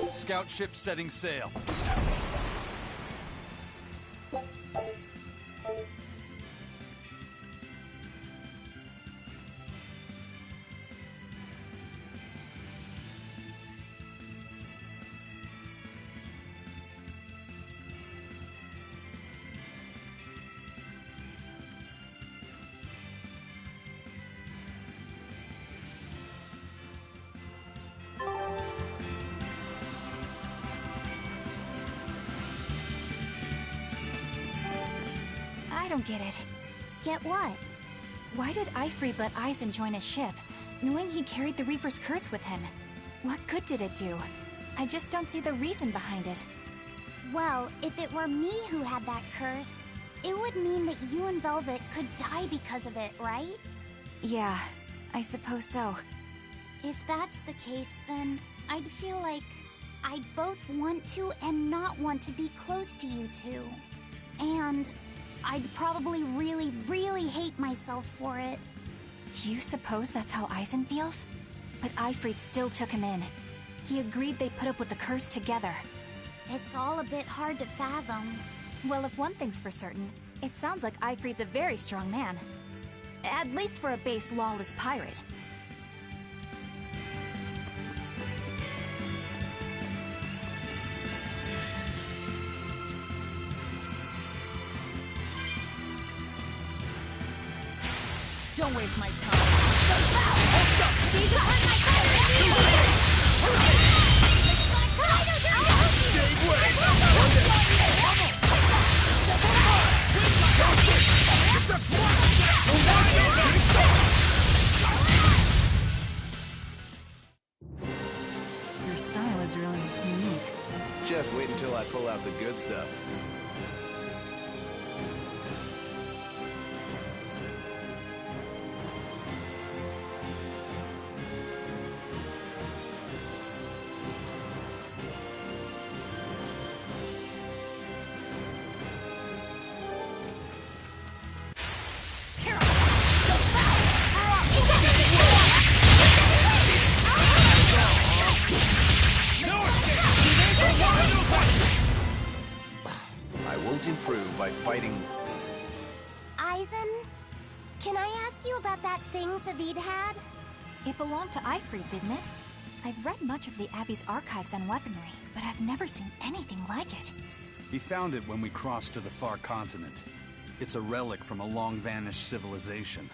Scout ship setting sail. I don't get it. Get what? Why did Ifrid let Eisen join his ship, knowing he carried the Reaper's curse with him? What good did it do? I just don't see the reason behind it. Well, if it were me who had that curse, it would mean that you and Velvet could die because of it, right? Yeah, I suppose so. If that's the case, then I'd feel like I'd both want to and not want to be close to you two. And I'd probably really, really hate myself for it. Do you suppose that's how Eisen feels? But Ifrid still took him in. He agreed they'd put up with the curse together. It's all a bit hard to fathom. Well, if one thing's for certain, it sounds like Ifrid's a very strong man. At least for a base, lawless pirate. Don't waste my time. These are my Your style is really unique. Just wait until I pull out the good stuff. Improve by fighting. Eisen, can I ask you about that thing Zavid had? It belonged to Ifrid, didn't it? I've read much of the Abbey's archives on weaponry, but I've never seen anything like it. He found it when we crossed to the far continent. It's a relic from a long-vanished civilization.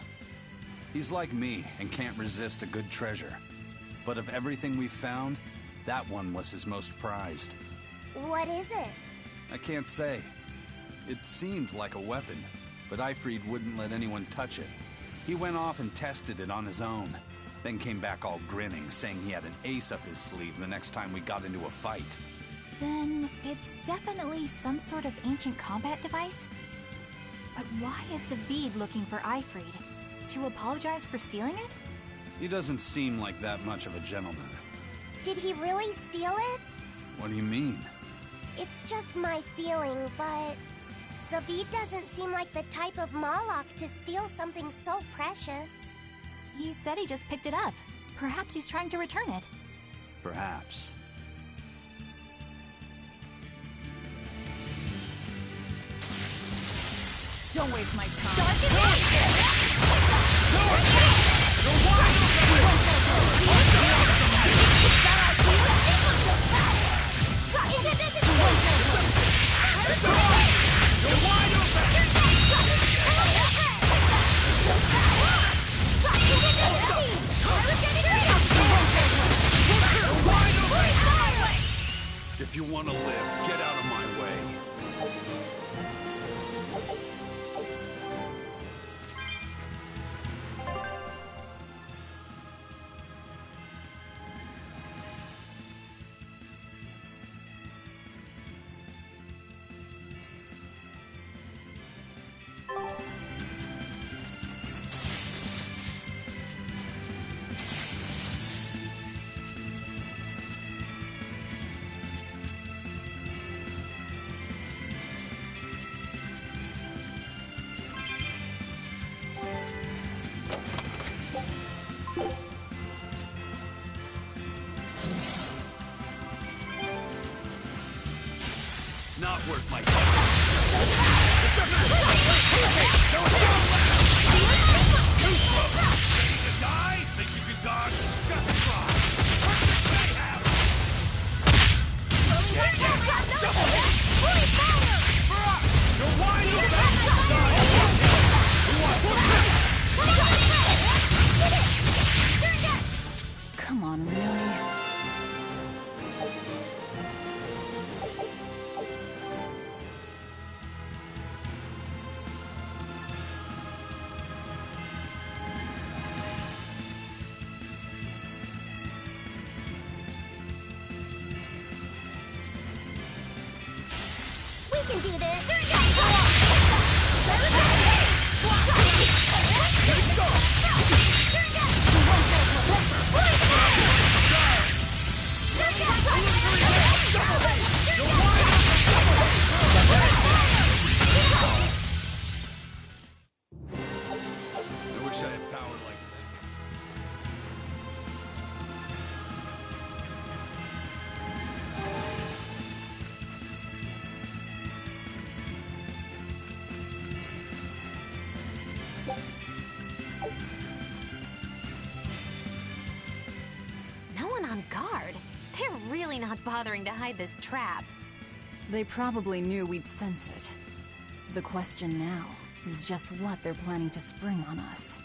He's like me and can't resist a good treasure. But of everything we've found, that one was his most prized. What is it? I can't say. It seemed like a weapon, but Ifrid wouldn't let anyone touch it. He went off and tested it on his own, then came back all grinning, saying he had an ace up his sleeve the next time we got into a fight. Then it's definitely some sort of ancient combat device? But why is Zavid looking for Ifrid? To apologize for stealing it? He doesn't seem like that much of a gentleman. Did he really steal it? What do you mean? It's just my feeling, but Zavid doesn't seem like the type of Malak to steal something so precious. He said he just picked it up. Perhaps he's trying to return it. Perhaps. Don't waste my time. If you want to live, get out of my way. can do this! I wish I had power like that. No one on guard. They're really not bothering to hide this trap. They probably knew we'd sense it. The question now is just what they're planning to spring on us.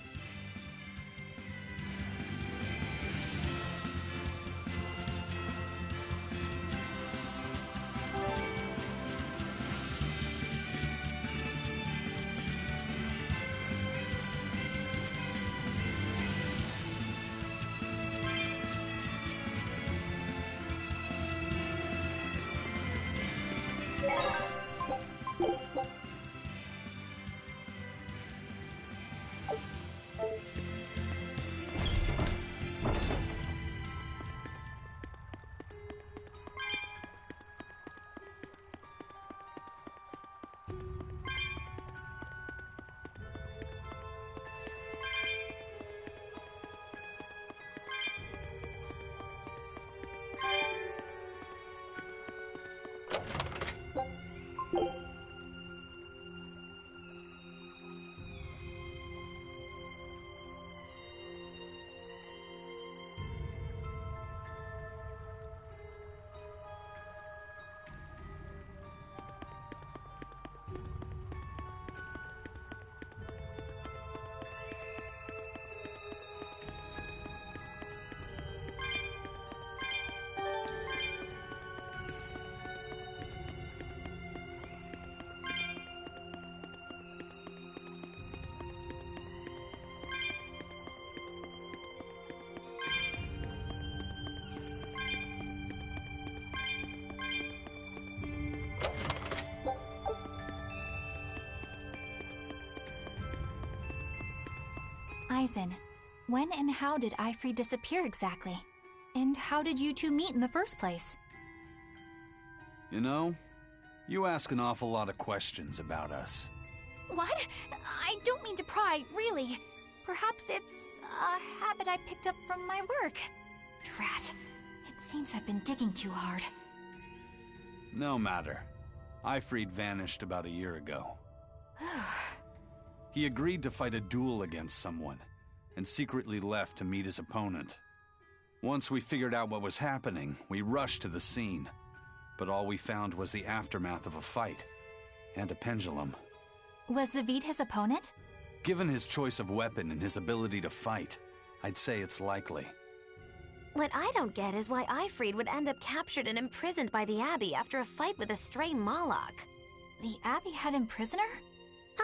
Aizen, when and how did Ifree disappear exactly? And how did you two meet in the first place? You know, you ask an awful lot of questions about us. What? I don't mean to pry, really. Perhaps it's a habit I picked up from my work. Drat. It seems I've been digging too hard. No matter. Ifree vanished about a year ago. He agreed to fight a duel against someone, and secretly left to meet his opponent. Once we figured out what was happening, we rushed to the scene. But all we found was the aftermath of a fight, and a pendulum. Was Zaveid his opponent? Given his choice of weapon and his ability to fight, I'd say it's likely. What I don't get is why Ifree would end up captured and imprisoned by the Abbey after a fight with a stray Moloch. The Abbey had him prisoner?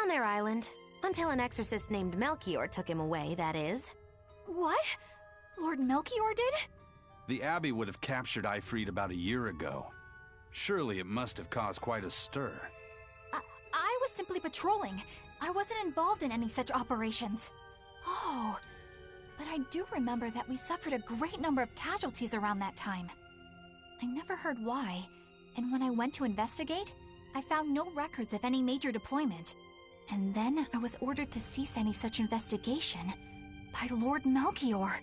On their island. Until an exorcist named Melchior took him away, that is. What? Lord Melchior did? The Abbey would have captured Ifree about a year ago. Surely it must have caused quite a stir. I was simply patrolling. I wasn't involved in any such operations. Oh, but I do remember that we suffered a great number of casualties around that time. I never heard why, and when I went to investigate, I found no records of any major deployment. And then I was ordered to cease any such investigation by Lord Melchior.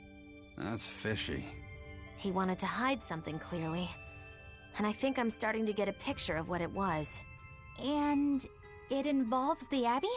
That's fishy. He wanted to hide something, clearly. And I think I'm starting to get a picture of what it was. And it involves the Abbey?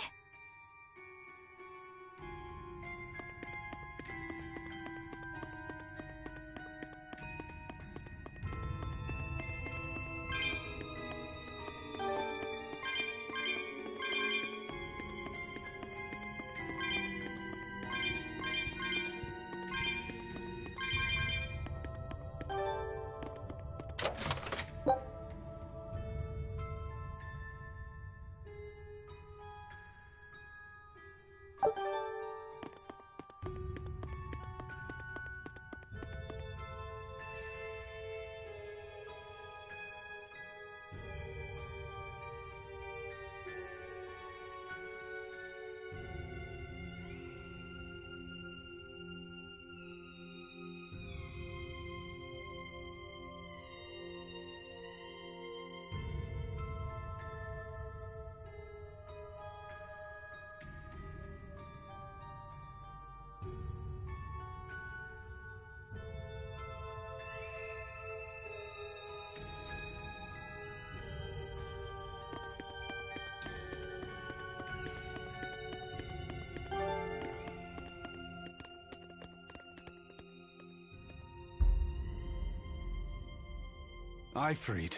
Eifried.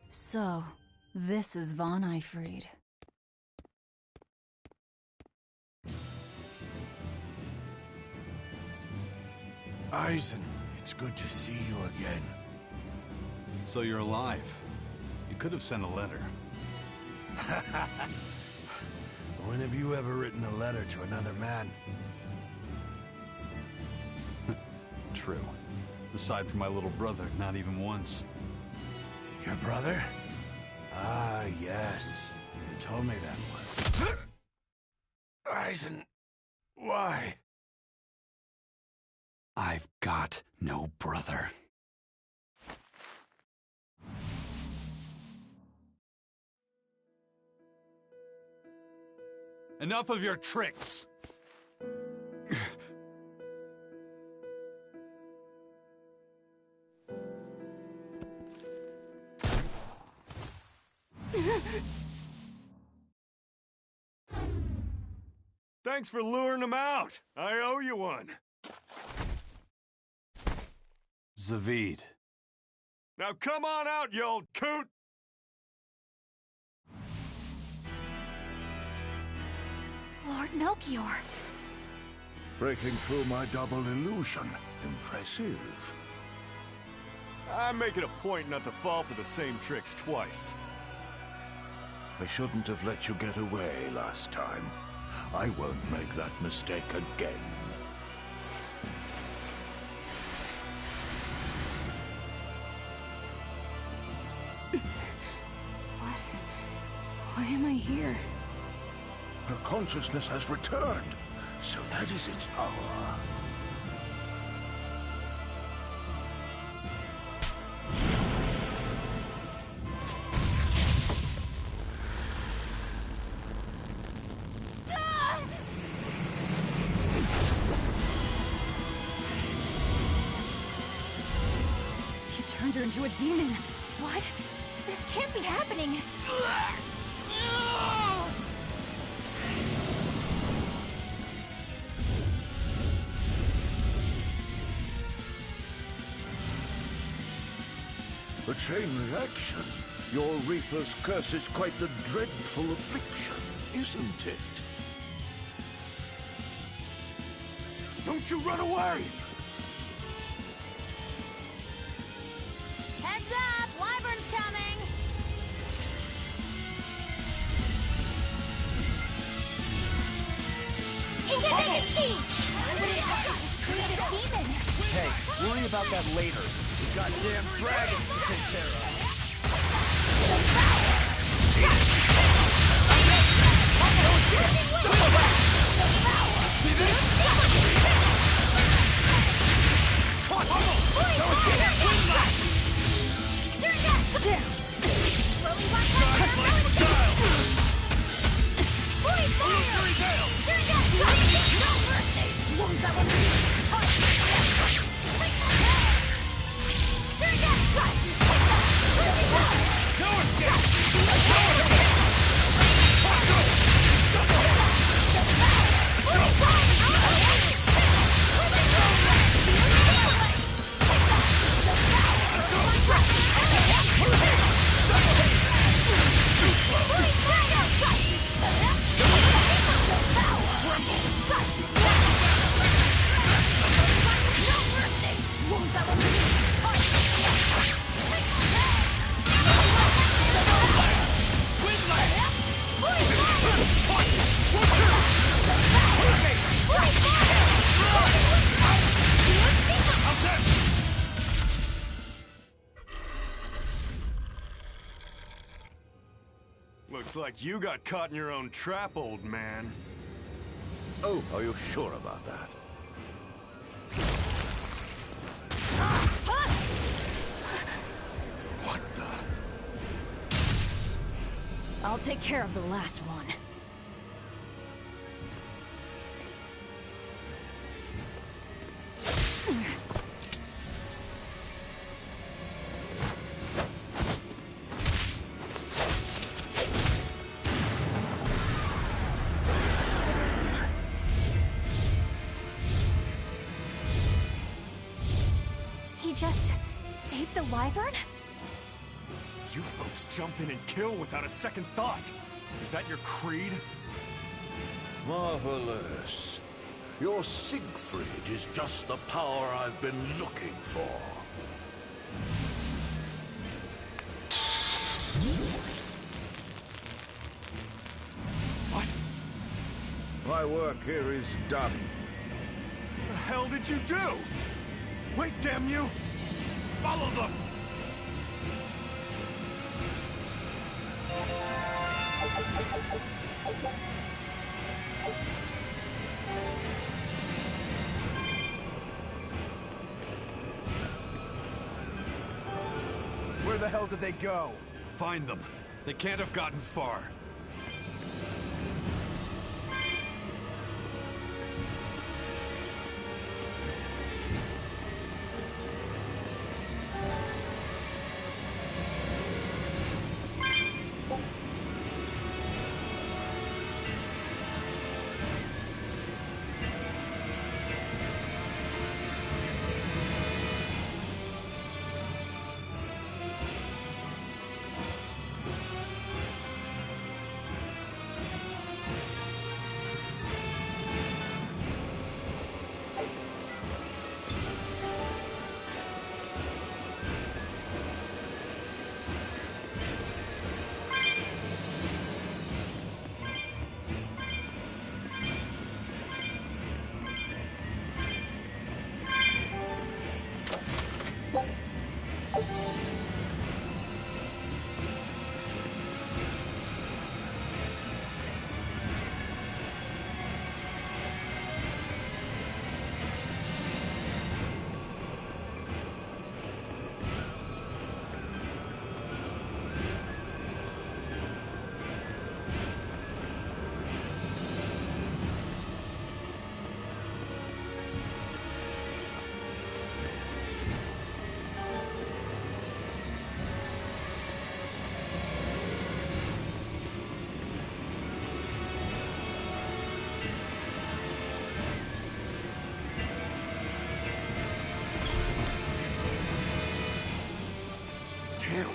So, this is Von Eifried. Eisen, it's good to see you again. So you're alive. You could have sent a letter. When have you ever written a letter to another man? True. Aside from my little brother, not even once. Your brother? Ah, yes. You told me that once. Eisen, why? I've got no brother. Enough of your tricks! Thanks for luring him out. I owe you one. Zavid. Now come on out, you old coot! Lord Melchior. Breaking through my double illusion. Impressive. I make it a point not to fall for the same tricks twice. I shouldn't have let you get away last time. I won't make that mistake again. Why am I here? Her consciousness has returned, so that is its power. He turned her into a demon. What? This can't be happening. A chain reaction. Your Reaper's curse is quite the dreadful affliction, isn't it? Don't you run away! Heads up! Wyvern's coming! Infinity! Why would it just create a demon? Hey, worry about that later. We've got damn dragons to take care of. Looks like you got caught in your own trap, old man. Oh, are you sure about that? What the? I'll take care of the last one. He just saved the Wyvern? You folks jump in and kill without a second thought. Is that your creed? Marvelous. Your Siegfried is just the power I've been looking for. What? My work here is done. What the hell did you do? Wait, damn you! Follow them! Where the hell did they go? Find them. They can't have gotten far. Damn.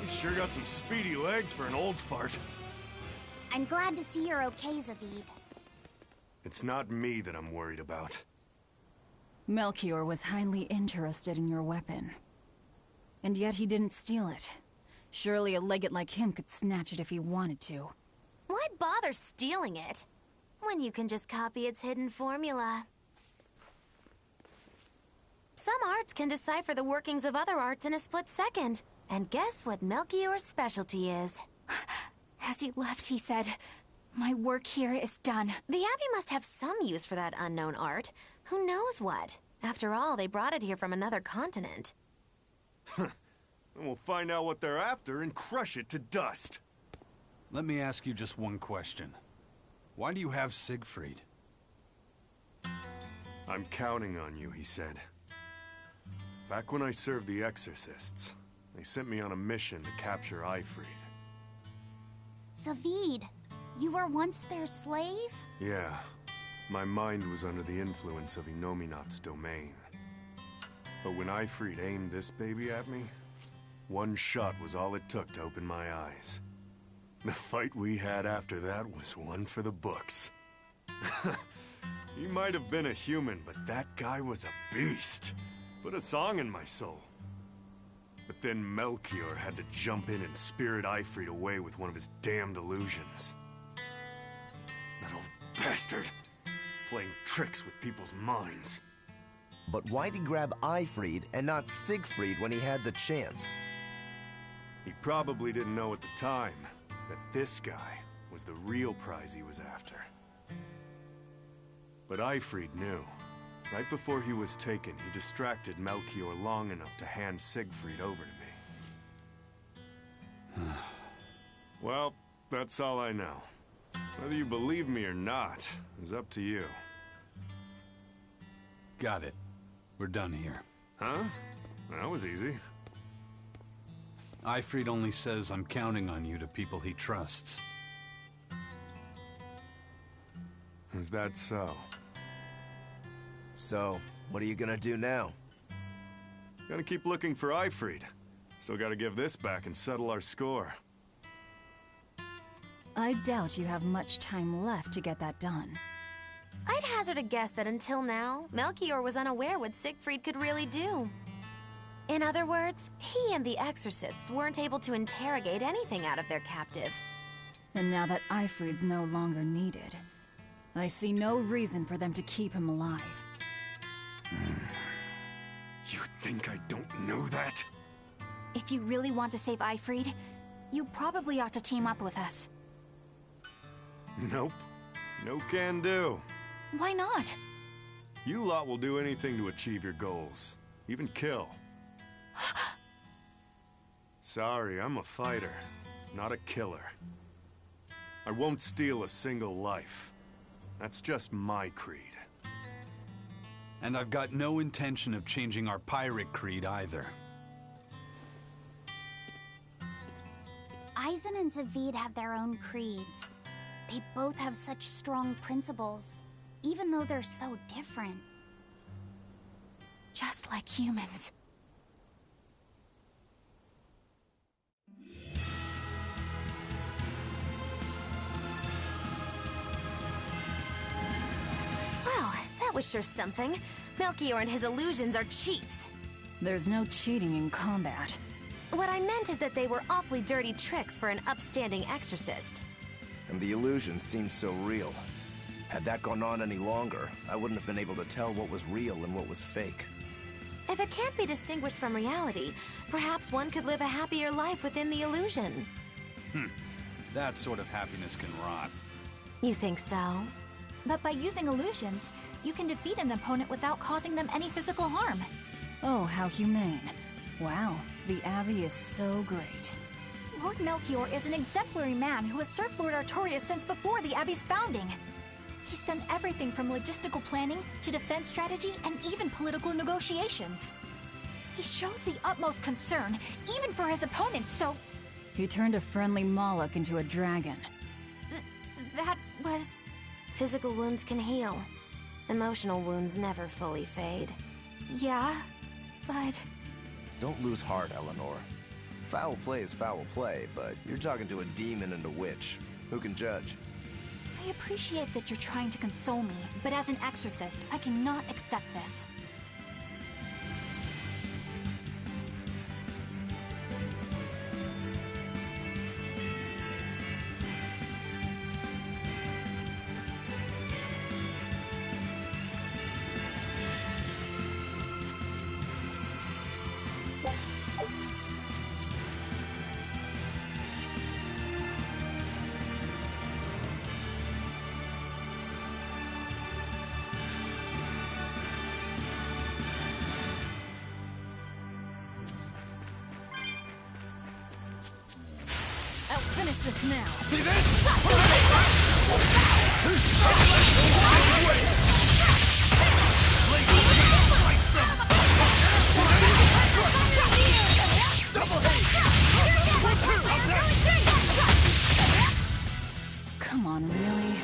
You sure got some speedy legs for an old fart. I'm glad to see you're okay, Zavid. It's not me that I'm worried about. Melchior was highly interested in your weapon. And yet he didn't steal it. Surely a legate like him could snatch it if he wanted to. Why bother stealing it when you can just copy its hidden formula? Some arts can decipher the workings of other arts in a split second. And guess what Melchior's specialty is? As he left, he said, "My work here is done." The Abbey must have some use for that unknown art. Who knows what? After all, they brought it here from another continent. And we'll find out what they're after and crush it to dust. Let me ask you just one question. Why do you have Siegfried? I'm counting on you, he said. Back when I served the Exorcists, they sent me on a mission to capture Ifrid. Zavid, you were once their slave? Yeah. My mind was under the influence of Inominat's domain. But when Ifrid aimed this baby at me, one shot was all it took to open my eyes. The fight we had after that was one for the books. He might have been a human, but that guy was a beast. Put a song in my soul. But then Melchior had to jump in and spirit Ifrid away with one of his damned illusions. That old bastard! Playing tricks with people's minds. But why'd he grab Ifrid and not Siegfried when he had the chance? He probably didn't know at the time that this guy was the real prize he was after. But Ifrid knew. Right before he was taken, he distracted Melchior long enough to hand Siegfried over to me. Well, that's all I know. Whether you believe me or not is up to you. Got it. We're done here. Huh? That was easy. Ifrid only says I'm counting on you to people he trusts. Is that so? So, what are you gonna do now? Gonna keep looking for Ifrid. Still gotta give this back and settle our score. I doubt you have much time left to get that done. I'd hazard a guess that until now, Melchior was unaware what Siegfried could really do. In other words, he and the exorcists weren't able to interrogate anything out of their captive. And now that Eifried's no longer needed, I see no reason for them to keep him alive. You think I don't know that? If you really want to save Eifried, you probably ought to team up with us. Nope. No can do. Why not? You lot will do anything to achieve your goals. Even kill. Sorry, I'm a fighter, not a killer. I won't steal a single life. That's just my creed. And I've got no intention of changing our pirate creed either. Eisen and Zavid have their own creeds. They both have such strong principles, even though they're so different. Just like humans. Well, that was sure something. Melchior and his illusions are cheats. There's no cheating in combat. What I meant is that they were awfully dirty tricks for an upstanding exorcist. And the illusions seemed so real. Had that gone on any longer, I wouldn't have been able to tell what was real and what was fake. If it can't be distinguished from reality, perhaps one could live a happier life within the illusion. That sort of happiness can rot. You think so? But by using illusions, you can defeat an opponent without causing them any physical harm. Oh, how humane. Wow, the Abbey is so great. Lord Melchior is an exemplary man who has served Lord Artorias since before the Abbey's founding. He's done everything from logistical planning to defense strategy and even political negotiations. He shows the utmost concern, even for his opponents, so... He turned a friendly Moloch into a dragon. That was... Physical wounds can heal. Emotional wounds never fully fade. Yeah, but... Don't lose heart, Eleanor. Foul play is foul play, but you're talking to a demon and a witch. Who can judge? I appreciate that you're trying to console me, but as an exorcist, I cannot accept this. I'll finish this now. See this? Come on, really?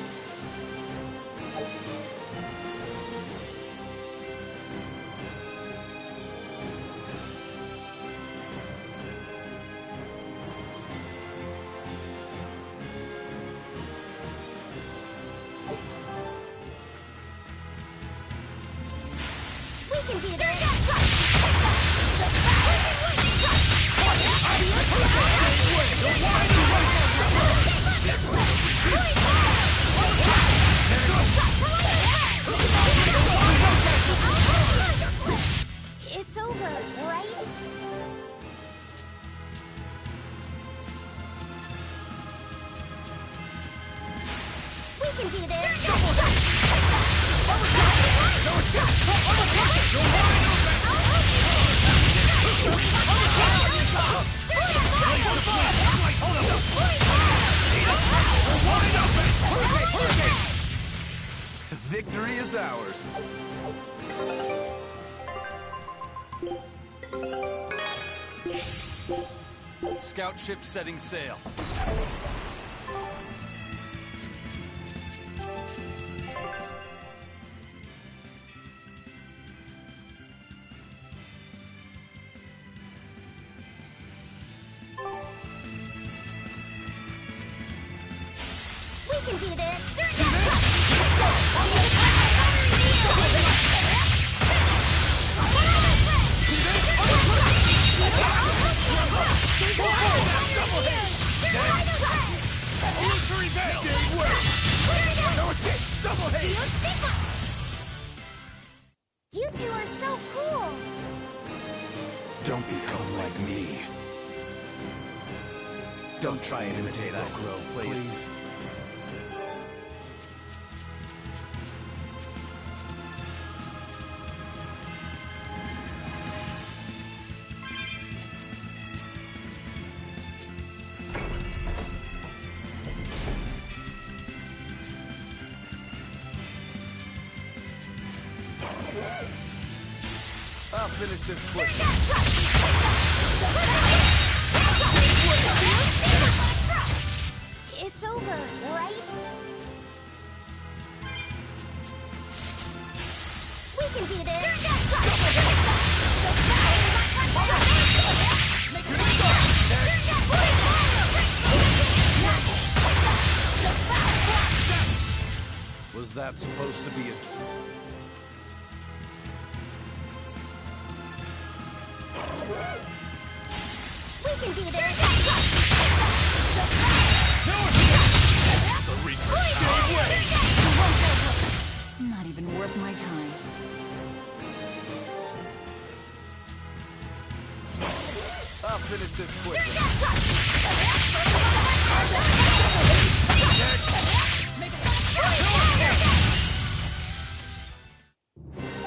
We can do this! It's over, right? We can do this! Victory is ours. Scout ship setting sail. You two are so cool! Don't become like me. Don't try and imitate us, please. I'll finish this quick. It's over, right? We can do this! Was that supposed to be a... We can do this! Not even worth my time. I'll finish this quick.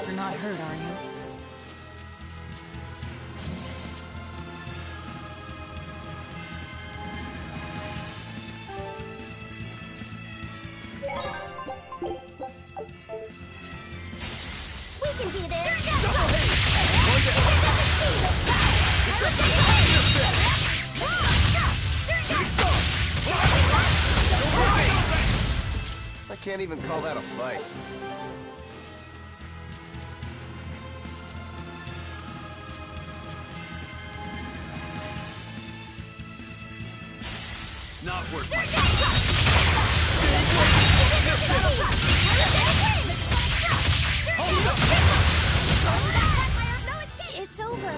You're not hurt, are you? We can do this! I can't even call that a fight. Not worth my time. It's over.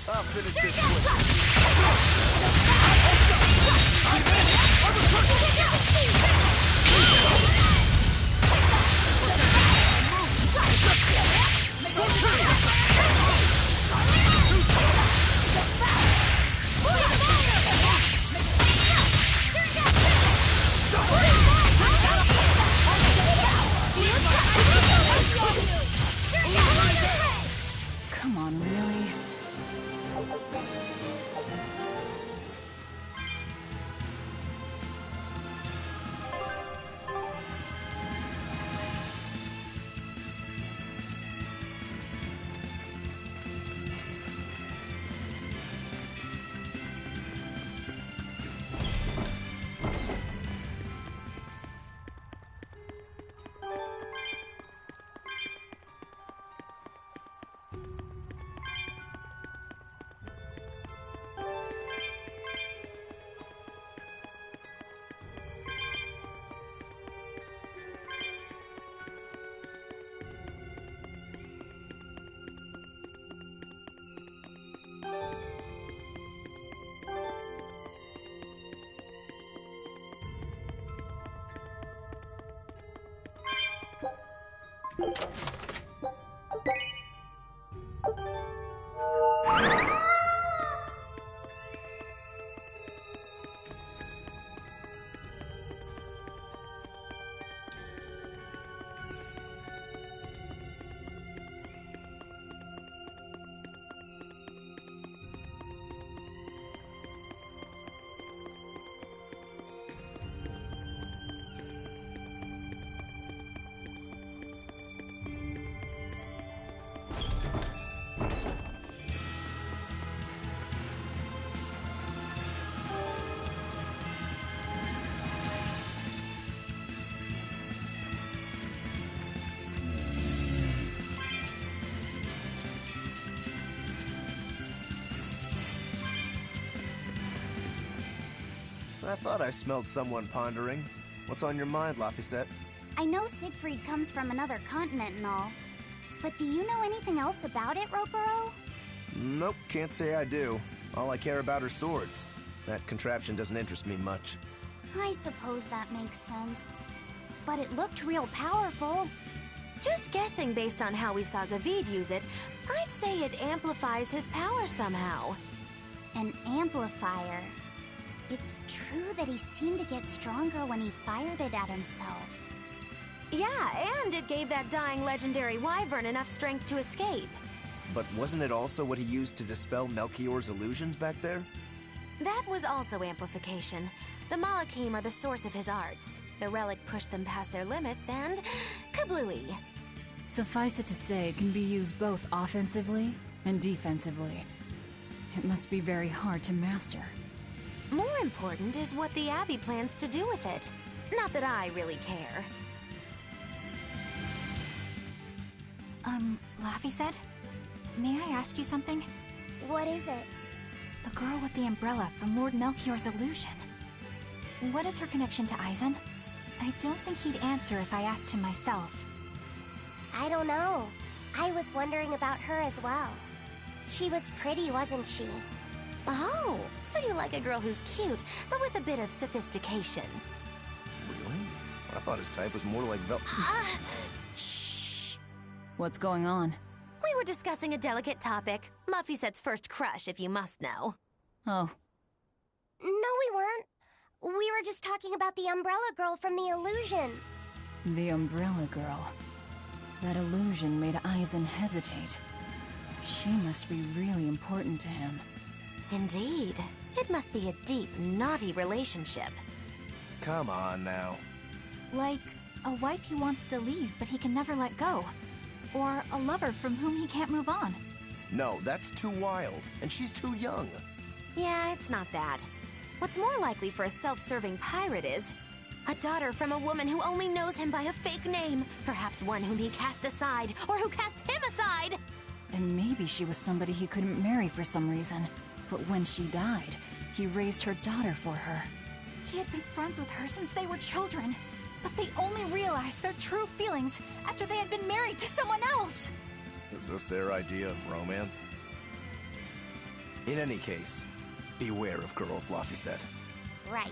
I'll finish this quick. Come on, really? I thought I smelled someone pondering. What's on your mind, Laphicet? I know Siegfried comes from another continent and all, but do you know anything else about it, Ropero? Nope, can't say I do. All I care about are swords. That contraption doesn't interest me much. I suppose that makes sense. But it looked real powerful. Just guessing based on how we saw Zavid use it, I'd say it amplifies his power somehow. An amplifier. It's true that he seemed to get stronger when he fired it at himself. Yeah, and it gave that dying legendary wyvern enough strength to escape. But wasn't it also what he used to dispel Melchior's illusions back there? That was also amplification. The Malachim are the source of his arts. The relic pushed them past their limits and... kablooey. Suffice it to say, it can be used both offensively and defensively. It must be very hard to master. More important is what the Abbey plans to do with it. Not that I really care. Laphicet? May I ask you something? What is it? The girl with the umbrella from Lord Melchior's illusion. What is her connection to Eisen? I don't think he'd answer if I asked him myself. I don't know. I was wondering about her as well. She was pretty, wasn't she? Oh, so you like a girl who's cute, but with a bit of sophistication. Really? I thought his type was more like Shh! What's going on? We were discussing a delicate topic. Laphicet's first crush, if you must know. Oh. No, we weren't. We were just talking about the umbrella girl from the illusion. The umbrella girl. That illusion made Eisen hesitate. She must be really important to him. Indeed. It must be a deep, naughty relationship. Come on now. Like a wife he wants to leave but he can never let go. Or a lover from whom he can't move on. No, that's too wild, and she's too young. Yeah, it's not that. What's more likely for a self-serving pirate is a daughter from a woman who only knows him by a fake name, perhaps one whom he cast aside, or who cast him aside! And maybe she was somebody he couldn't marry for some reason. But when she died, he raised her daughter for her. He had been friends with her since they were children, but they only realized their true feelings after they had been married to someone else! Is this their idea of romance? In any case, beware of girls, Laphicet. Right.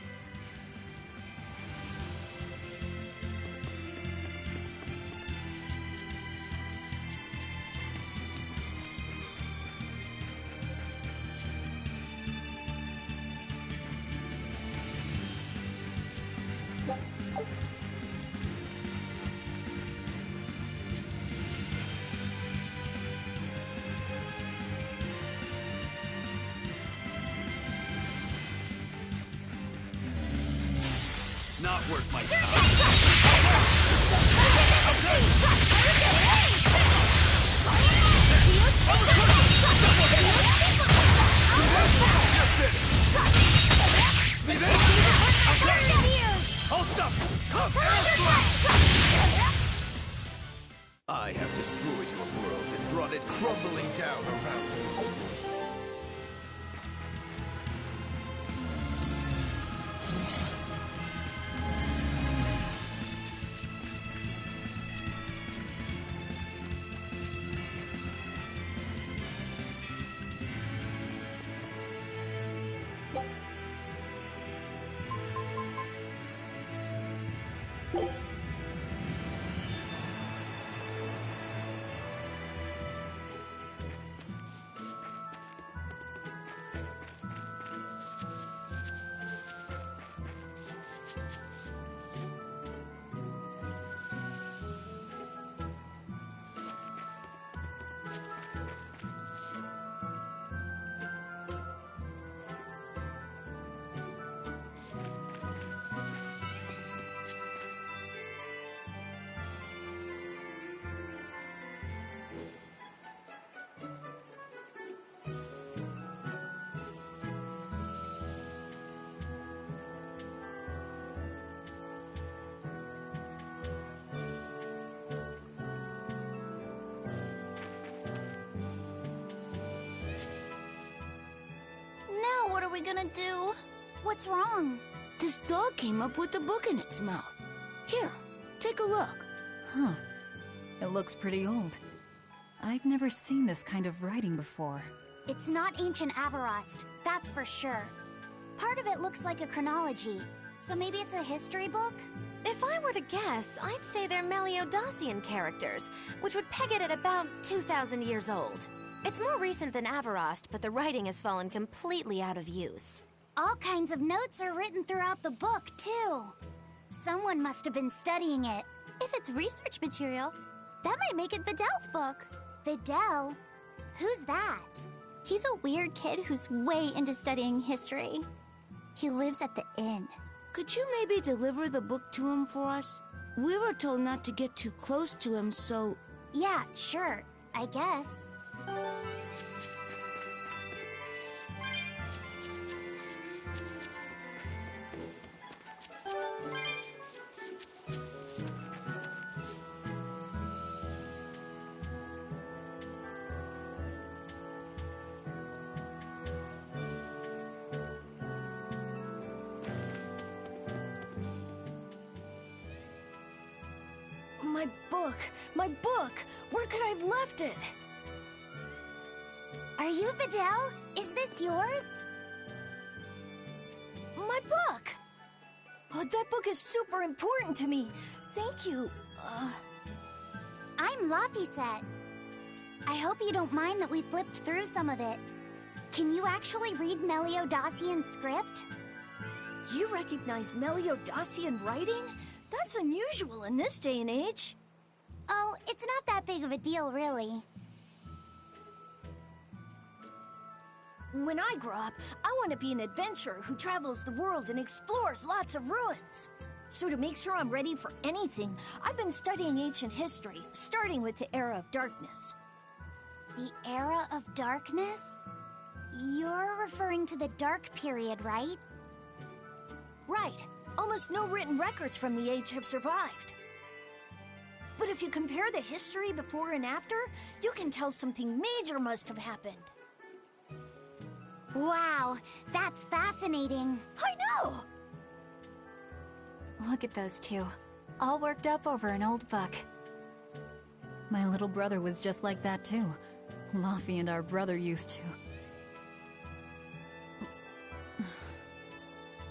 Not worth my time. I have destroyed your world and brought it crumbling down around you. Now what are we gonna do? What's wrong? This dog came up with a book in its mouth. Here, take a look. Huh. It looks pretty old. I've never seen this kind of writing before. It's not ancient Avarost, that's for sure. Part of it looks like a chronology, so maybe it's a history book? If I were to guess, I'd say they're Meliodosian characters, which would peg it at about 2,000 years old. It's more recent than Avarost, but the writing has fallen completely out of use. All kinds of notes are written throughout the book, too. Someone must have been studying it. If it's research material, that might make it Videl's book. Videl? Who's that? He's a weird kid who's way into studying history. He lives at the inn. Could you maybe deliver the book to him for us? We were told not to get too close to him, so... Yeah, sure. I guess. My book! Where could I have left it? Are you Videl? Is this yours? My book! Oh, that book is super important to me. Thank you. I'm Laphicet. I hope you don't mind that we flipped through some of it. Can you actually read Meliodosian script? You recognize Meliodosian writing? That's unusual in this day and age. Oh, it's not that big of a deal, really. When I grow up, I want to be an adventurer who travels the world and explores lots of ruins. So to make sure I'm ready for anything, I've been studying ancient history, starting with the Era of Darkness. The Era of Darkness? You're referring to the Dark Period, right? Right. Almost no written records from the age have survived. But if you compare the history before and after, you can tell something major must have happened. Wow, that's fascinating. I know! Look at those two, all worked up over an old book. My little brother was just like that too. Laffy and our brother used to.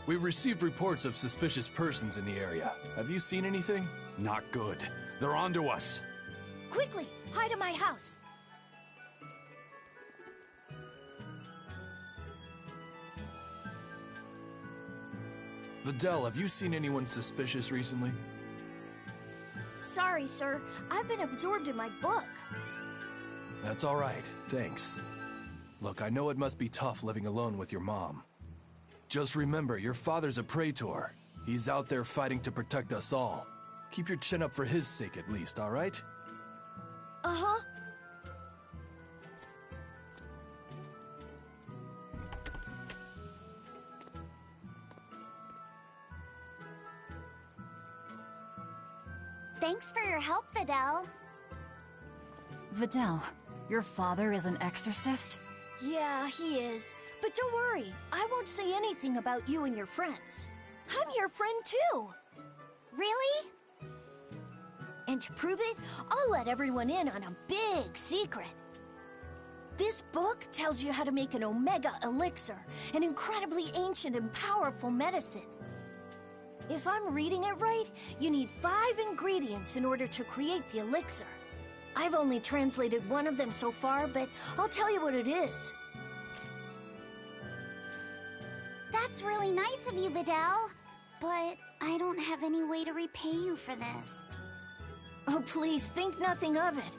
We've received reports of suspicious persons in the area. Have you seen anything? Not good. They're onto us. Quickly, hide in my house. Videl, have you seen anyone suspicious recently? Sorry, sir. I've been absorbed in my book. That's all right, thanks. Look, I know it must be tough living alone with your mom. Just remember, your father's a praetor. He's out there fighting to protect us all. Keep your chin up for his sake at least, all right? Uh-huh. Thanks for your help, Videl. Videl, your father is an exorcist? Yeah, he is. But don't worry, I won't say anything about you and your friends. I'm your friend too. Really? And to prove it, I'll let everyone in on a big secret. This book tells you how to make an Omega Elixir, an incredibly ancient and powerful medicine. If I'm reading it right, you need 5 ingredients in order to create the elixir. I've only translated one of them so far, but I'll tell you what it is. That's really nice of you, Videl. But I don't have any way to repay you for this. Oh, please, think nothing of it.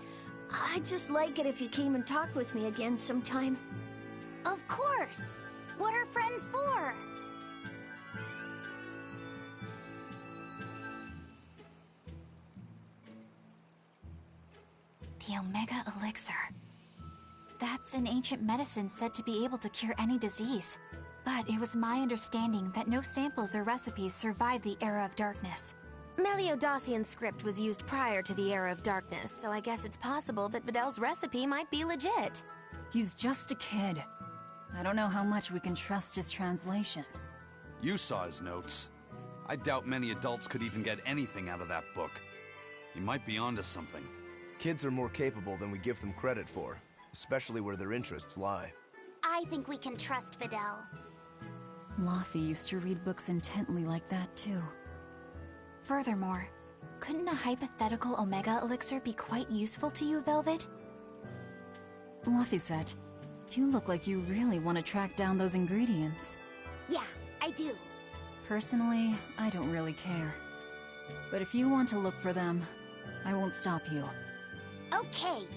I'd just like it if you came and talked with me again sometime. Of course. What are friends for? The Omega Elixir. That's an ancient medicine said to be able to cure any disease. But it was my understanding that no samples or recipes survived the Era of Darkness. Meliodosian script was used prior to the Era of Darkness, so I guess it's possible that Videl's recipe might be legit. He's just a kid. I don't know how much we can trust his translation. You saw his notes. I doubt many adults could even get anything out of that book. He might be onto something. Kids are more capable than we give them credit for, especially where their interests lie. I think we can trust Fidel. Laffy used to read books intently like that, too. Furthermore, couldn't a hypothetical Omega Elixir be quite useful to you, Velvet? Laffy-set, you look like you really want to track down those ingredients. Yeah, I do. Personally, I don't really care. But if you want to look for them, I won't stop you. Okay.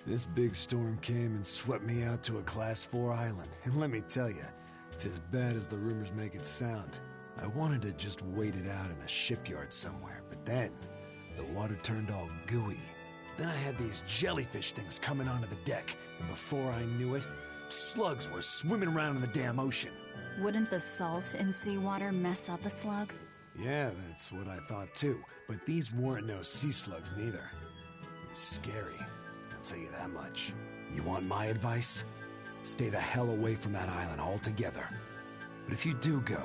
This big storm came and swept me out to a Class 4 island, and let me tell you, it's as bad as the rumors make it sound. I wanted to just wait it out in a shipyard somewhere, but then the water turned all gooey. Then I had these jellyfish things coming onto the deck, and before I knew it, slugs were swimming around in the damn ocean. Wouldn't the salt in seawater mess up a slug? Yeah, that's what I thought too, but these weren't no sea slugs neither. It was scary. I'll tell you that much. You want my advice? Stay the hell away from that island altogether. But if you do go,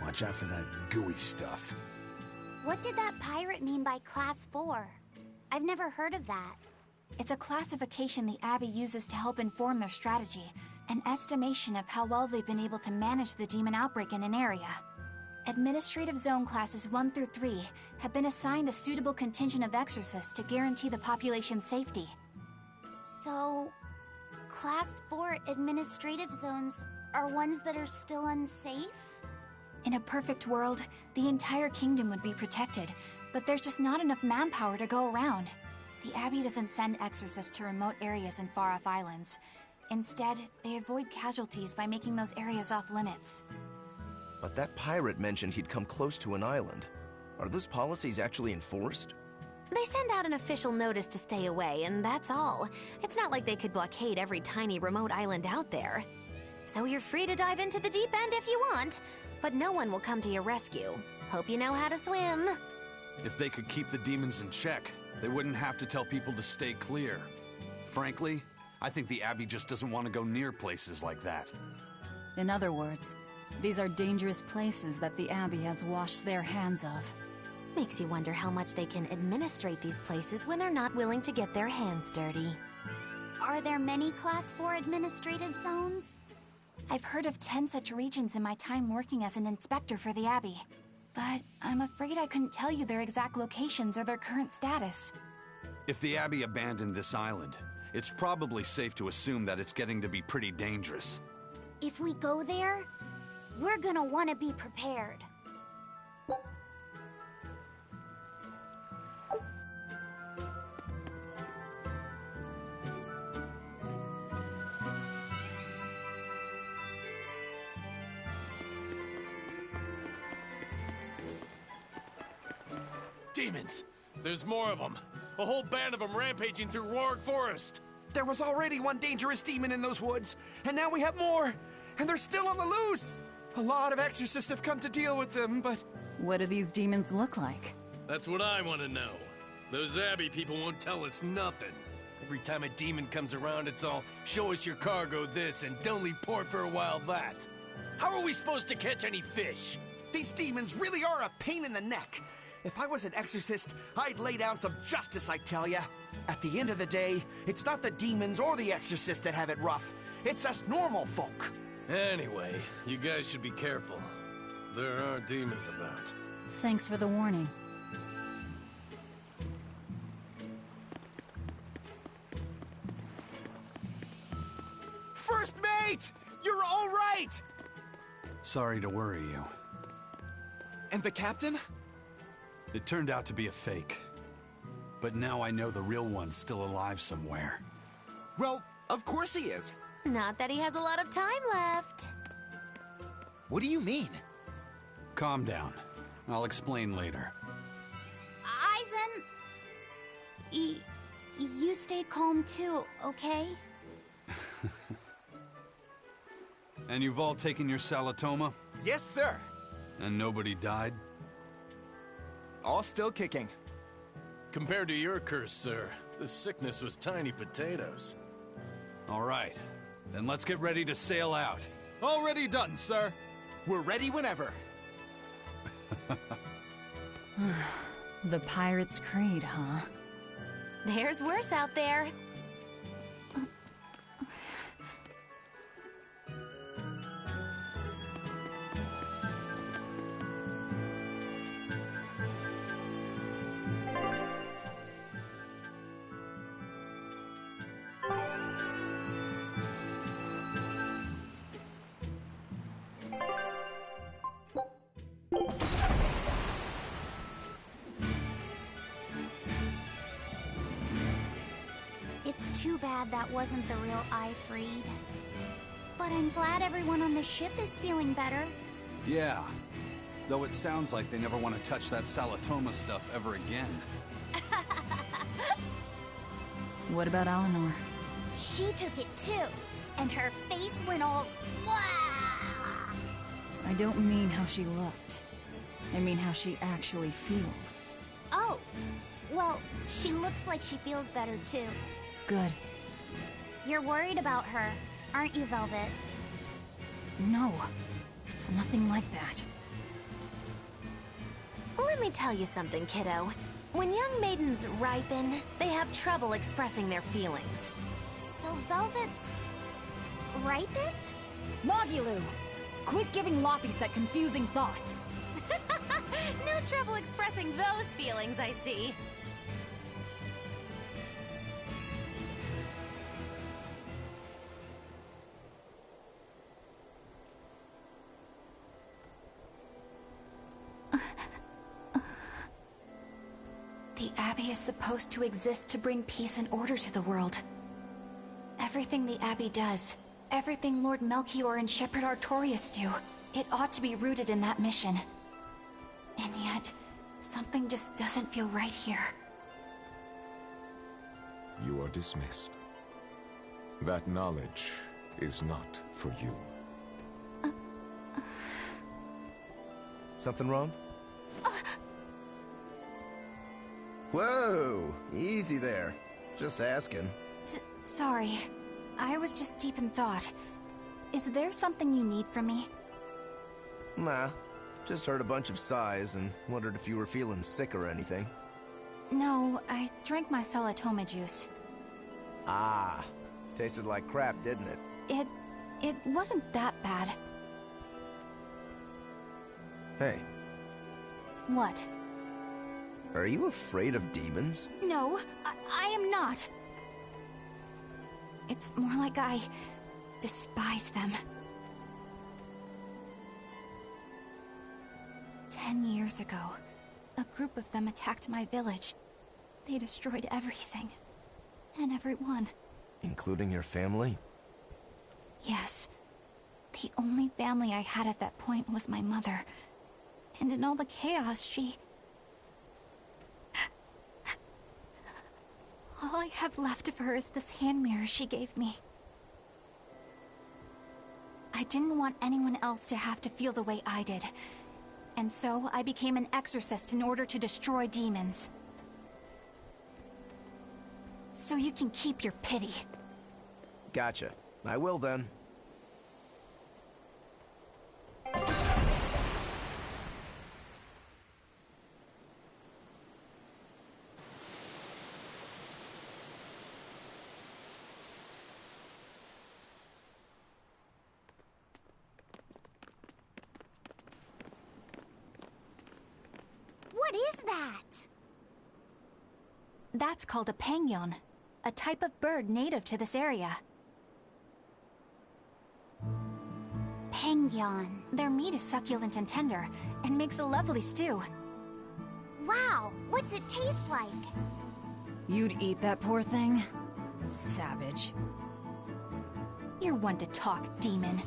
watch out for that gooey stuff. What did that pirate mean by Class 4? I've never heard of that. It's a classification the Abbey uses to help inform their strategy, an estimation of how well they've been able to manage the demon outbreak in an area. Administrative Zone Classes 1 through 3 have been assigned a suitable contingent of exorcists to guarantee the population's safety. So, Class 4 administrative zones are ones that are still unsafe? In a perfect world, the entire kingdom would be protected, but there's just not enough manpower to go around. The Abbey doesn't send exorcists to remote areas and far-off islands. Instead, they avoid casualties by making those areas off-limits. But that pirate mentioned he'd come close to an island. Are those policies actually enforced? They send out an official notice to stay away, and that's all. It's not like they could blockade every tiny remote island out there. So you're free to dive into the deep end if you want, but no one will come to your rescue. Hope you know how to swim. If they could keep the demons in check, they wouldn't have to tell people to stay clear. Frankly, I think the Abbey just doesn't want to go near places like that. In other words, these are dangerous places that the Abbey has washed their hands of. Makes you wonder how much they can administrate these places when they're not willing to get their hands dirty. Are there many Class 4 administrative zones? I've heard of 10 such regions in my time working as an inspector for the Abbey. But I'm afraid I couldn't tell you their exact locations or their current status. If the Abbey abandoned this island, it's probably safe to assume that it's getting to be pretty dangerous. If we go there, we're gonna want to be prepared. Demons! There's more of them. A whole band of them rampaging through Roaring Forest. There was already one dangerous demon in those woods, and now we have more, and they're still on the loose. A lot of exorcists have come to deal with them, but... What do these demons look like? That's what I want to know. Those Abbey people won't tell us nothing. Every time a demon comes around, it's all, show us your cargo this, and don't leave port for a while that. How are we supposed to catch any fish? These demons really are a pain in the neck. If I was an exorcist, I'd lay down some justice, I tell ya. At the end of the day, it's not the demons or the exorcists that have it rough. It's us normal folk. Anyway, you guys should be careful. There are demons about. Thanks for the warning. First mate! You're all right! Sorry to worry you. And the captain? It turned out to be a fake. But now I know the real one's still alive somewhere. Well, of course he is. Not that he has a lot of time left. What do you mean? Calm down. I'll explain later. Aizen... you stay calm too, okay? And you've all taken your Salatoma? Yes, sir. And nobody died? All still kicking. Compared to your curse, sir, this sickness was tiny potatoes. All right. Then let's get ready to sail out. Already done, sir. We're ready whenever. The Pirate's Creed, huh? There's worse out there. It's too bad that wasn't the real Ifreed. But I'm glad everyone on the ship is feeling better. Yeah. Though it sounds like they never want to touch that Salatoma stuff ever again. What about Eleanor? She took it too, and her face went all... Wah! I don't mean how she looked. I mean how she actually feels. Oh, well, she looks like she feels better too. Good. You're worried about her, aren't you, Velvet? No, it's nothing like that. Let me tell you something, kiddo. When young maidens ripen, they have trouble expressing their feelings. So Velvet's... ripen? Magilu! Quit giving Laphicet confusing thoughts! No trouble expressing those feelings, I see. The Abbey is supposed to exist to bring peace and order to the world. Everything the Abbey does, everything Lord Melchior and Shepherd Artorias do, it ought to be rooted in that mission. And yet, something just doesn't feel right here. You are dismissed. That knowledge is not for you. Something wrong? Whoa! Easy there. Just asking. Sorry. I was just deep in thought. Is there something you need from me? Nah. Just heard a bunch of sighs and wondered if you were feeling sick or anything. No, I drank my Salatoma juice. Ah. Tasted like crap, didn't it? It wasn't that bad. Hey. What? Are you afraid of demons? No, I am not. It's more like I despise them. 10 years ago, a group of them attacked my village. They destroyed everything. And everyone. Including your family? Yes. The only family I had at that point was my mother. And in all the chaos, she... All I have left of her is this hand mirror she gave me. I didn't want anyone else to have to feel the way I did. And so I became an exorcist in order to destroy demons. So you can keep your pity. Gotcha. I will then. is that? That's called a pangyon, a type of bird native to this area. Pangyon. Their meat is succulent and tender, and makes a lovely stew. Wow, what's it taste like? You'd eat that poor thing? Savage. You're one to talk, demon.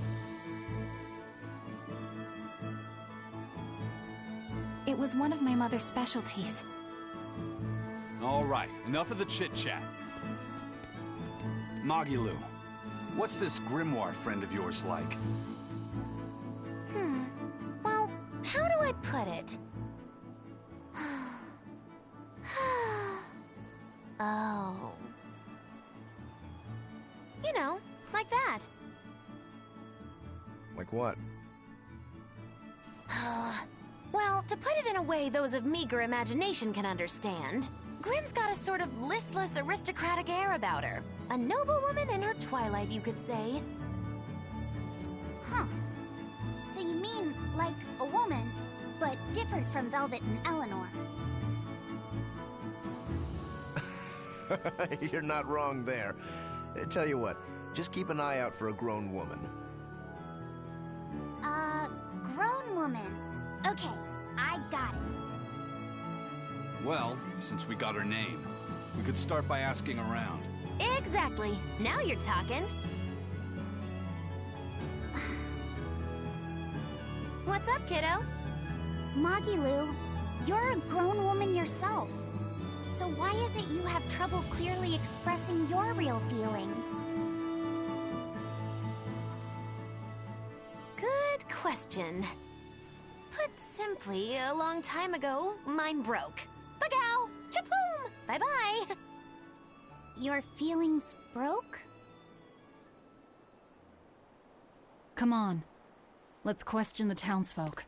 It was one of my mother's specialties. All right, enough of the chit-chat. Magilu, what's this grimoire friend of yours like? Well, how do I put it? Oh. You know, like that. Like what? Well, to put it in a way those of meager imagination can understand, Grimm's got a sort of listless, aristocratic air about her. A noble woman in her twilight, you could say. Huh. So you mean, like, a woman, but different from Velvet and Eleanor. You're not wrong there. Tell you what, just keep an eye out for a grown woman. Grown woman. Okay, I got it. Well, since we got her name, we could start by asking around. Exactly. Now you're talking. What's up, kiddo? Magilu, you're a grown woman yourself. So why is it you have trouble clearly expressing your real feelings? Good question. Put simply, a long time ago, mine broke. Bagow! Chapoom! Bye-bye! Your feelings broke? Come on. Let's question the townsfolk.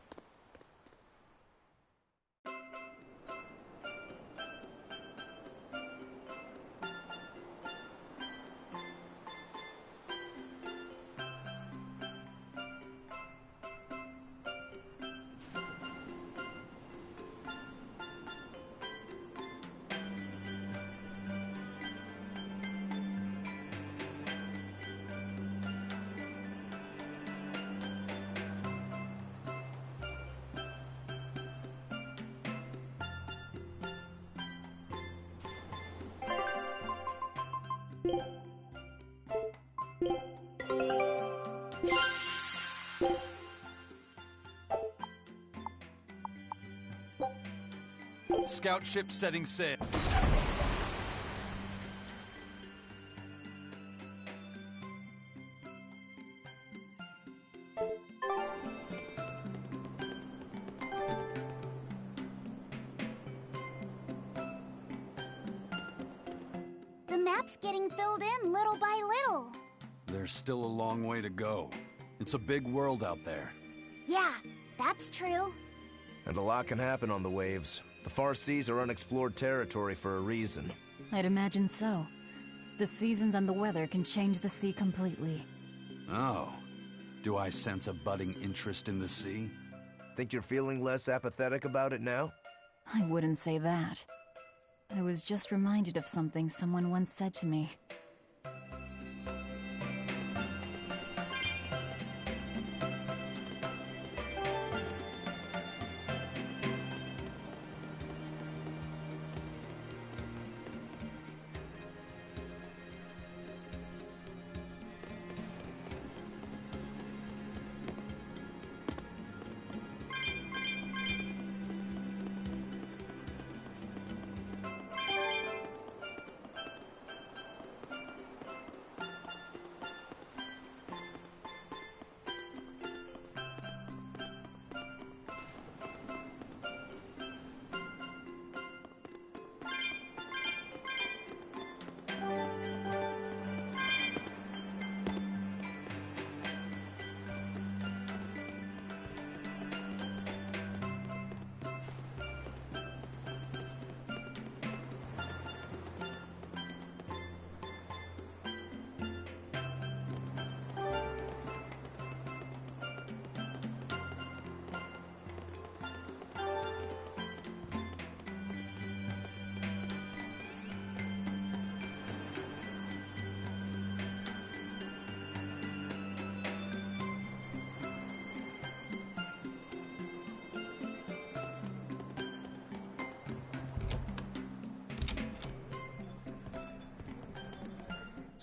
Scout ship setting sail. The map's getting filled in little by little. There's still a long way to go. It's a big world out there. Yeah, that's true. And a lot can happen on the waves. The far seas are unexplored territory for a reason. I'd imagine so. The seasons and the weather can change the sea completely. Oh. Do I sense a budding interest in the sea? Think you're feeling less apathetic about it now? I wouldn't say that. I was just reminded of something someone once said to me.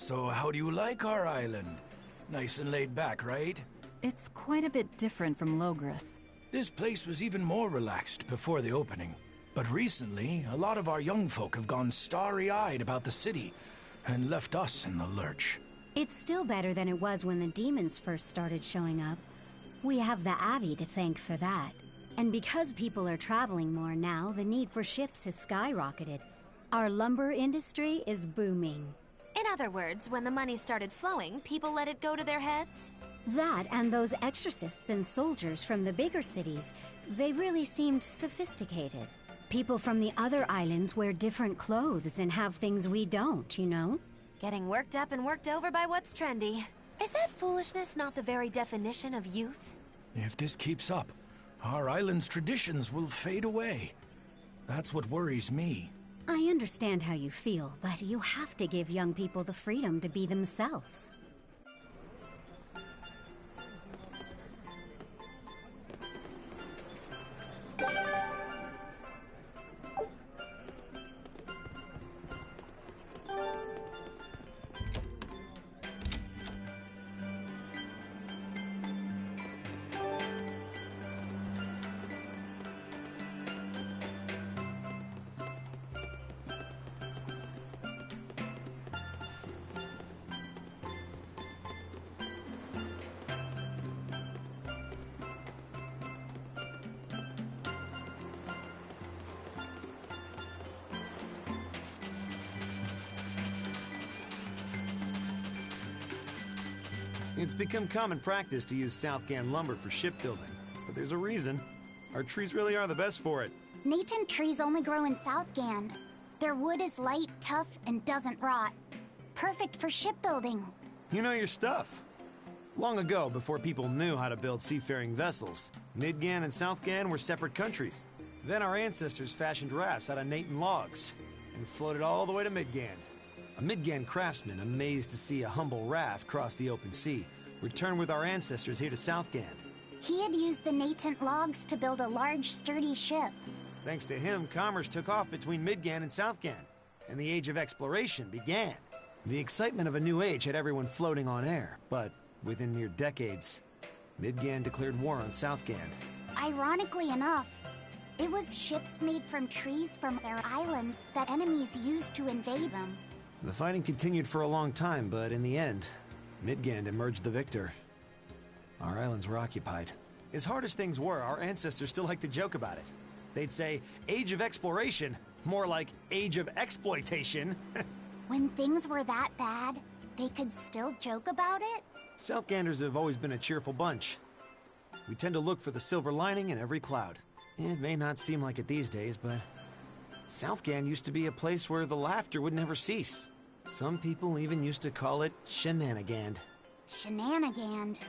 So how do you like our island? Nice and laid back, right? It's quite a bit different from Logris. This place was even more relaxed before the opening. But recently, a lot of our young folk have gone starry-eyed about the city and left us in the lurch. It's still better than it was when the demons first started showing up. We have the Abbey to thank for that. And because people are traveling more now, the need for ships has skyrocketed. Our lumber industry is booming. In other words, when the money started flowing, people let it go to their heads? That and those exorcists and soldiers from the bigger cities, they really seemed sophisticated. People from the other islands wear different clothes and have things we don't, you know? Getting worked up and worked over by what's trendy. Is that foolishness not the very definition of youth? If this keeps up, our island's traditions will fade away. That's what worries me. I understand how you feel, but you have to give young people the freedom to be themselves. It's become common practice to use Southgan lumber for shipbuilding, but there's a reason. Our trees really are the best for it. Natant trees only grow in Southgan. Their wood is light, tough, and doesn't rot. Perfect for shipbuilding. You know your stuff. Long ago, before people knew how to build seafaring vessels, Midgan and Southgan were separate countries. Then our ancestors fashioned rafts out of Natant logs and floated all the way to Midgan. A Midgan craftsman, amazed to see a humble raft cross the open sea, returned with our ancestors here to Southgan. He had used the Natant logs to build a large, sturdy ship. Thanks to him, commerce took off between Midgan and Southgan, and the Age of Exploration began. The excitement of a new age had everyone floating on air, but within mere decades, Midgan declared war on Southgan. Ironically enough, it was ships made from trees from their islands that enemies used to invade them. The fighting continued for a long time, but in the end, Midgand emerged the victor. Our islands were occupied. As hard as things were, our ancestors still liked to joke about it. They'd say, Age of Exploration, more like Age of Exploitation. When things were that bad, they could still joke about it? Southganders have always been a cheerful bunch. We tend to look for the silver lining in every cloud. It may not seem like it these days, but Southgan used to be a place where the laughter would never cease. Some people even used to call it Shenanigand. Shenanigand.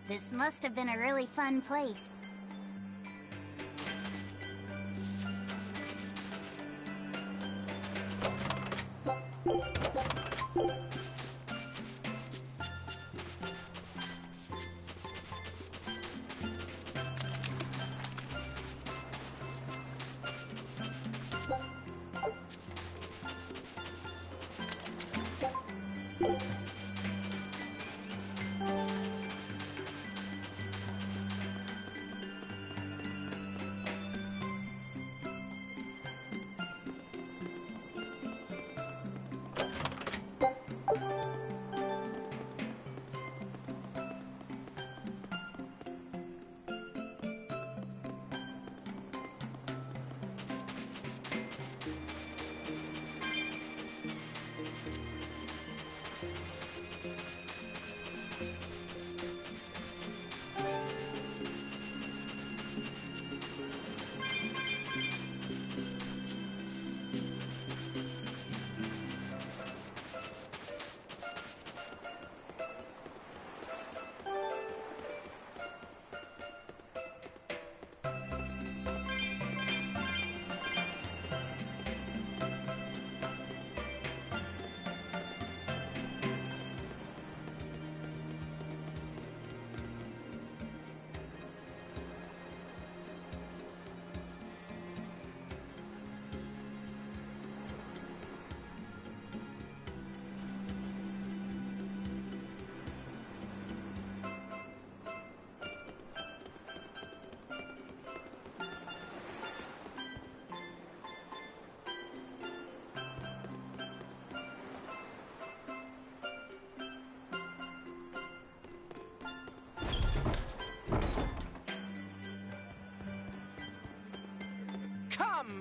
This must have been a really fun place.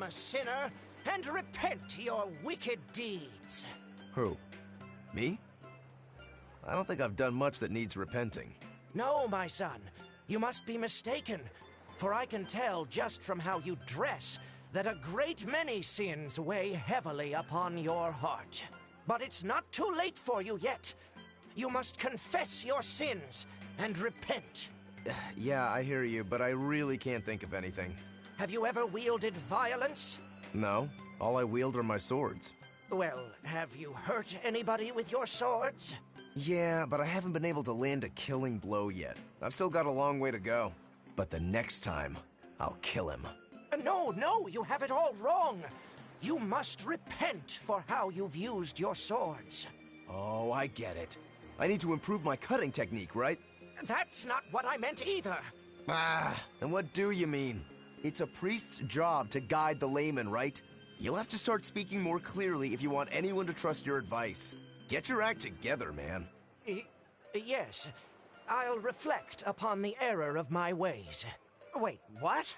a sinner and repent your wicked deeds. Who? Me? I don't think I've done much that needs repenting. No, my son. You must be mistaken. For I can tell just from how you dress that a great many sins weigh heavily upon your heart. But it's not too late for you yet. You must confess your sins and repent. Yeah, I hear you, but I really can't think of anything. Have you ever wielded violence? No. All I wield are my swords. Well, have you hurt anybody with your swords? Yeah, but I haven't been able to land a killing blow yet. I've still got a long way to go. But the next time, I'll kill him. No, you have it all wrong. You must repent for how you've used your swords. Oh, I get it. I need to improve my cutting technique, right? That's not what I meant either. Then what do you mean? It's a priest's job to guide the layman, right? You'll have to start speaking more clearly if you want anyone to trust your advice. Get your act together, man. Yes. I'll reflect upon the error of my ways. Wait, what?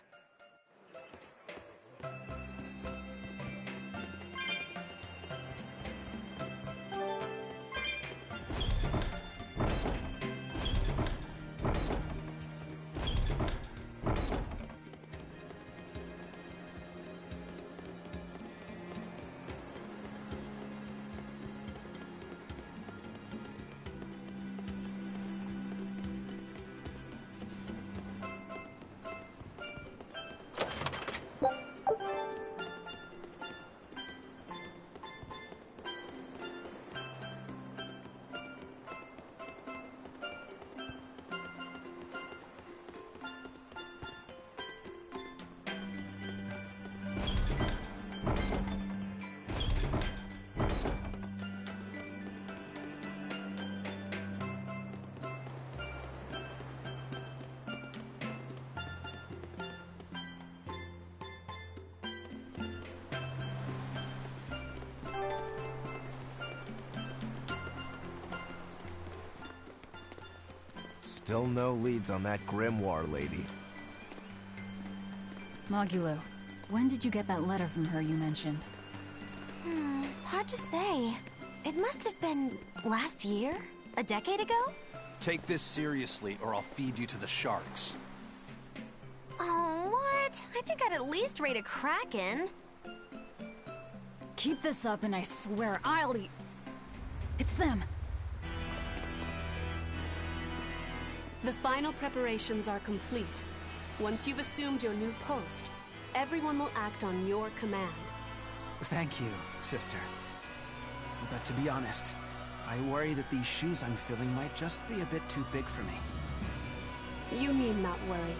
Still no leads on that grimoire lady. Mogulo, when did you get that letter from her you mentioned? Hard to say. It must have been last year? A decade ago? Take this seriously, or I'll feed you to the sharks. Oh, what? I think I'd at least rate a Kraken. Keep this up and I swear I'll eat... It's them! The final preparations are complete. Once you've assumed your new post, everyone will act on your command. Thank you, sister. But to be honest, I worry that these shoes I'm filling might just be a bit too big for me. You need not worry.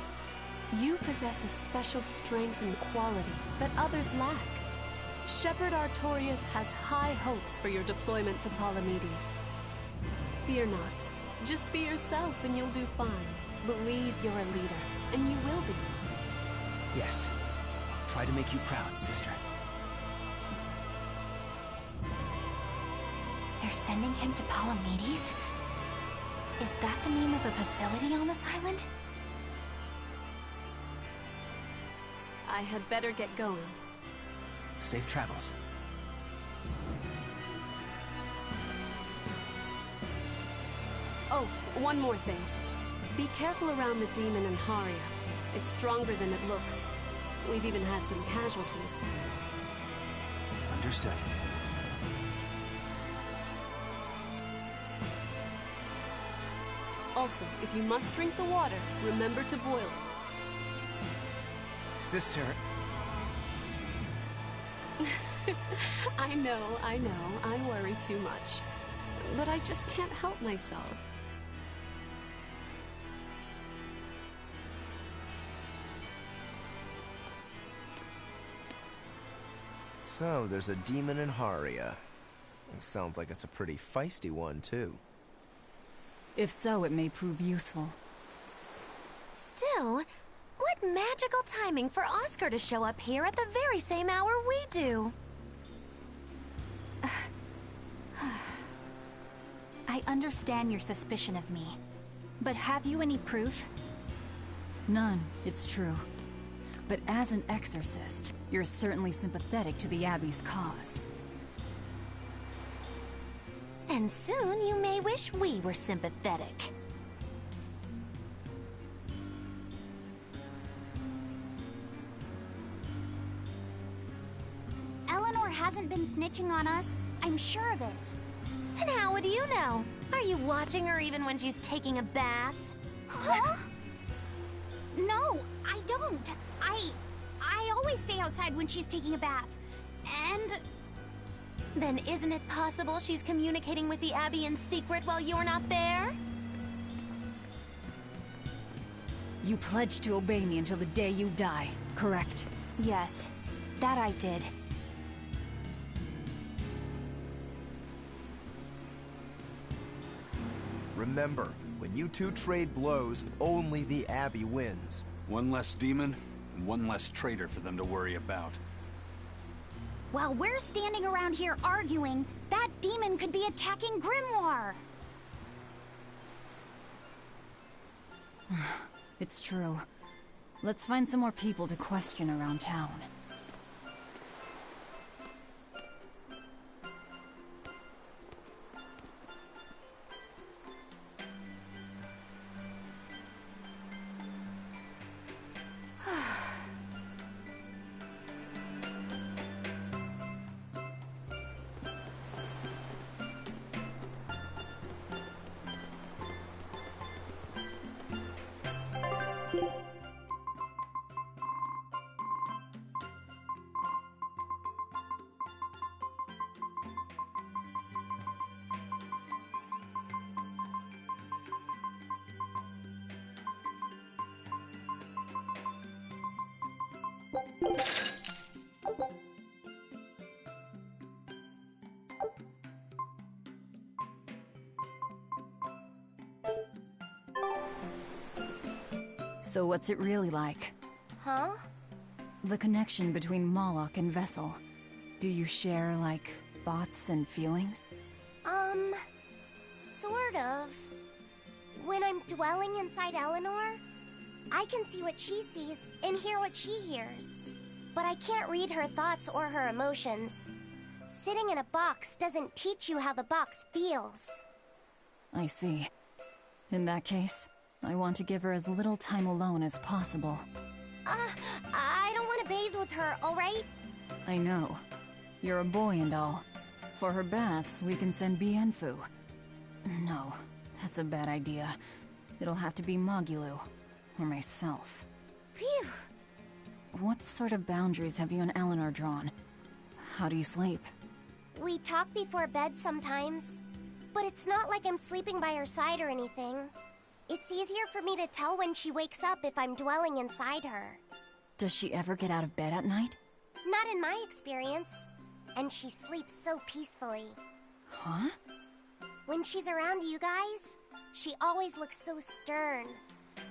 You possess a special strength and quality that others lack. Shepherd Artorias has high hopes for your deployment to Palamedes. Fear not. Just be yourself and you'll do fine. Believe you're a leader, and you will be. Yes. I'll try to make you proud, sister. They're sending him to Palamedes? Is that the name of a facility on this island? I had better get going. Safe travels. Oh, one more thing. Be careful around the demon in Haria. It's stronger than it looks. We've even had some casualties. Understood. Also, if you must drink the water, remember to boil it. Sister... I know, I worry too much. But I just can't help myself. So, there's a demon in Haria. Sounds like it's a pretty feisty one, too. If so, it may prove useful. Still, what magical timing for Oscar to show up here at the very same hour we do. I understand your suspicion of me, but have you any proof? None, it's true. But as an exorcist, you're certainly sympathetic to the Abbey's cause. And soon you may wish we were sympathetic. Eleanor hasn't been snitching on us. I'm sure of it. And how would you know? Are you watching her even when she's taking a bath? Huh? No, I don't. I always stay outside when she's taking a bath. And... Then isn't it possible she's communicating with the Abbey in secret while you're not there? You pledged to obey me until the day you die, correct? Yes, that I did. Remember, when you two trade blows, only the Abbey wins. One less demon, and one less traitor for them to worry about. While we're standing around here arguing, that demon could be attacking Grimoire. It's true. Let's find some more people to question around town. So what's it really like? Huh? The connection between Moloch and Vessel. Do you share, like, thoughts and feelings? Sort of. When I'm dwelling inside Eleanor, I can see what she sees and hear what she hears. But I can't read her thoughts or her emotions. Sitting in a box doesn't teach you how the box feels. I see. In that case, I want to give her as little time alone as possible. I don't want to bathe with her, alright? I know. You're a boy and all. For her baths, we can send Bienfu. No, that's a bad idea. It'll have to be Magulu. Or myself. Phew! What sort of boundaries have you and Eleanor drawn? How do you sleep? We talk before bed sometimes. But it's not like I'm sleeping by her side or anything. It's easier for me to tell when she wakes up if I'm dwelling inside her. Does she ever get out of bed at night? Not in my experience. And she sleeps so peacefully. Huh? When she's around you guys, she always looks so stern.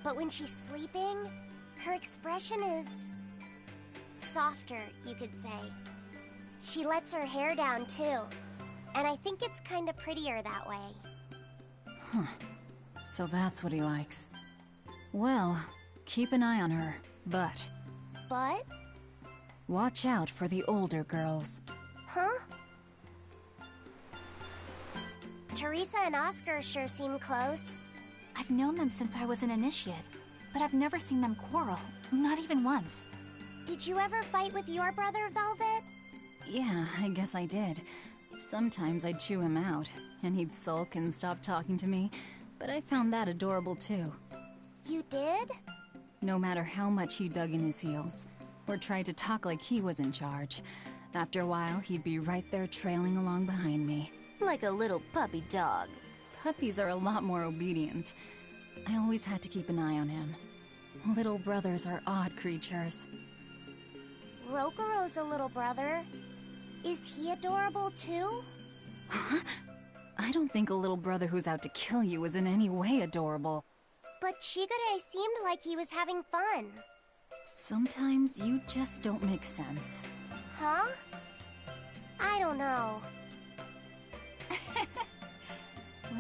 But when she's sleeping, her expression is... softer, you could say. She lets her hair down, too. And I think it's kinda prettier that way. Huh. So that's what he likes. Well, keep an eye on her, but... But? Watch out for the older girls. Huh? Teresa and Oscar sure seem close. I've known them since I was an initiate, but I've never seen them quarrel, not even once. Did you ever fight with your brother, Velvet? Yeah, I guess I did. Sometimes I'd chew him out, and he'd sulk and stop talking to me, but I found that adorable too. You did? No matter how much he dug in his heels, or tried to talk like he was in charge, after a while he'd be right there trailing along behind me. Like a little puppy dog. Puppies are a lot more obedient. I always had to keep an eye on him. Little brothers are odd creatures. Rokuro's a little brother. Is he adorable too? Huh? I don't think a little brother who's out to kill you is in any way adorable. But Shigure seemed like he was having fun. Sometimes you just don't make sense. Huh? I don't know.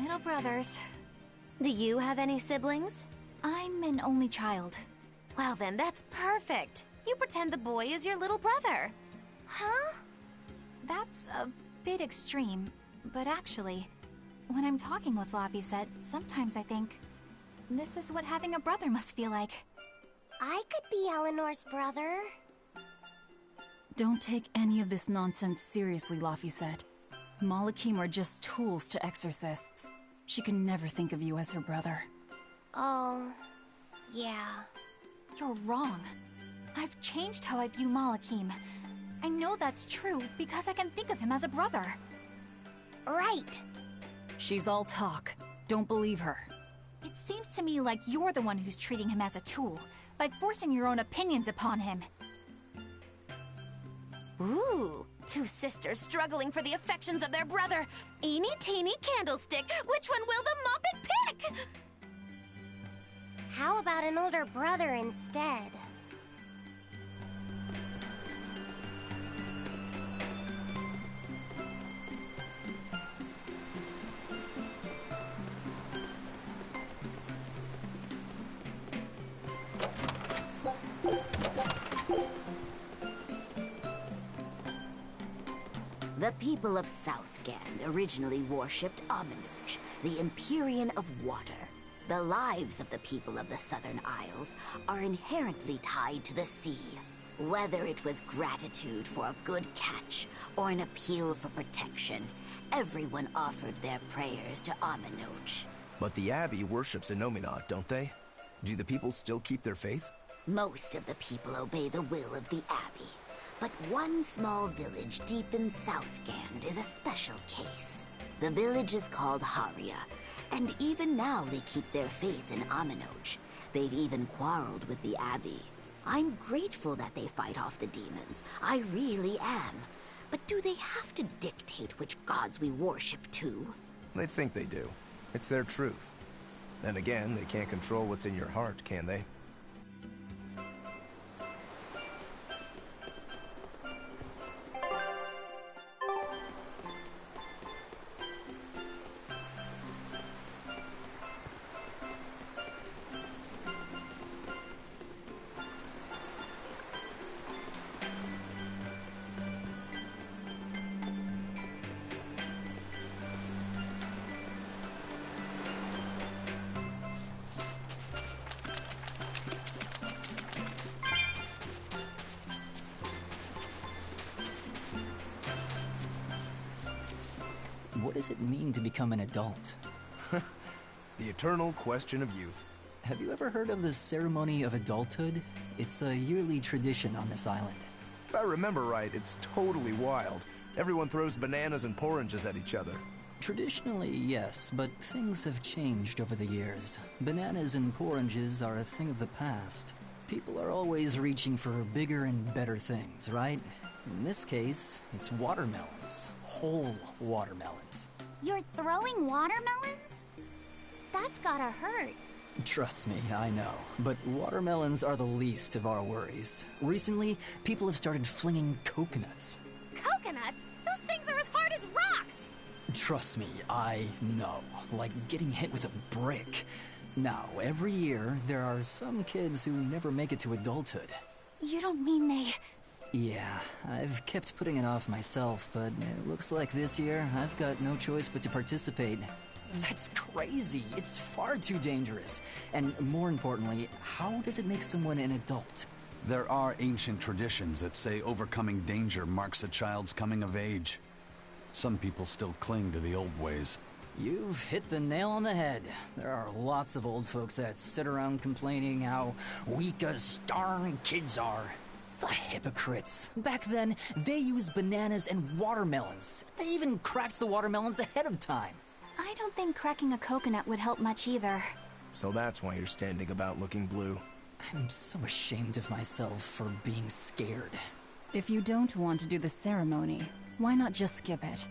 Little brothers. Do you have any siblings? I'm an only child. Well then, that's perfect. You pretend the boy is your little brother. Huh? That's a bit extreme, but actually, when I'm talking with Laphicet, sometimes I think this is what having a brother must feel like. I could be Eleanor's brother. Don't take any of this nonsense seriously, Laphicet. Malakim are just tools to exorcists. She can never think of you as her brother. Oh, yeah. You're wrong. I've changed how I view Malakim. I know that's true because I can think of him as a brother. Right. She's all talk. Don't believe her. It seems to me like you're the one who's treating him as a tool, by forcing your own opinions upon him. Ooh, two sisters struggling for the affections of their brother. Eeny teeny candlestick, which one will the Muppet pick? How about an older brother instead? The people of Southgand originally worshipped Amenuj, the Empyrean of Water. The lives of the people of the Southern Isles are inherently tied to the sea. Whether it was gratitude for a good catch or an appeal for protection, everyone offered their prayers to Amenuj. But the Abbey worships Innominat, don't they? Do the people still keep their faith? Most of the people obey the will of the Abbey. But one small village deep in Southgand is a special case. The village is called Haria, and even now they keep their faith in Amenuj. They've even quarreled with the Abbey. I'm grateful that they fight off the demons. I really am. But do they have to dictate which gods we worship too? They think they do. It's their truth. Then again, they can't control what's in your heart, can they? What does it mean to become an adult? The eternal question of youth. Have you ever heard of the ceremony of adulthood? It's a yearly tradition on this island. If I remember right, it's totally wild. Everyone throws bananas and porridges at each other. Traditionally, yes, but things have changed over the years. Bananas and porridges are a thing of the past. People are always reaching for bigger and better things, right? In this case, it's watermelons. Whole watermelons. You're throwing watermelons? That's gotta hurt. Trust me, I know. But watermelons are the least of our worries. Recently, people have started flinging coconuts. Coconuts? Those things are as hard as rocks! Trust me, I know. Like getting hit with a brick. Now, every year, there are some kids who never make it to adulthood. You don't mean they... Yeah, I've kept putting it off myself, but it looks like this year I've got no choice but to participate. That's crazy. It's far too dangerous. And more importantly, how does it make someone an adult? There are ancient traditions that say overcoming danger marks a child's coming of age. Some people still cling to the old ways. You've hit the nail on the head. There are lots of old folks that sit around complaining how weak as darn kids are. The hypocrites. Back then, they used bananas and watermelons. They even cracked the watermelons ahead of time. I don't think cracking a coconut would help much either. So that's why you're standing about looking blue. I'm so ashamed of myself for being scared. If you don't want to do the ceremony, why not just skip it?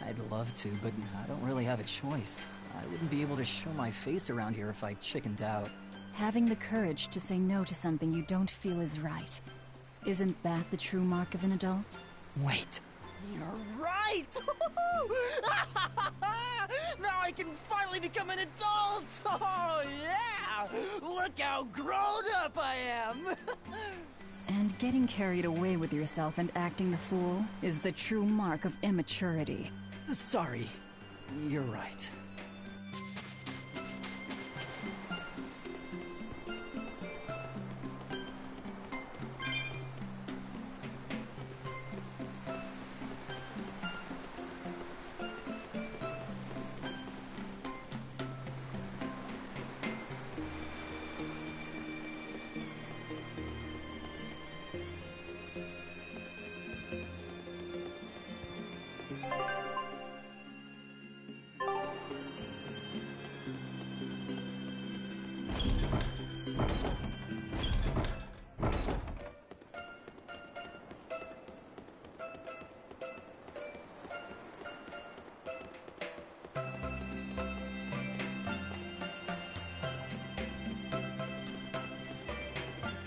I'd love to, but I don't really have a choice. I wouldn't be able to show my face around here if I chickened out. Having the courage to say no to something you don't feel is right. Isn't that the true mark of an adult? Wait. You're right! Now I can finally become an adult! Oh, yeah! Look how grown up I am! And Getting carried away with yourself and acting the fool is the true mark of immaturity. Sorry. You're right.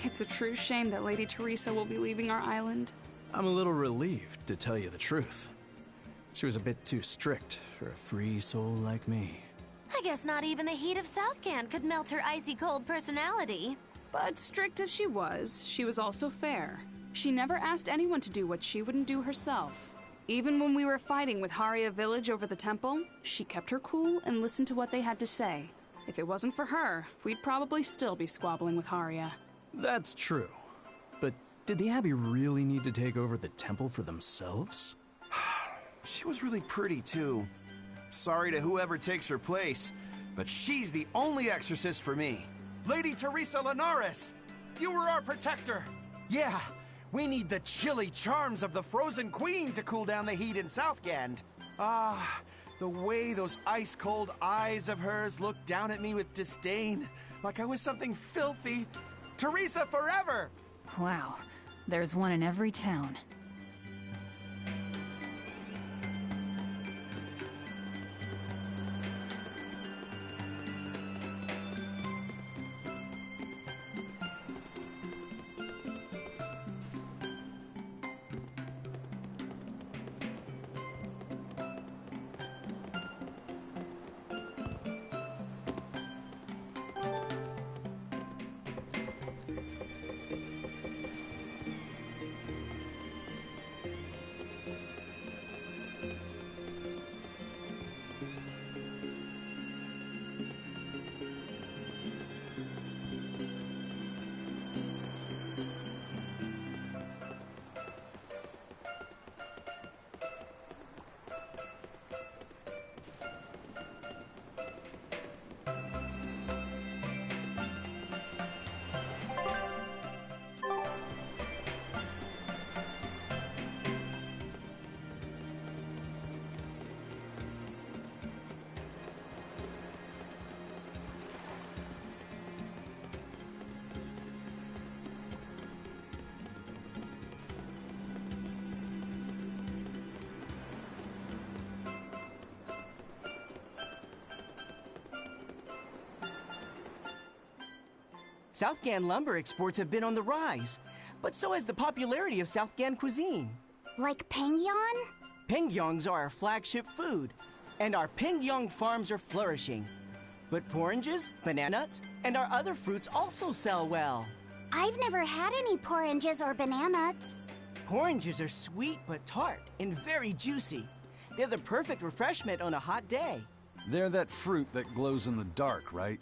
It's a true shame that Lady Teresa will be leaving our island. I'm a little relieved, to tell you the truth. She was a bit too strict for a free soul like me. I guess not even the heat of Southcan could melt her icy cold personality. But strict as she was also fair. She never asked anyone to do what she wouldn't do herself. Even when we were fighting with Haria Village over the temple, she kept her cool and listened to what they had to say. If it wasn't for her, we'd probably still be squabbling with Haria. That's true. But did the Abbey really need to take over the temple for themselves? She was really pretty, too. Sorry to whoever takes her place, but she's the only exorcist for me. Lady Teresa Linares! You were our protector! Yeah, we need the chilly charms of the Frozen Queen to cool down the heat in Southgand. Ah, the way those ice-cold eyes of hers looked down at me with disdain, like I was something filthy. Teresa forever! Wow, there's one in every town. Southgan lumber exports have been on the rise, but so has the popularity of Southgan cuisine. Like Pengyong? Pengyongs are our flagship food, and our Pengyong farms are flourishing. But oranges, banana nuts, and our other fruits also sell well. I've never had any oranges or bananas. Oranges are sweet but tart and very juicy. They're the perfect refreshment on a hot day. They're that fruit that glows in the dark, right?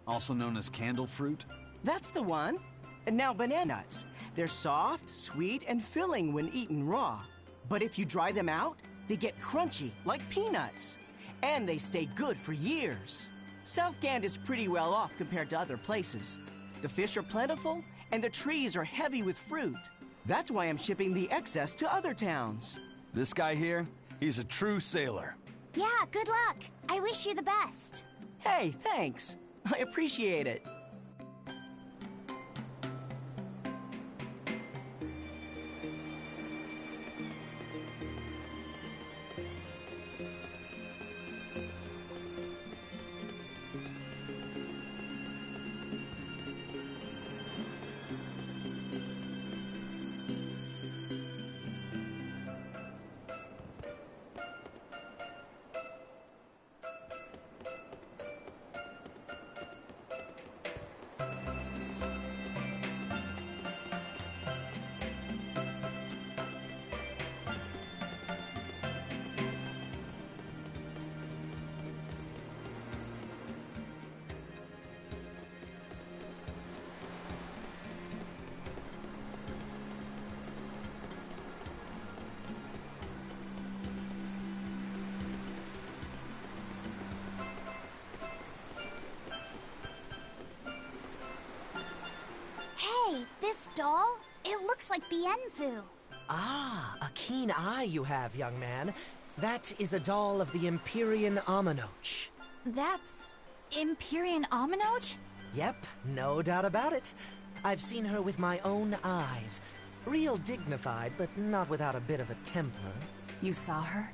Also known as candle fruit? That's the one. And now banana nuts. They're soft, sweet, and filling when eaten raw. But if you dry them out, they get crunchy like peanuts. And they stay good for years. Southgand is pretty well off compared to other places. The fish are plentiful, and the trees are heavy with fruit. That's why I'm shipping the excess to other towns. This guy here, he's a true sailor. Yeah, good luck. I wish you the best. Hey, thanks. I appreciate it. This doll? It looks like Bienfu. Ah, a keen eye you have, young man. That is a doll of the Empyrean Aminoch. That's... Empyrean Aminoch? Yep, no doubt about it. I've seen her with my own eyes. Real dignified, but not without a bit of a temper. You saw her?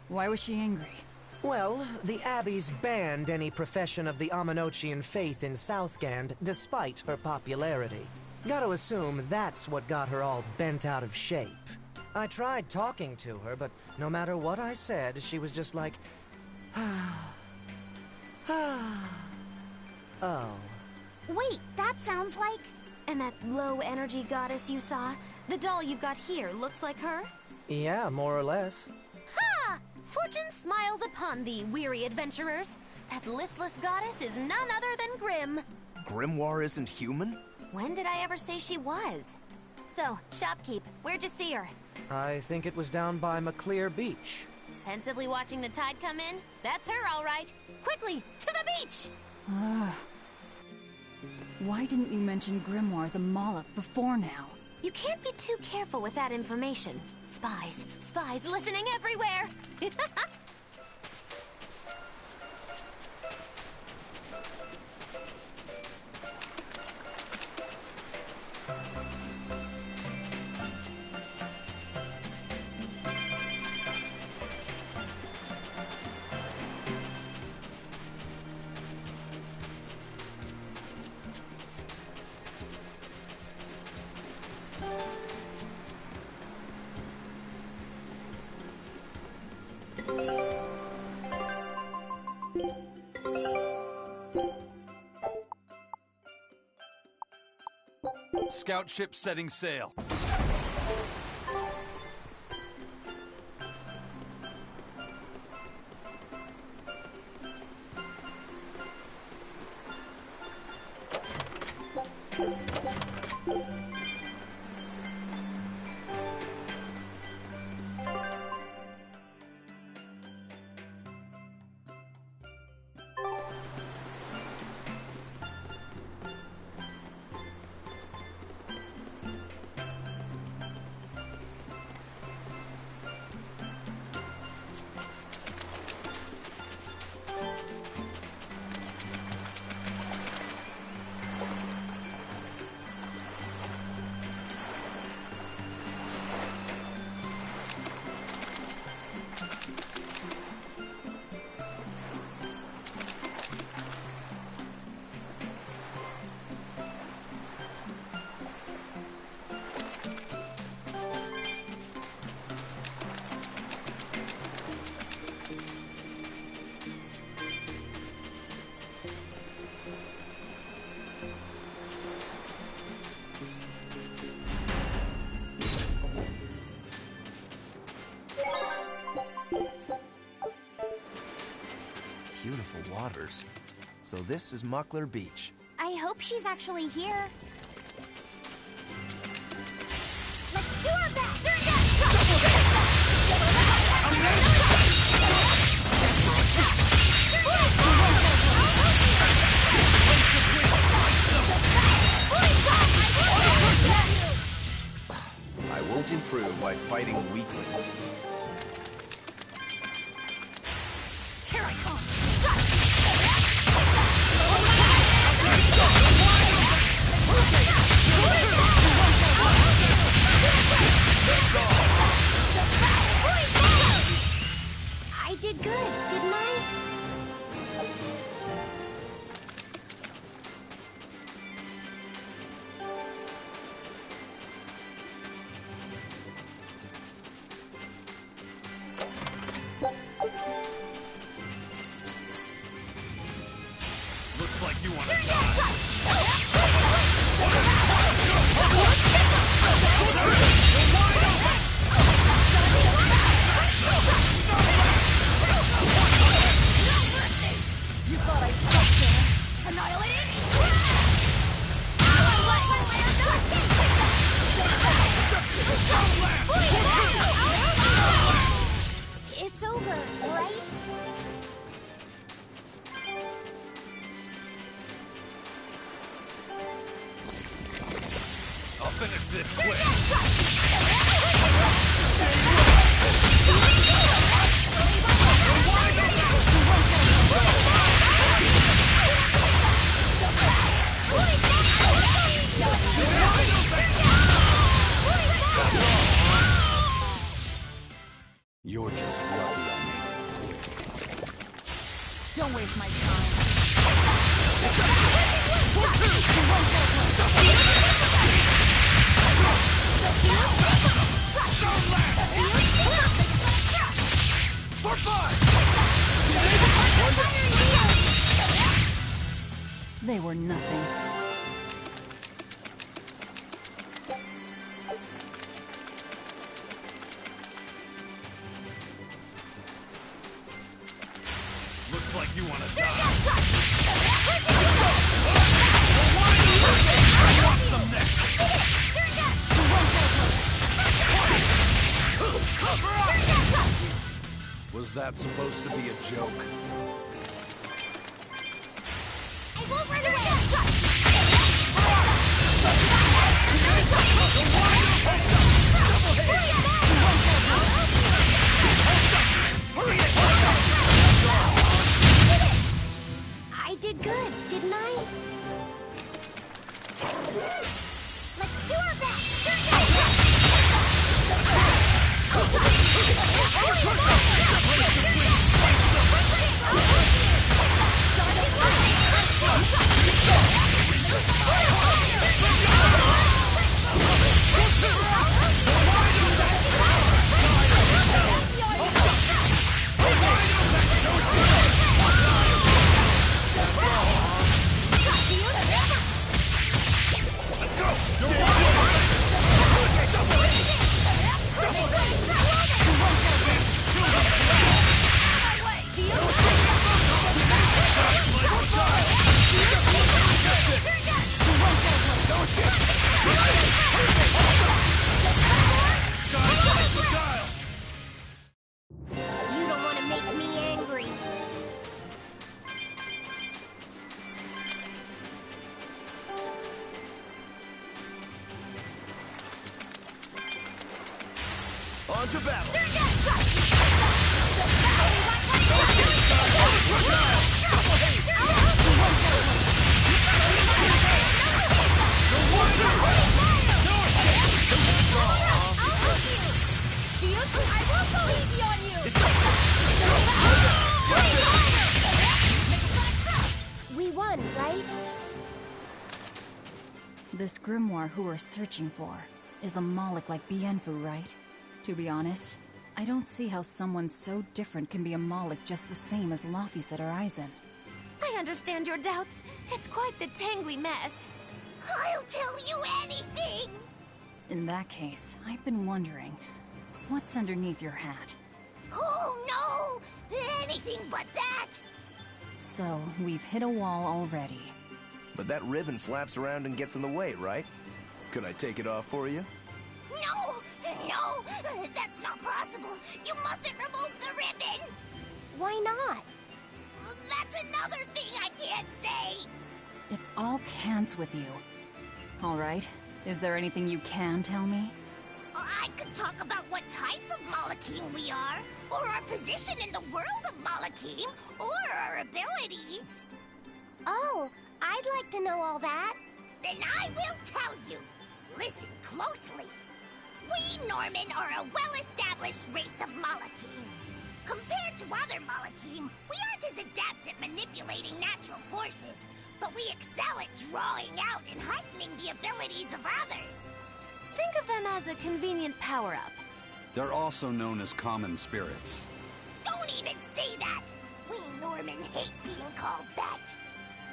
Why was she angry? Well, the Abbeys banned any profession of the Aminochian faith in Southgand, despite her popularity. Gotta assume that's what got her all bent out of shape. I tried talking to her, but no matter what I said, she was just like... Oh. Wait, that sounds like... And that low-energy goddess you saw? The doll you've got here looks like her? Yeah, more or less. Ha! Fortune smiles upon thee, weary adventurers. That listless goddess is none other than Grim. Grimoire isn't human? When did I ever say she was? So, shopkeep, where'd you see her? I think it was down by McClear Beach. Pensively watching the tide come in? That's her, all right. Quickly, to the beach! Why didn't you mention Grimoire as a Moloch before now? You can't be too careful with that information. Spies, spies listening everywhere! Scout ship setting sail. Beautiful waters. So this is Muckler Beach. I hope she's actually here. Let's do our best! I won't improve by fighting weaklings. Here I come! I did good, didn't I? Looks like you want to die. You thought I'd stop there? Annihilated? It's over, right? finish this quick! You're just lucky I made it. Don't waste my time. For fun! They were nothing. Looks like you want to die. I want some next. Was that supposed to be a joke? I won't run I did good, didn't I? Let's do our best! You don't want to make me angry. On to battle! We won, right? This grimoire who we're searching for is a Moloch like Bienfu, right? To be honest, I don't see how someone so different can be a Moloch just the same as Laphicet or Aizen. I understand your doubts. It's quite the tangly mess. I'll tell you anything! In that case, I've been wondering, what's underneath your hat? Oh no! Anything but that! So, we've hit a wall already. But that ribbon flaps around and gets in the way, right? Could I take it off for you? No! No! That's not possible! You mustn't remove the ribbon! Why not? That's another thing I can't say! It's all cants with you. Alright, is there anything you can tell me? I could talk about what type of Malachim we are, or our position in the world of Malachim, or our abilities. Oh, I'd like to know all that. Then I will tell you. Listen closely. We Norman are a well-established race of Malachim. Compared to other Malachim, we aren't as adept at manipulating natural forces, but we excel at drawing out and heightening the abilities of others. Think of them as a convenient power-up. They're also known as common spirits. Don't even say that! We Norman hate being called that.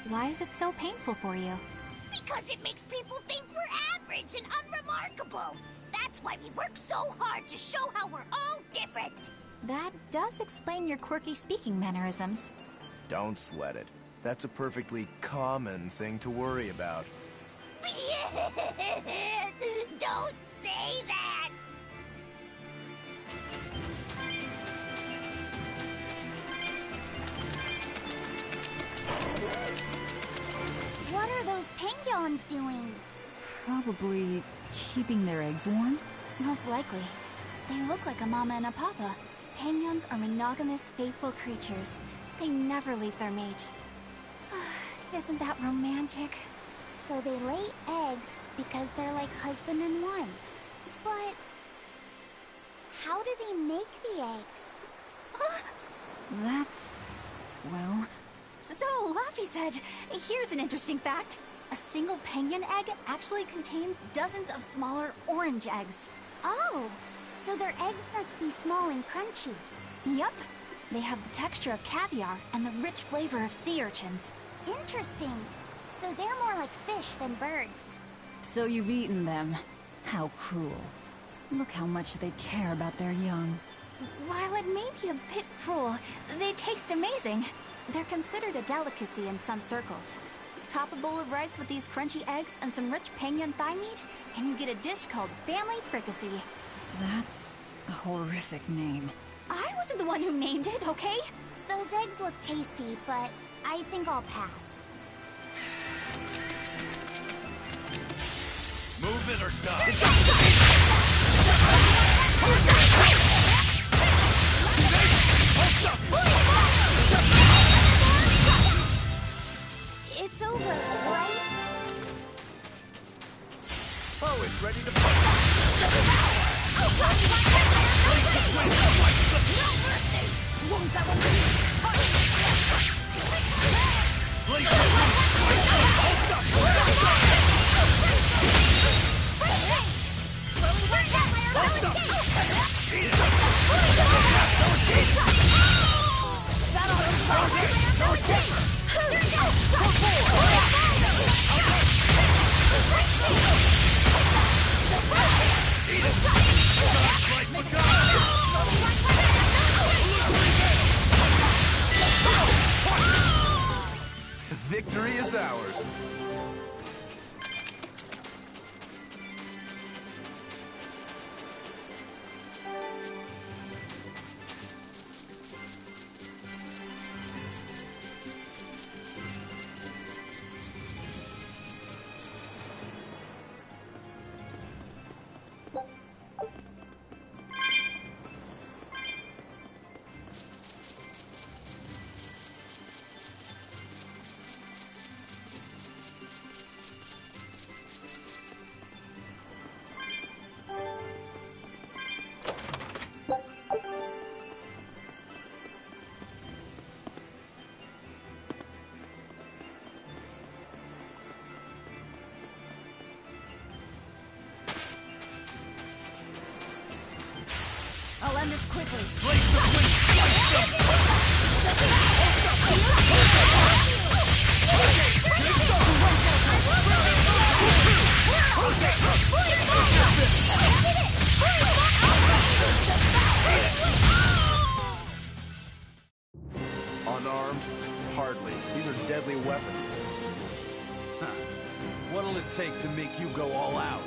Why is it so painful for you? Because it makes people think we're average and unremarkable. That's why we work so hard to show how we're all different. That does explain your quirky speaking mannerisms. Don't sweat it. That's a perfectly common thing to worry about. Don't say that! What are those penguins doing? Probably keeping their eggs warm? Most likely. They look like a mama and a papa. Penguins are monogamous, faithful creatures. They never leave their mate. Isn't that romantic? So they lay eggs because they're like husband and wife. But how do they make the eggs? That's... well... So, Laffy said, here's an interesting fact. A single penguin egg actually contains dozens of smaller orange eggs. Oh, so their eggs must be small and crunchy. Yep. They have the texture of caviar and the rich flavor of sea urchins. Interesting. So they're more like fish than birds. So you've eaten them. How cruel. Look how much they care about their young. While it may be a bit cruel, they taste amazing. They're considered a delicacy in some circles. Top a bowl of rice with these crunchy eggs and some rich penguin thigh meat, and you get a dish called family fricassee. That's a horrific name. I wasn't the one who named it, okay? Those eggs look tasty, but I think I'll pass. Move it or die. It's over, right? Oh, it's ready to Victory is ours. I'll end this quickly. Unarmed? Hardly. These are deadly weapons. Huh. What'll it take to make you go all out?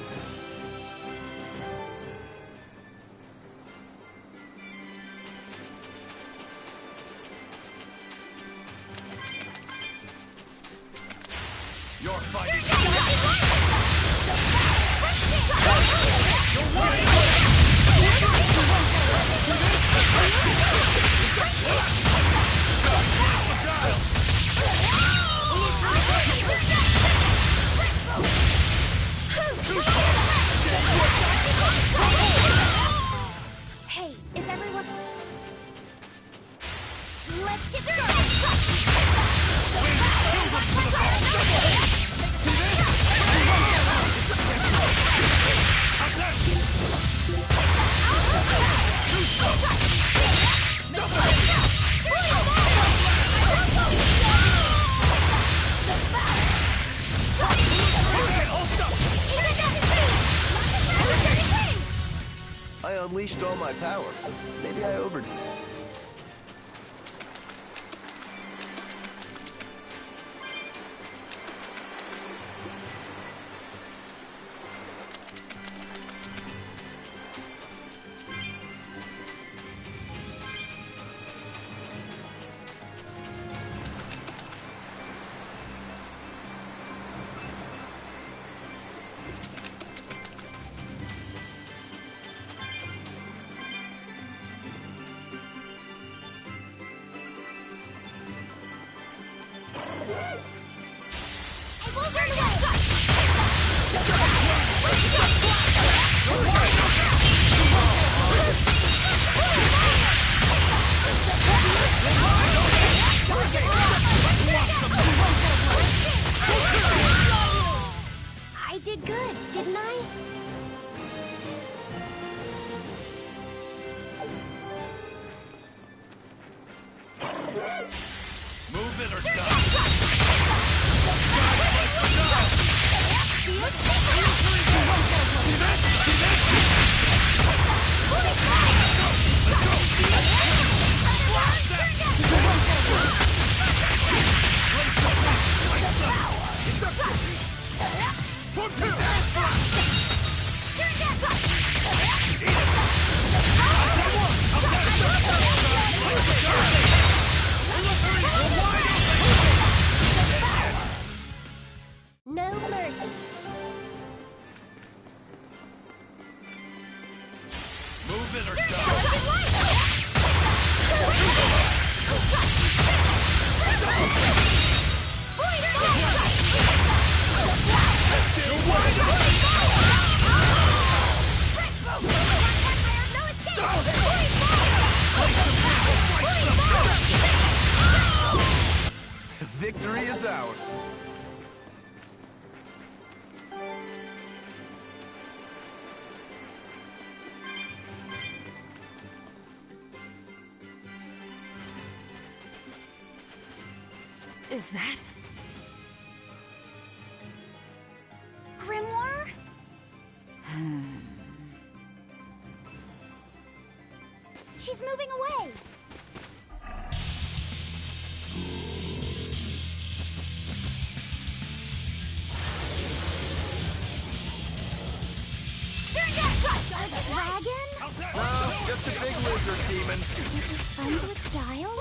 You're fighting. Hey, is everyone... Let's get I unleashed all my power. Maybe I overdid it. is that? Grimoire? She's moving away! Dragon? No, just a big lizard demon. Is he friends with Dial?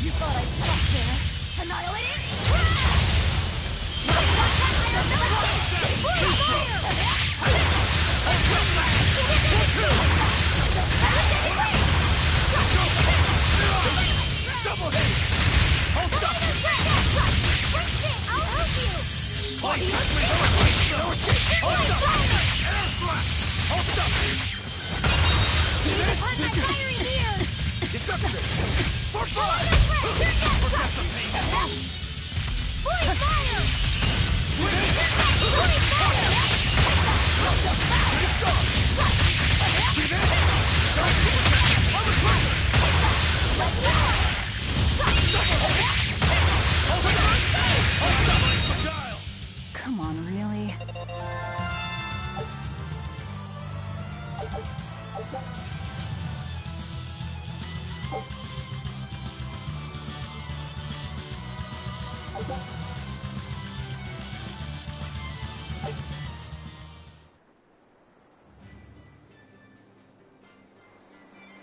You thought I'd stop there? Annihilate Double hit! Hold up! I'll help you! Hold up! Need to put my fiery here! Deduction! For blood! Point fire! Point Come on, really?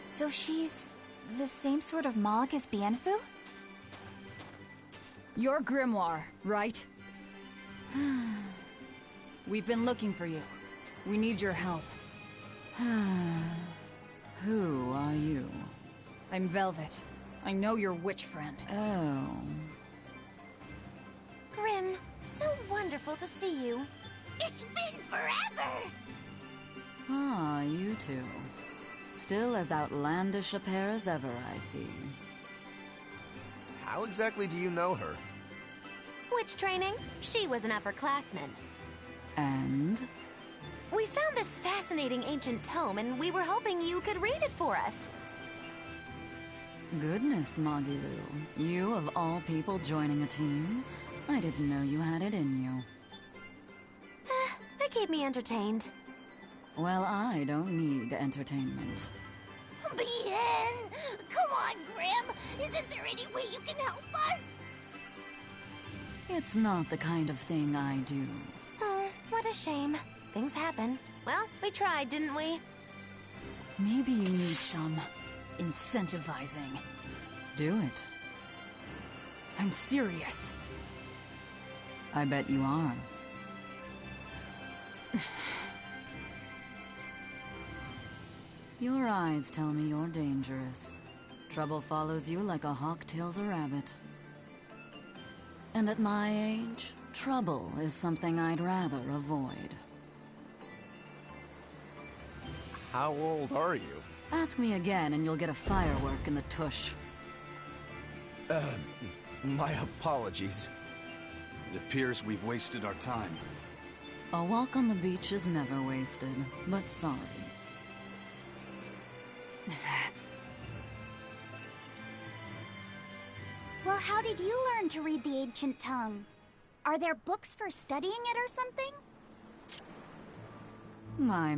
So she's the same sort of Moloch as Bienfu? You're Grimoire, right? We've been looking for you. We need your help. Who are you? I'm Velvet. I know your witch friend. Oh. Grim, so wonderful to see you. It's been forever! Ah, you two. Still as outlandish a pair as ever, I see. How exactly do you know her? Witch training? She was an upperclassman. And? We found this fascinating ancient tome, and we were hoping you could read it for us. Goodness, Magilu. You, of all people, joining a team? I didn't know you had it in you. That keep me entertained. Well, I don't need entertainment. Bien! Come on, Grim! Isn't there any way you can help us? It's not the kind of thing I do. Oh, what a shame. Things happen. Well, we tried, didn't we? Maybe you need some incentivizing. Do it. I'm serious. I bet you are. Your eyes tell me you're dangerous. Trouble follows you like a hawk tails a rabbit. And at my age, trouble is something I'd rather avoid. How old are you? Ask me again and you'll get a firework in the tush. My apologies. It appears we've wasted our time. A walk on the beach is never wasted, but sorry. Well, how did you learn to read the ancient tongue? Are there books for studying it or something? My.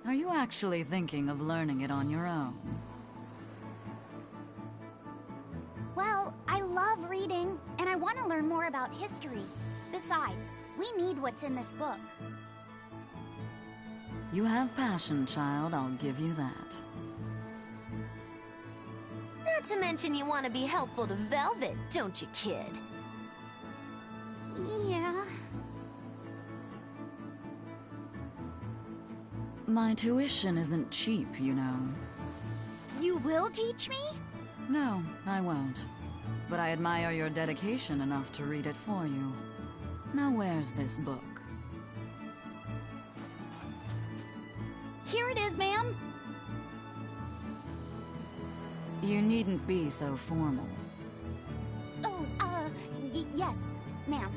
Are you actually thinking of learning it on your own? Well, I love reading, and I want to learn more about history. Besides, we need what's in this book. You have passion, child, I'll give you that. Not to mention you want to be helpful to Velvet, don't you, kid? Yeah. My tuition isn't cheap, you know. You will teach me? No, I won't. But I admire your dedication enough to read it for you. Now where's this book? Here it is, ma'am. You needn't be so formal. Oh, yes, ma'am.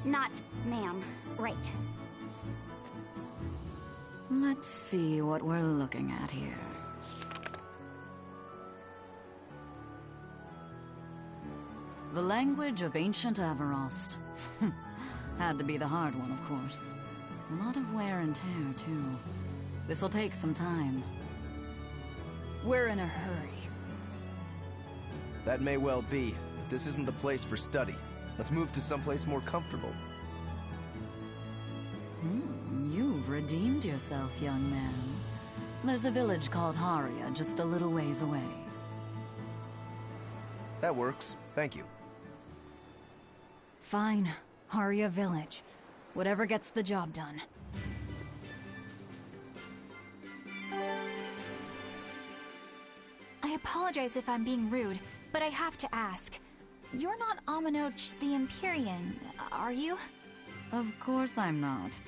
Not ma'am. Right. Let's see what we're looking at here. The language of ancient Averost. Had to be the hard one, of course. A lot of wear and tear, too. This'll take some time. We're in a hurry. That may well be, but this isn't the place for study. Let's move to someplace more comfortable. You've redeemed yourself, young man. There's a village called Haria just a little ways away. That works. Thank you. Fine. Haria Village. Whatever gets the job done. I apologize if I'm being rude, but I have to ask. You're not Aminoch the Empyrean, are you? Of course I'm not.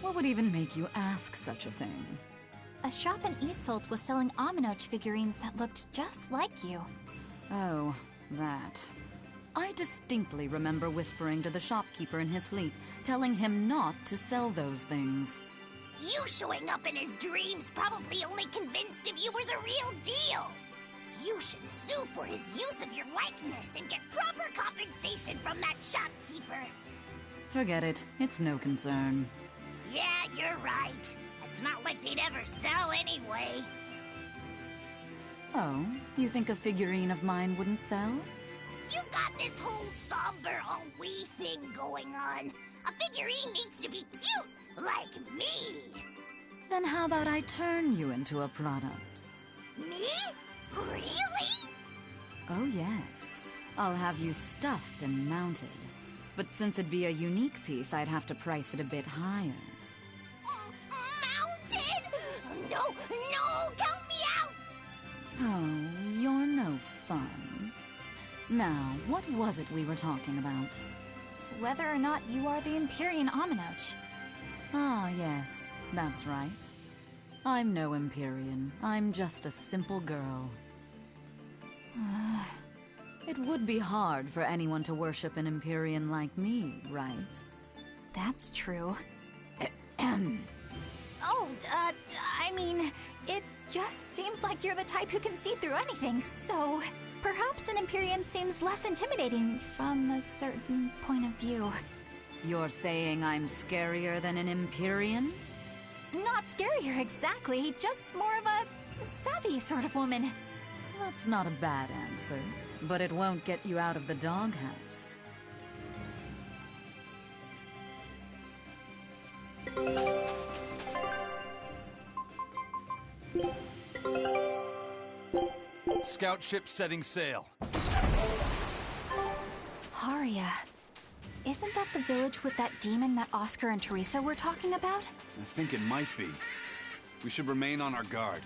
What would even make you ask such a thing? A shop in Isolt was selling Aminoch figurines that looked just like you. Oh, that. I distinctly remember whispering to the shopkeeper in his sleep, telling him not to sell those things. You showing up in his dreams probably only convinced him you were the real deal. You should sue for his use of your likeness and get proper compensation from that shopkeeper. Forget it. It's no concern. Yeah, you're right. It's not like they'd ever sell anyway. Oh, you think a figurine of mine wouldn't sell? You got this whole somber, ennui thing going on. A figurine needs to be cute, like me. Then how about I turn you into a product? Me? Really? Oh yes. I'll have you stuffed and mounted. But since it'd be a unique piece, I'd have to price it a bit higher. Mounted? No, count me out! Oh, you're no fun. Now, what was it we were talking about? Whether or not you are the Empyrean Aminoch. Ah, yes, that's right. I'm no Empyrean. I'm just a simple girl. It would be hard for anyone to worship an Empyrean like me, right? That's true. I mean, it just seems like you're the type who can see through anything, so perhaps an Empyrean seems less intimidating from a certain point of view. You're saying I'm scarier than an Empyrean? Not scarier exactly, just more of a savvy sort of woman. That's not a bad answer, but it won't get you out of the doghouse. Scout ship setting sail. Haria. Isn't that the village with that demon that Oscar and Teresa were talking about? I think it might be. We should remain on our guard.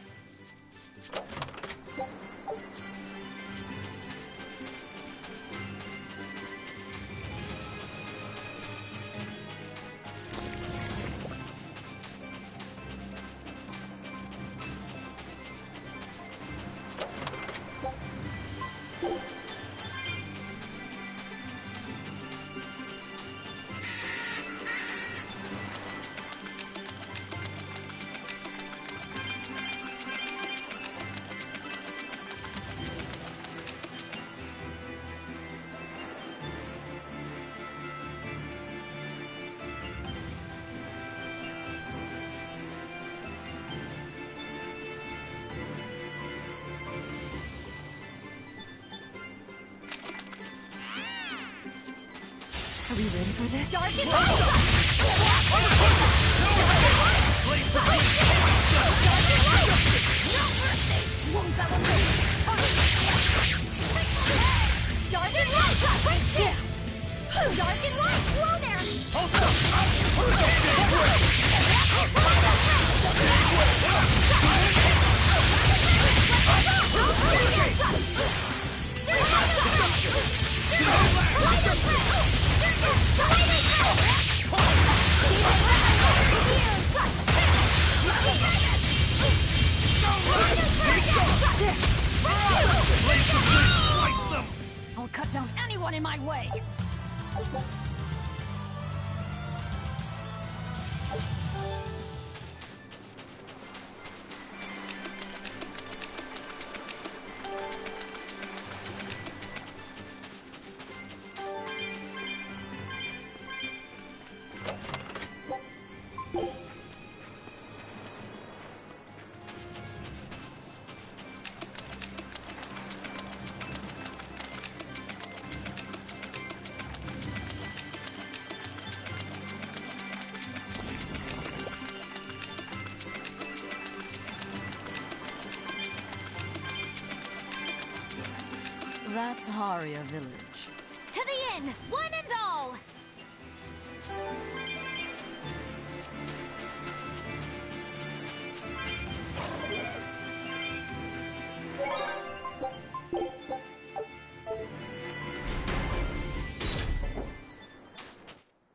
Are we ready for this? Dark and light! Whoa I'll cut down anyone in my way! That's Haria Village. To the inn, one and all!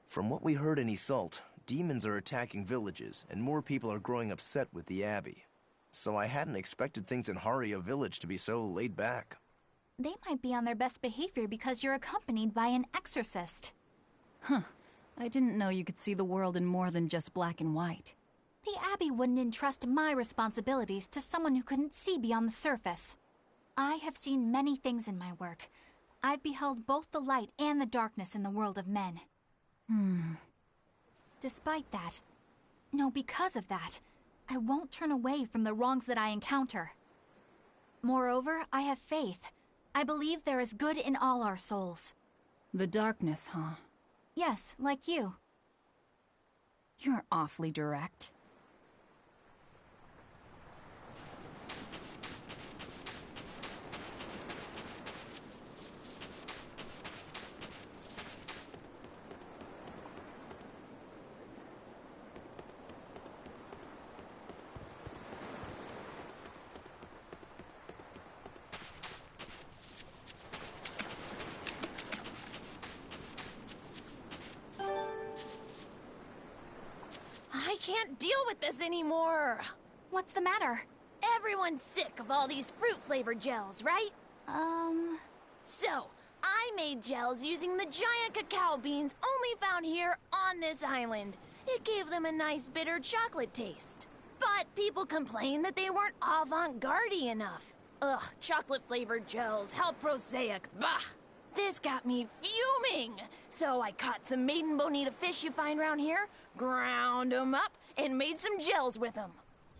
From what we heard in Iseult, demons are attacking villages, and more people are growing upset with the Abbey. So I hadn't expected things in Haria Village to be so laid back. They might be on their best behavior because you're accompanied by an exorcist. Huh. I didn't know you could see the world in more than just black and white. The Abbey wouldn't entrust my responsibilities to someone who couldn't see beyond the surface. I have seen many things in my work. I've beheld both the light and the darkness in the world of men. Despite that, no, because of that, I won't turn away from the wrongs that I encounter. Moreover, I have faith. I believe there is good in all our souls. The darkness, huh? Yes, like you. You're awfully direct. I can't deal with this anymore. What's the matter? Everyone's sick of all these fruit-flavored gels, right? So, I made gels using the giant cacao beans only found here on this island. It gave them a nice bitter chocolate taste. But people complained that they weren't avant-garde enough. Ugh, chocolate-flavored gels, how prosaic, bah! This got me fuming! So I caught some maiden bonita fish you find around here, ground them up, and made some gels with them.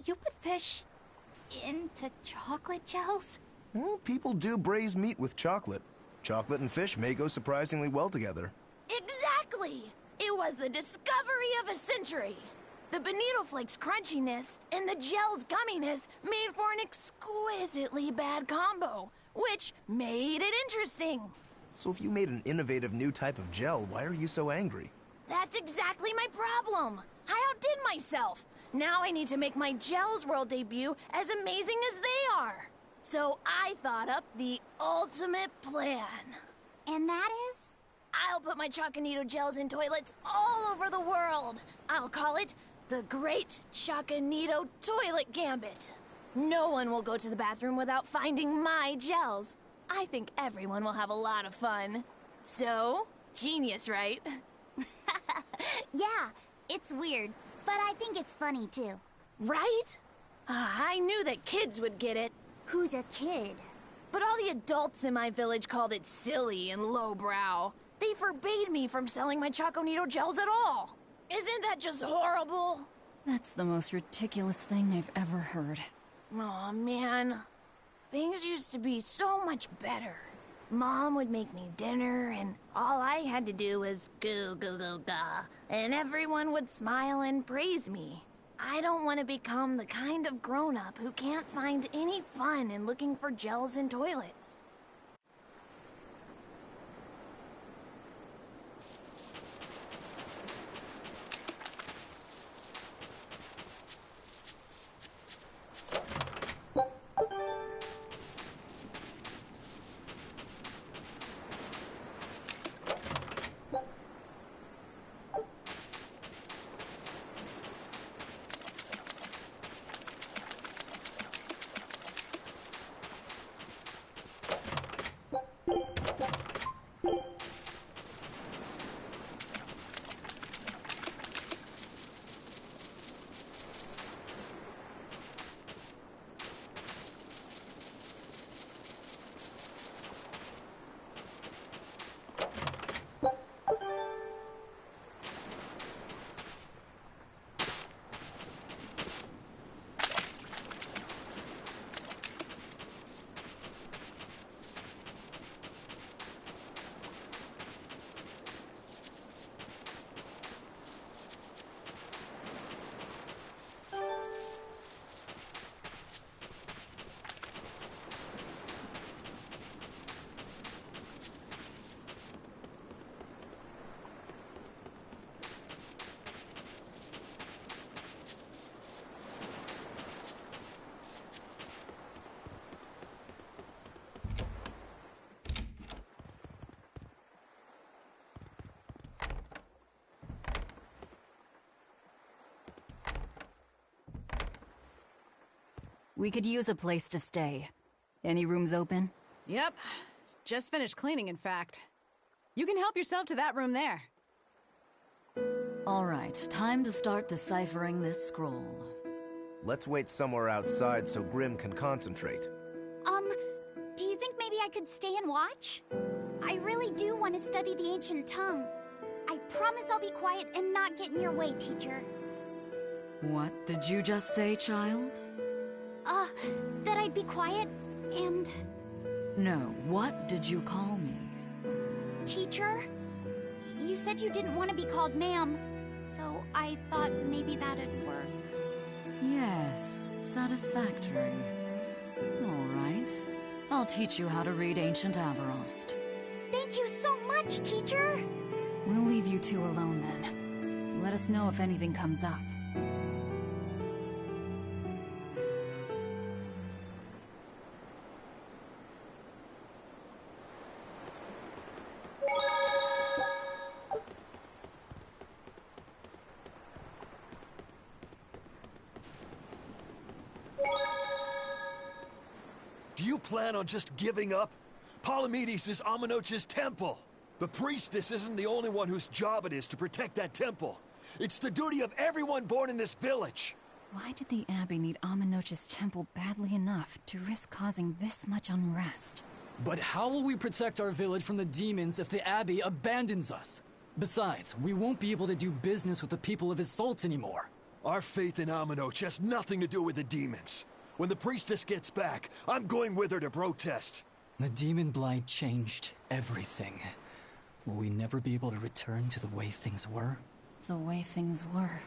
You put fish into chocolate gels? Well, people do braise meat with chocolate. Chocolate and fish may go surprisingly well together. Exactly! It was the discovery of a century. The bonito flakes crunchiness and the gel's gumminess made for an exquisitely bad combo, which made it interesting. So if you made an innovative new type of gel, why are you so angry? That's exactly my problem. I outdid myself. Now I need to make my Gels World debut as amazing as they are. So I thought up the ultimate plan. And that is? I'll put my Choconito gels in toilets all over the world. I'll call it the Great Choconito Toilet Gambit. No one will go to the bathroom without finding my gels. I think everyone will have a lot of fun. So, genius, right? Yeah, it's weird, but I think it's funny too. Right? I knew that kids would get it. Who's a kid? But all the adults in my village called it silly and lowbrow. They forbade me from selling my Choconito gels at all. Isn't that just horrible? That's the most ridiculous thing I've ever heard. Aw, man. Things used to be so much better. Mom would make me dinner, and all I had to do was goo goo goo ga, and everyone would smile and praise me. I don't want to become the kind of grown-up who can't find any fun in looking for gels in toilets. We could use a place to stay. Any rooms open? Yep. Just finished cleaning, in fact. You can help yourself to that room there. All right, time to start deciphering this scroll. Let's wait somewhere outside so Grim can concentrate. Do you think maybe I could stay and watch? I really do want to study the ancient tongue. I promise I'll be quiet and not get in your way, teacher. What did you just say, child? That I'd be quiet and... No, what did you call me? Teacher? You said you didn't want to be called ma'am, so I thought maybe that'd work. Yes, satisfactory. All right. I'll teach you how to read Ancient Avarost. Thank you so much, teacher! We'll leave you two alone then. Let us know if anything comes up. Do you plan on just giving up? Palamedes is Amenoch's temple. The priestess isn't the only one whose job it is to protect that temple. It's the duty of everyone born in this village. Why did the Abbey need Amenoch's temple badly enough to risk causing this much unrest? But how will we protect our village from the demons if the Abbey abandons us? Besides, we won't be able to do business with the people of Isolt anymore. Our faith in Amenoch has nothing to do with the demons. When the priestess gets back, I'm going with her to protest. The demon blight changed everything. Will we never be able to return to the way things were? The way things were.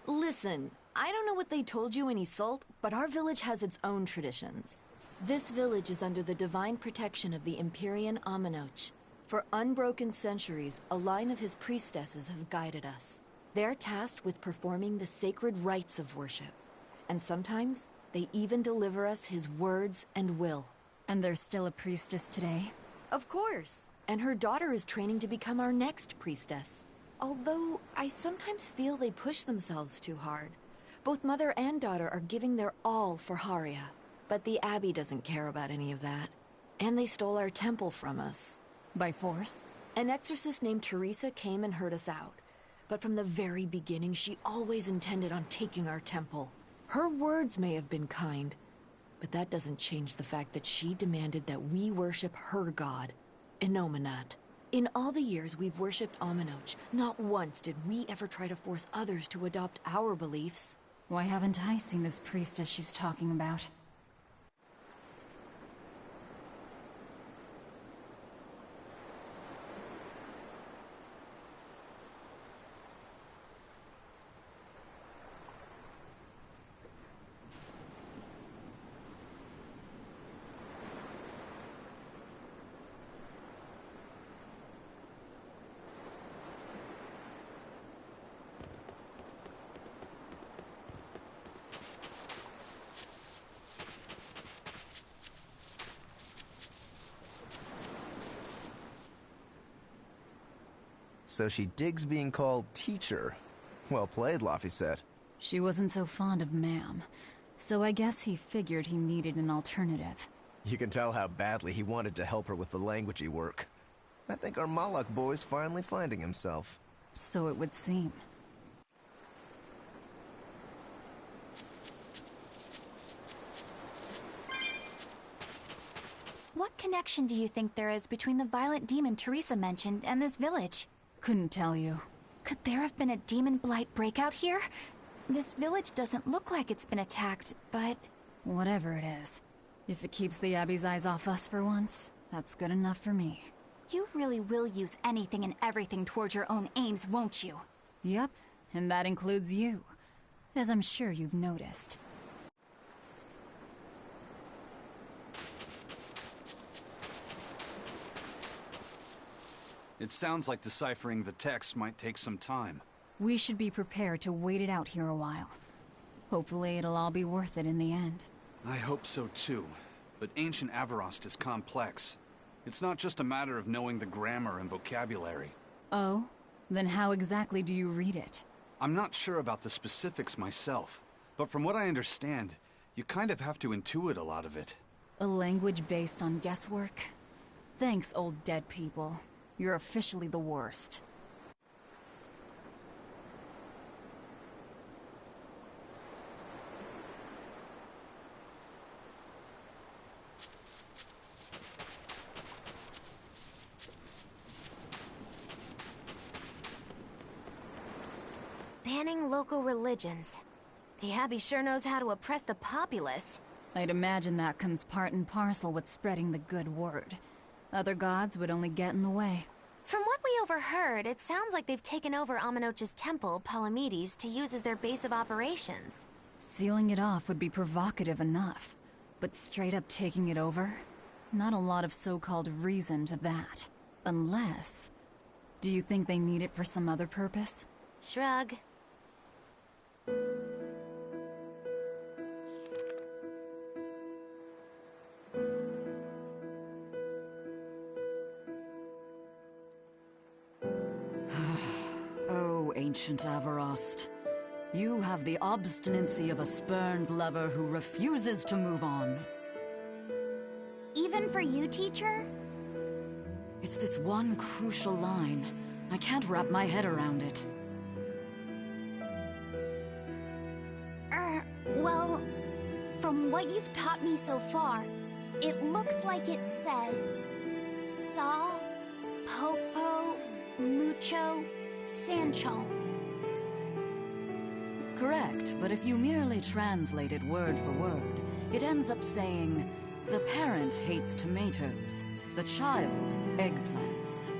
Listen, I don't know what they told you in Isolt, but our village has its own traditions. This village is under the divine protection of the Empyrean Amenoch. For unbroken centuries, a line of his priestesses have guided us. They're tasked with performing the sacred rites of worship. And sometimes, they even deliver us his words and will. And there's still a priestess today? Of course. And her daughter is training to become our next priestess. Although, I sometimes feel they push themselves too hard. Both mother and daughter are giving their all for Haria. But the Abbey doesn't care about any of that. And they stole our temple from us. By force? An exorcist named Teresa came and heard us out. But from the very beginning, she always intended on taking our temple. Her words may have been kind, but that doesn't change the fact that she demanded that we worship her god, Enominat. In all the years we've worshipped Amenoch, not once did we ever try to force others to adopt our beliefs. Why haven't I seen this priestess she's talking about? So she digs being called teacher. Well played, Laphicet. She wasn't so fond of ma'am, so I guess he figured he needed an alternative. You can tell how badly he wanted to help her with the languagey work. I think our Malak boy's finally finding himself. So it would seem. What connection do you think there is between the violent demon Teresa mentioned and this village? Couldn't tell you. Could there have been a demon blight breakout here? This village doesn't look like it's been attacked, but... Whatever it is. If it keeps the Abbey's eyes off us for once, that's good enough for me. You really will use anything and everything towards your own aims, won't you? Yep, and that includes you. As I'm sure you've noticed. It sounds like deciphering the text might take some time. We should be prepared to wait it out here a while. Hopefully it'll all be worth it in the end. I hope so too. But ancient Avarost is complex. It's not just a matter of knowing the grammar and vocabulary. Oh? Then how exactly do you read it? I'm not sure about the specifics myself, but from what I understand, you kind of have to intuit a lot of it. A language based on guesswork? Thanks, old dead people. You're officially the worst. Banning local religions. The Abbey sure knows how to oppress the populace. I'd imagine that comes part and parcel with spreading the good word. Other gods would only get in the way. From what we overheard, it sounds like they've taken over Amenoch's temple, Palamedes, to use as their base of operations. Sealing it off would be provocative enough, but straight up taking it over? Not a lot of so-called reason to that. Unless... Do you think they need it for some other purpose? Shrug. Oh, ancient Avarost. You have the obstinacy of a spurned lover who refuses to move on. Even for you, teacher? It's this one crucial line. I can't wrap my head around it. Well, from what you've taught me so far, it looks like it says... Saw, Popo, Mucho, Sancho. Correct, but if you merely translate it word for word, it ends up saying, the parent hates tomatoes, the child eggplants.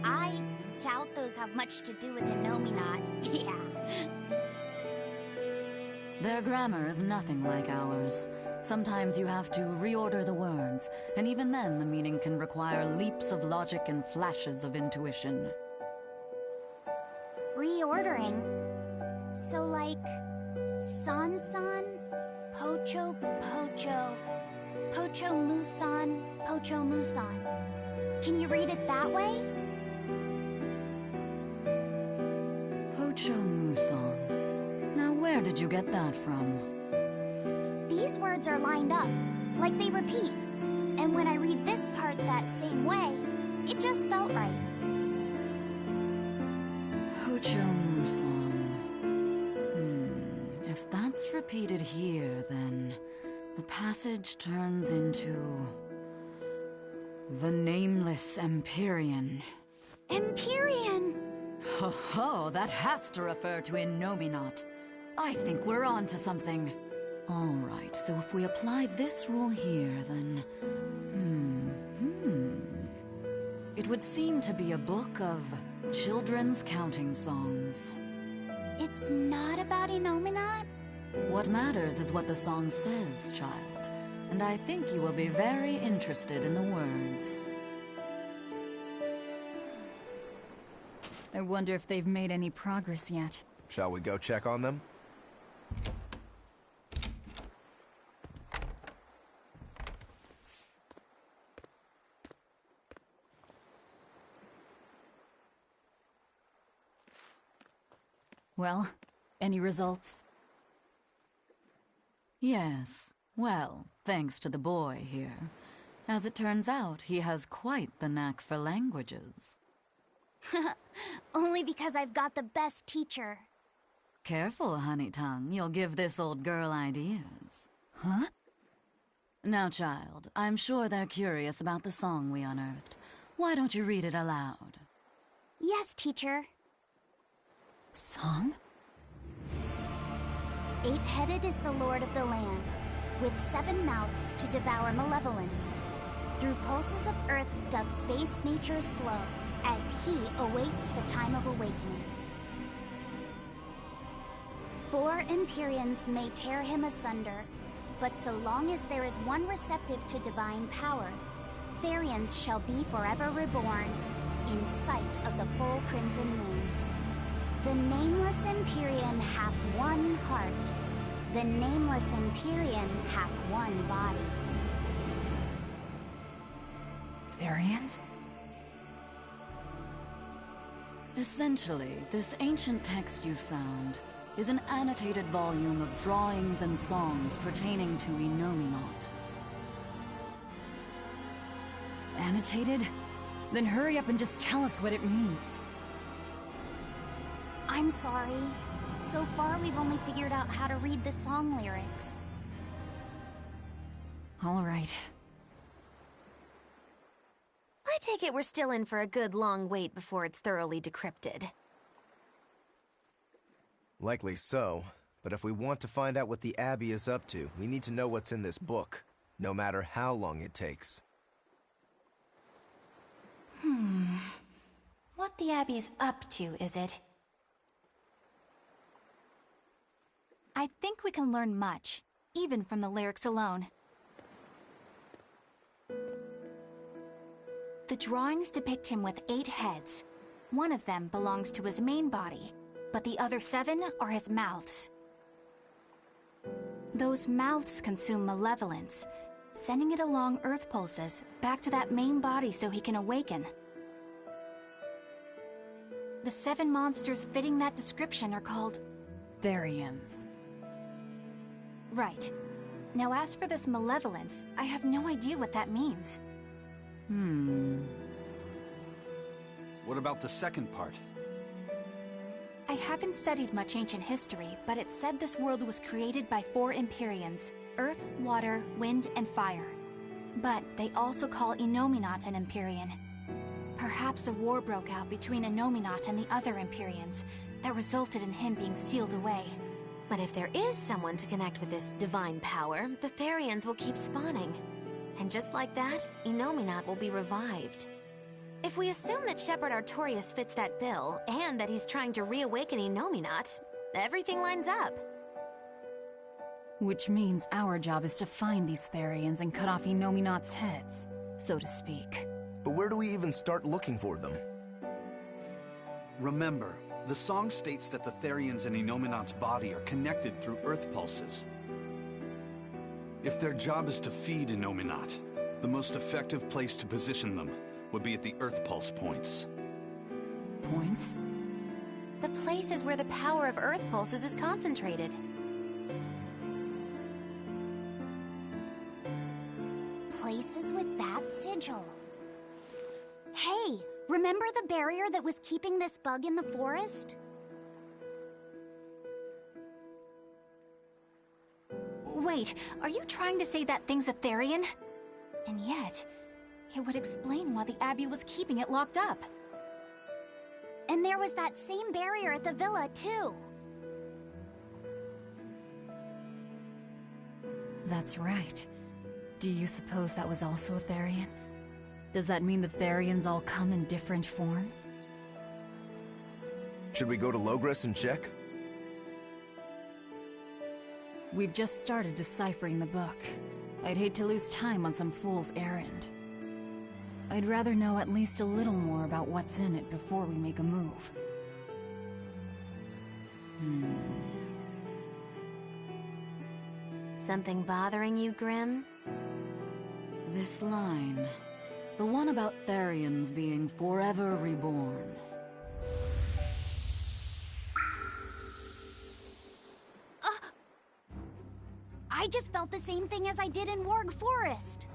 I doubt those have much to do with Innominat. Yeah. Their grammar is nothing like ours. Sometimes you have to reorder the words, and even then the meaning can require leaps of logic and flashes of intuition. Reordering? So like... San-san, Pocho, Pocho, Pocho Musan, Pocho Musan. Can you read it that way? Pocho Musan. Now where did you get that from? These words are lined up, like they repeat. And when I read this part that same way, it just felt right. Pocho Musan. If that's repeated here, then the passage turns into... the Nameless Empyrean. Empyrean! Ho ho, that has to refer to Innominat. I think we're on to something. All right, so if we apply this rule here, then... It would seem to be a book of children's counting songs. It's not about Innominat? What matters is what the song says, child. And I think you will be very interested in the words. I wonder if they've made any progress yet. Shall we go check on them? Well, any results? Yes. Well, thanks to the boy here. As it turns out, he has quite the knack for languages. Only because I've got the best teacher. Careful, honey tongue. You'll give this old girl ideas. Huh? Now, child, I'm sure they're curious about the song we unearthed. Why don't you read it aloud? Yes, teacher. Song? 8-headed is the lord of the land, with 7 mouths to devour malevolence. Through pulses of earth doth base nature's flow, as he awaits the time of awakening. 4 Empyreans may tear him asunder, but so long as there is one receptive to divine power, Therians shall be forever reborn, in sight of the full crimson moon. The nameless Empyrean hath one heart. The nameless Empyrean hath one body. Therians? Essentially, this ancient text you found is an annotated volume of drawings and songs pertaining to Enominat. Annotated? Then hurry up and just tell us what it means. I'm sorry. So far, we've only figured out how to read the song lyrics. All right. I take it we're still in for a good long wait before it's thoroughly decrypted. Likely so, but if we want to find out what the Abbey is up to, we need to know what's in this book, no matter how long it takes. What the Abbey's up to, is it? I think we can learn much, even from the lyrics alone. The drawings depict him with 8 heads. One of them belongs to his main body, but the other 7 are his mouths. Those mouths consume malevolence, sending it along Earth pulses back to that main body so he can awaken. The 7 monsters fitting that description are called... Therians. Right. Now as for this malevolence, I have no idea what that means. What about the second part? I haven't studied much ancient history, but it said this world was created by 4 Empyreans: Earth, Water, Wind, and Fire. But they also call Enominat an Empyrean. Perhaps a war broke out between Enominat and the other Empyreans that resulted in him being sealed away. But if there is someone to connect with this divine power, the Therians will keep spawning. And just like that, Enominat will be revived. If we assume that Shepherd Artorius fits that bill, and that he's trying to reawaken Enominat, everything lines up. Which means our job is to find these Therians and cut off Enominat's heads, so to speak. But where do we even start looking for them? Remember, the song states that the Therians in Enominat's body are connected through Earth pulses. If their job is to feed Enominat, the most effective place to position them would be at the Earth pulse points. Points? The places where the power of Earth pulses is concentrated. Places with that sigil. Hey, remember the barrier that was keeping this bug in the forest? Wait, are you trying to say that thing's a Therian? And yet, it would explain why the Abbey was keeping it locked up. And there was that same barrier at the villa, too. That's right. Do you suppose that was also a Therian? Does that mean the Therians all come in different forms? Should we go to Logres and check? We've just started deciphering the book. I'd hate to lose time on some fool's errand. I'd rather know at least a little more about what's in it before we make a move. Something bothering you, Grim? This line. The one about Therians being forever reborn. I just felt the same thing as I did in Warg Forest.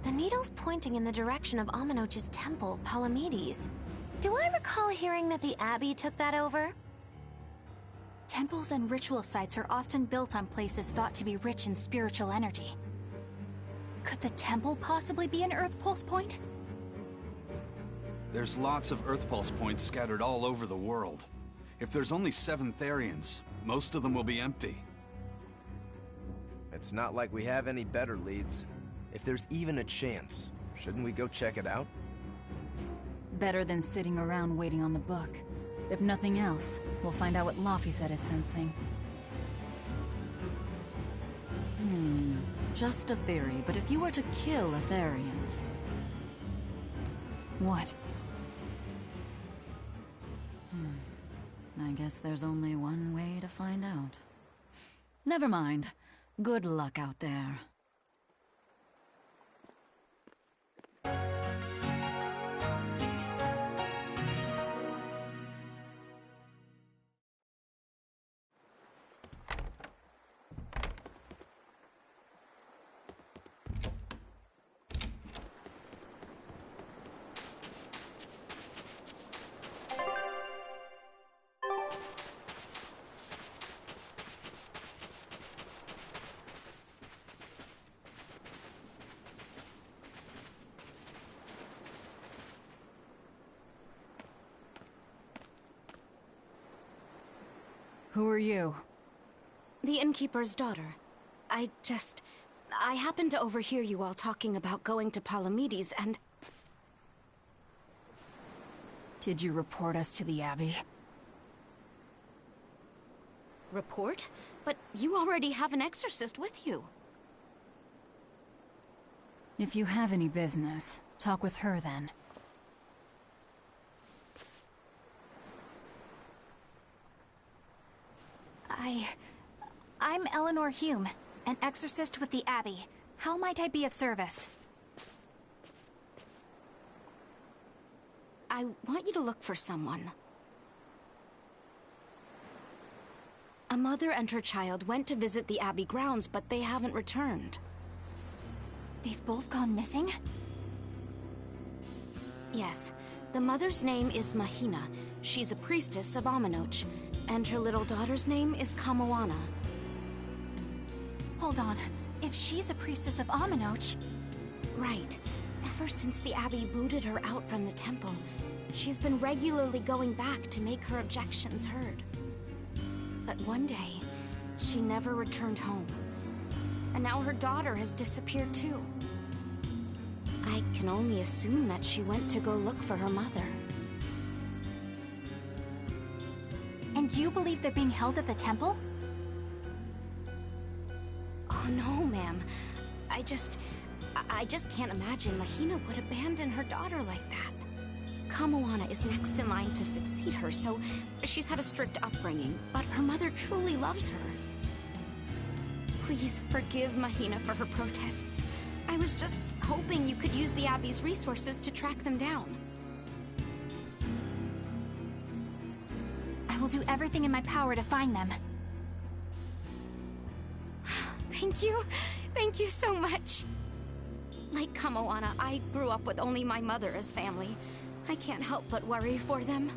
The needle's pointing in the direction of Amenoch's temple, Palamedes. Do I recall hearing that the Abbey took that over? Temples and ritual sites are often built on places thought to be rich in spiritual energy. Could the temple possibly be an Earth pulse point? There's lots of Earth pulse points scattered all over the world. If there's only 7 Therians, most of them will be empty. It's not like we have any better leads. If there's even a chance, shouldn't we go check it out? Better than sitting around waiting on the book. If nothing else, we'll find out what Laphicet is sensing. Just a theory, but if you were to kill a Therian... What? I guess there's only one way to find out. Never mind. Good luck out there. Who are you? The innkeeper's daughter. I happened to overhear you all talking about going to Palamedes, and... Did you report us to the Abbey? Report? But you already have an exorcist with you. If you have any business, talk with her then. I'm Eleanor Hume, an exorcist with the Abbey. How might I be of service? I want you to look for someone. A mother and her child went to visit the Abbey grounds, but they haven't returned. They've both gone missing? Yes. The mother's name is Mahina. She's a priestess of Aminoch. And her little daughter's name is Kamoana. Hold on. If she's a priestess of Aminoch... Right. Ever since the Abbey booted her out from the temple, she's been regularly going back to make her objections heard. But one day, she never returned home. And now her daughter has disappeared too. I can only assume that she went to go look for her mother. And you believe they're being held at the temple? Oh no, ma'am. I just can't imagine Mahina would abandon her daughter like that. Kamoana is next in line to succeed her, so she's had a strict upbringing, but her mother truly loves her. Please forgive Mahina for her protests. I was just hoping you could use the Abbey's resources to track them down. I will do everything in my power to find them. Thank you. Thank you so much. Like Kamoana, I grew up with only my mother as family. I can't help but worry for them.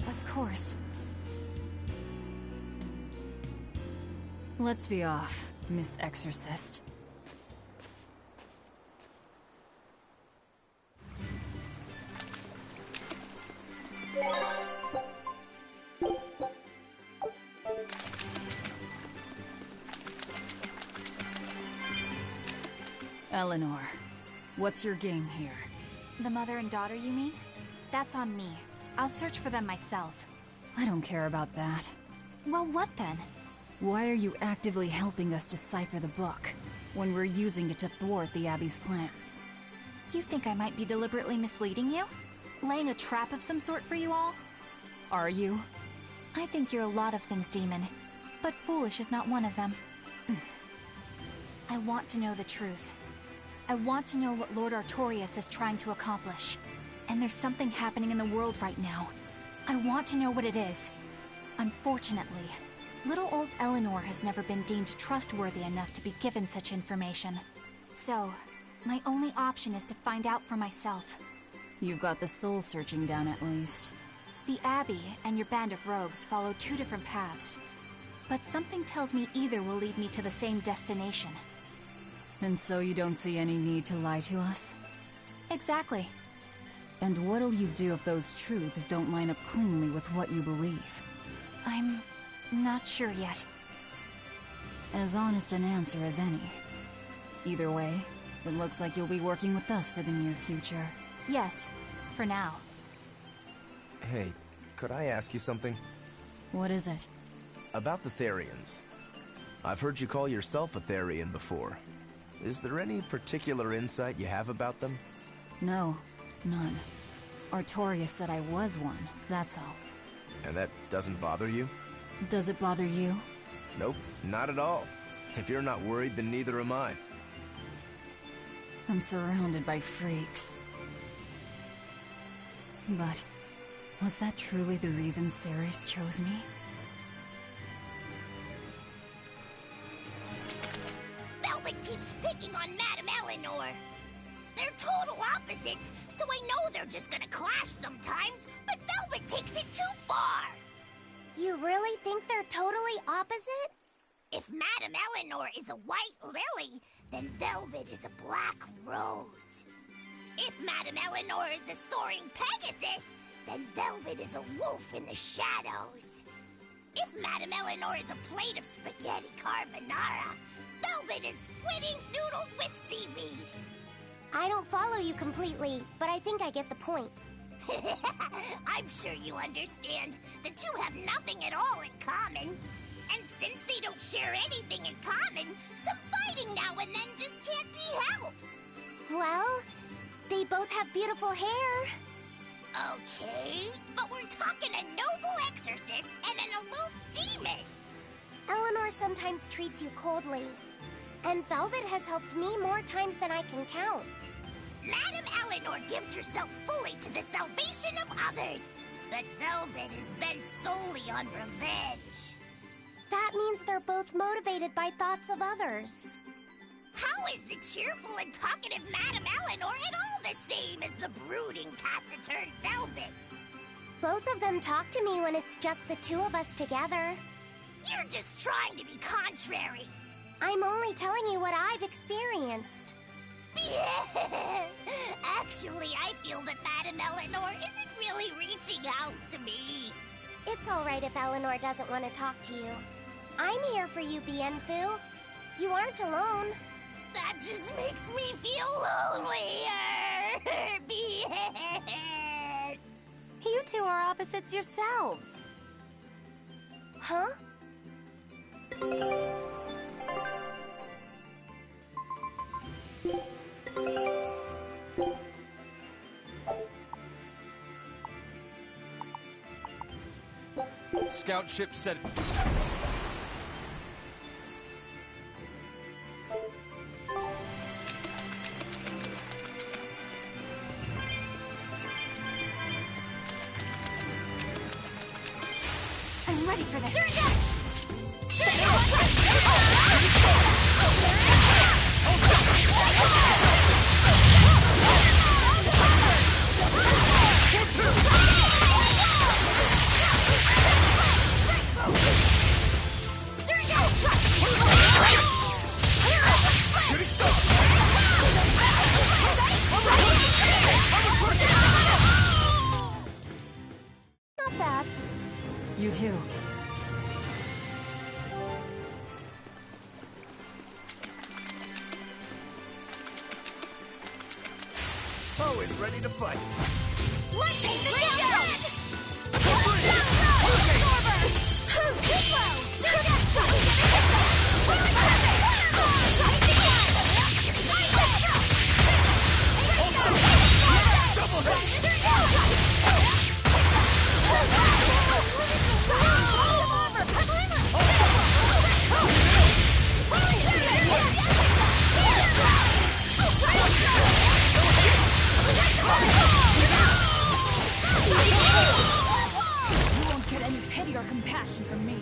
Of course. Let's be off, Miss Exorcist. Eleanor, what's your game here? The mother and daughter, you mean? That's on me. I'll search for them myself. I don't care about that. Well, what then? Why are you actively helping us decipher the book, when we're using it to thwart the Abbey's plans? You think I might be deliberately misleading you? Laying a trap of some sort for you all? Are you? I think you're a lot of things, Demon. But foolish is not one of them. I want to know the truth. I want to know what Lord Artorias is trying to accomplish. And there's something happening in the world right now. I want to know what it is. Unfortunately, little old Eleanor has never been deemed trustworthy enough to be given such information. So, my only option is to find out for myself. You've got the soul searching down at least. The Abbey and your band of rogues follow two different paths. But something tells me either will lead me to the same destination. And so you don't see any need to lie to us? Exactly. And what'll you do if those truths don't line up cleanly with what you believe? I'm not sure yet. As honest an answer as any. Either way, it looks like you'll be working with us for the near future. Yes, for now. Hey, could I ask you something? What is it? About the Therians. I've heard you call yourself a Therian before. Is there any particular insight you have about them? No, none. Artorias said I was one, that's all. And that doesn't bother you? Does it bother you? Nope, not at all. If you're not worried, then neither am I. I'm surrounded by freaks. But was that truly the reason Ceres chose me? Velvet keeps picking on Madame Eleanor. They're total opposites, so I know they're just gonna clash sometimes, but Velvet takes it too far! You really think they're totally opposite? If Madame Eleanor is a white lily, then Velvet is a black rose. If Madame Eleanor is a soaring Pegasus, then Velvet is a wolf in the shadows. If Madame Eleanor is a plate of spaghetti carbonara, Velvet is squid ink noodles with seaweed. I don't follow you completely, but I think I get the point. I'm sure you understand. The two have nothing at all in common. And since they don't share anything in common, some fighting now and then just can't be helped. Well, they both have beautiful hair. Okay, but we're talking a noble exorcist and an aloof demon. Eleanor sometimes treats you coldly, and Velvet has helped me more times than I can count. Madame Eleanor gives herself fully to the salvation of others, but Velvet is bent solely on revenge. That means they're both motivated by thoughts of others. How is the cheerful and talkative Madame Eleanor at all the same as the brooding, taciturn Velvet? Both of them talk to me when it's just the two of us together. You're just trying to be contrary. I'm only telling you what I've experienced. Actually, I feel that Madame Eleanor isn't really reaching out to me. It's all right if Eleanor doesn't want to talk to you. I'm here for you, Bienfu. You aren't alone. That just makes me feel lonelier. Bien. You two are opposites yourselves. Huh? Scout ship said... I'm ready for this. Not bad. You too. Always ready to fight. Let's take the down! You won't get any pity or compassion from me.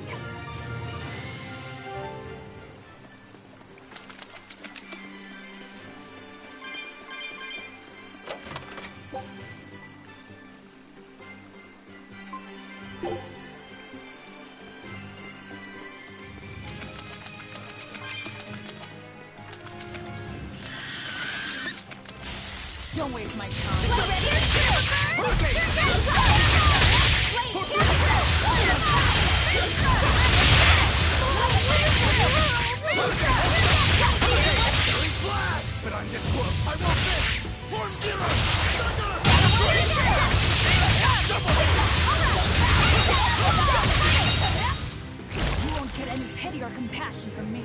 Don't waste my time. But I'm this close. I want this! Form Zero! You won't get any pity or compassion attention from me.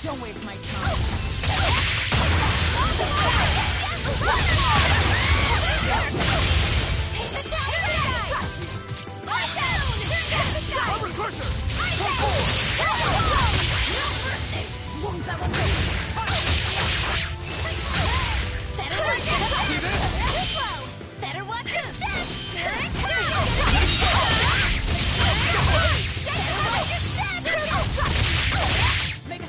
Don't waste my time. Better watch your step! Make a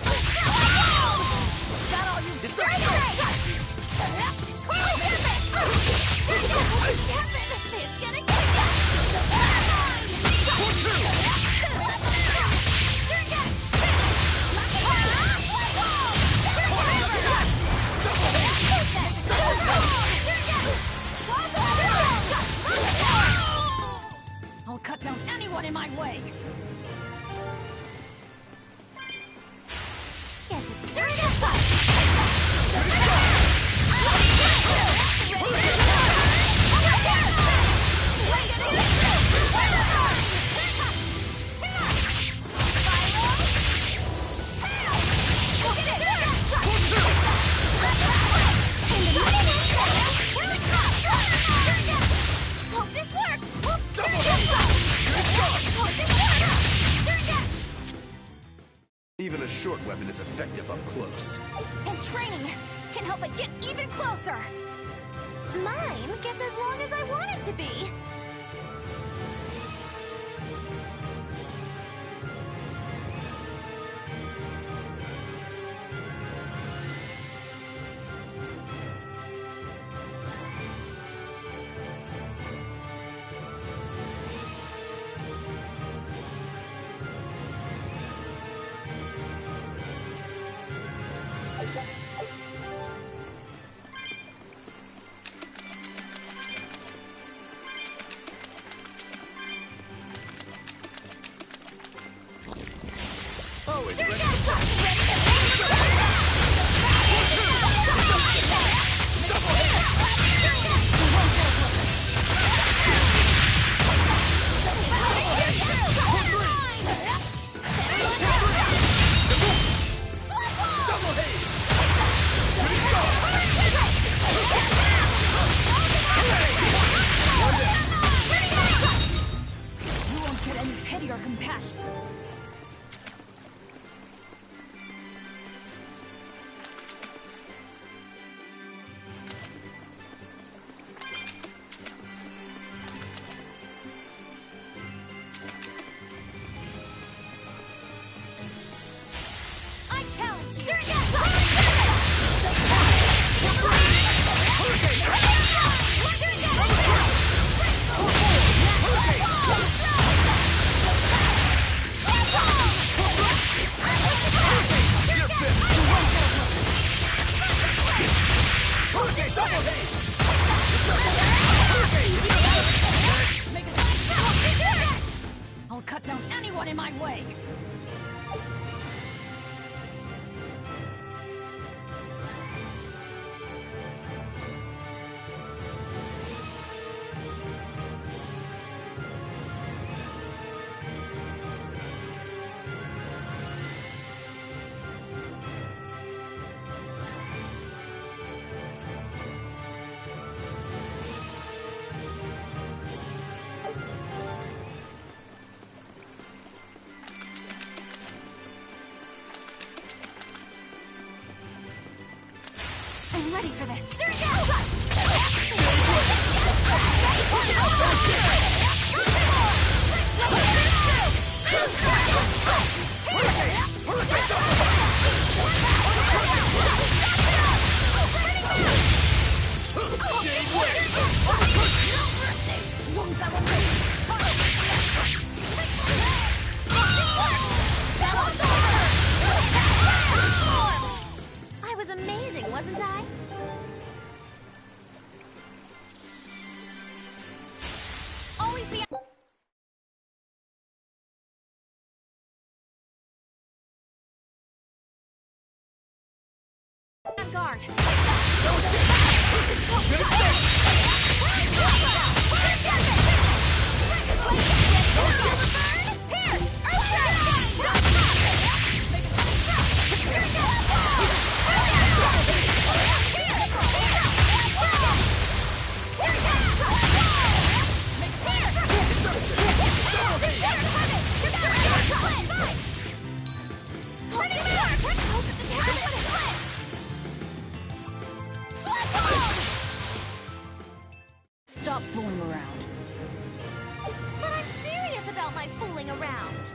I'll cut down anyone in my way. Guess it's certified! Even a short weapon is effective up close. And training can help it get even closer. Mine gets as long as I want it to be. You won't get any pity or compassion. I challenge you! I'll cut down anyone in my way. I'm ready for this. I was amazing, wasn't I? on guard. Stop fooling around. But I'm serious about my fooling around.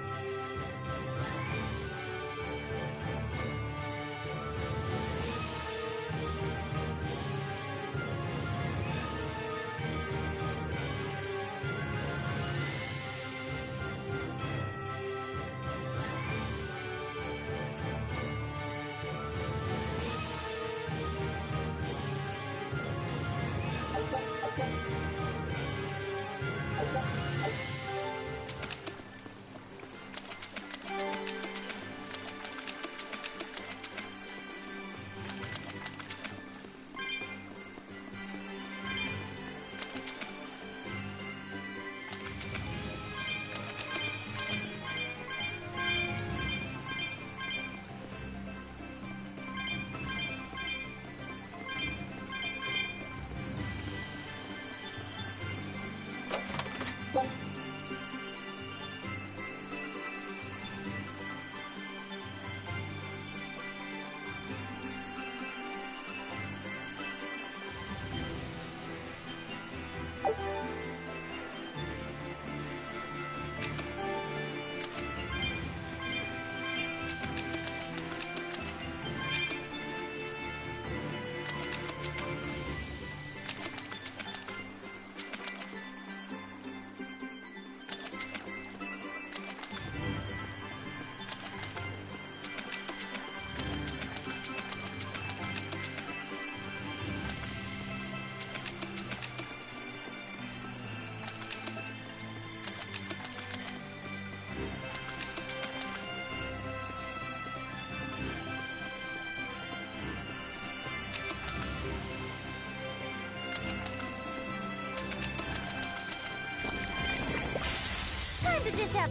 Time to dish out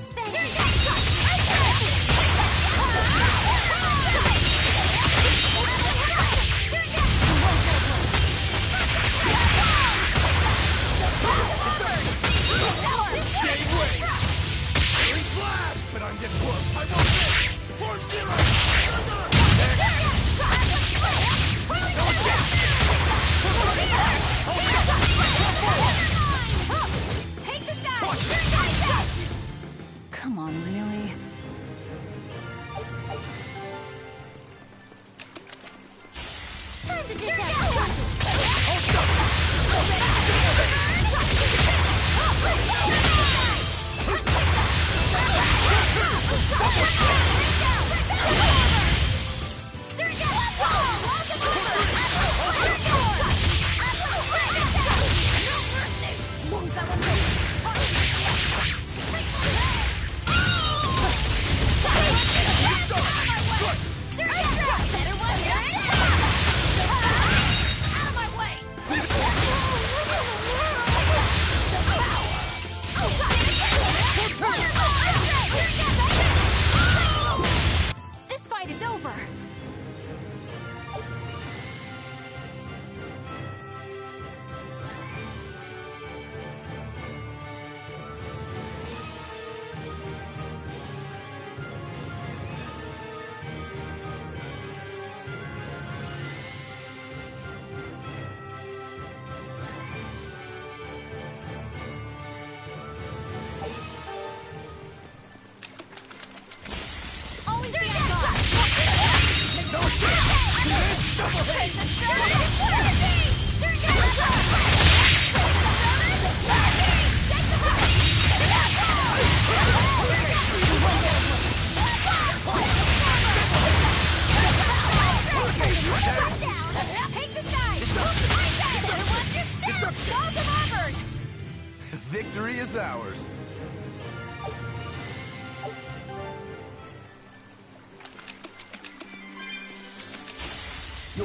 But I'm getting close. I won't miss. Form zero. Come on, really? Time to dish out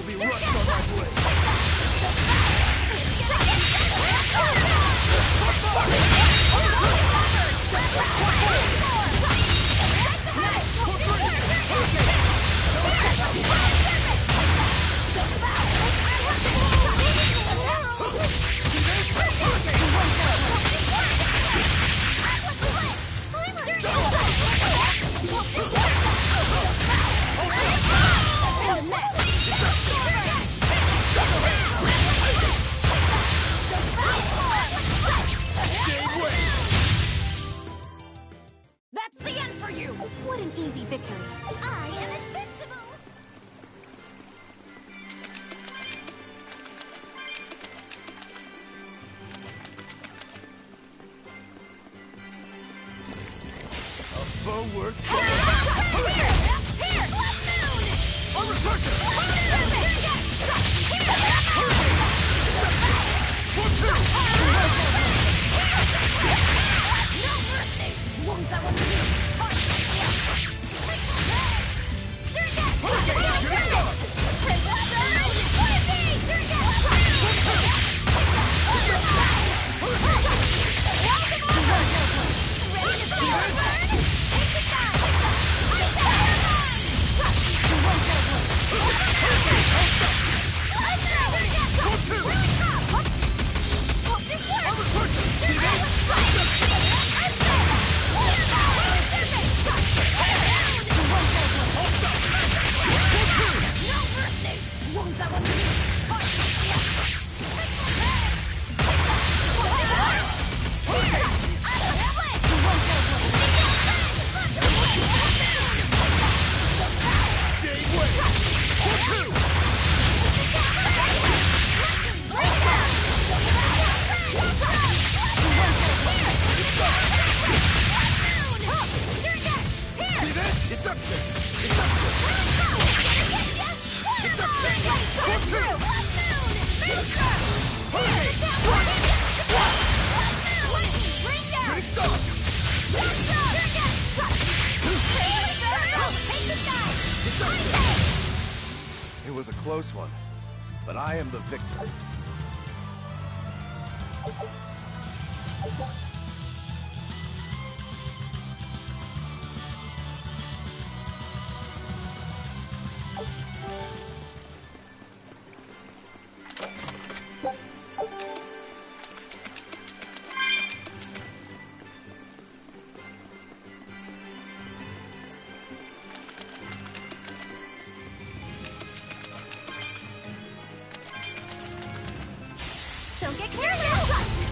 be rushed on my blade. That's the end for you! What an easy victory. I am invincible! A foe worth Here! I'm It was a close one, but I am the victor. Don't get careless!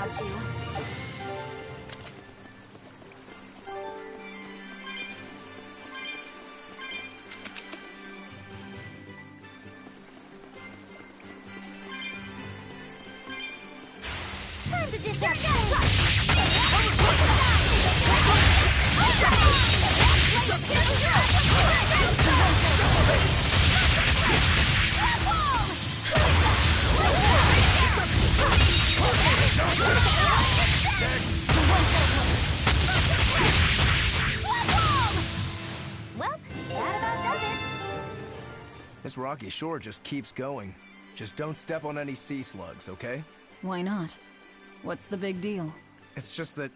want you. Time to dish out Well, that about does it. This rocky shore just keeps going. Just don't step on any sea slugs, okay? Why not? What's the big deal? It's just that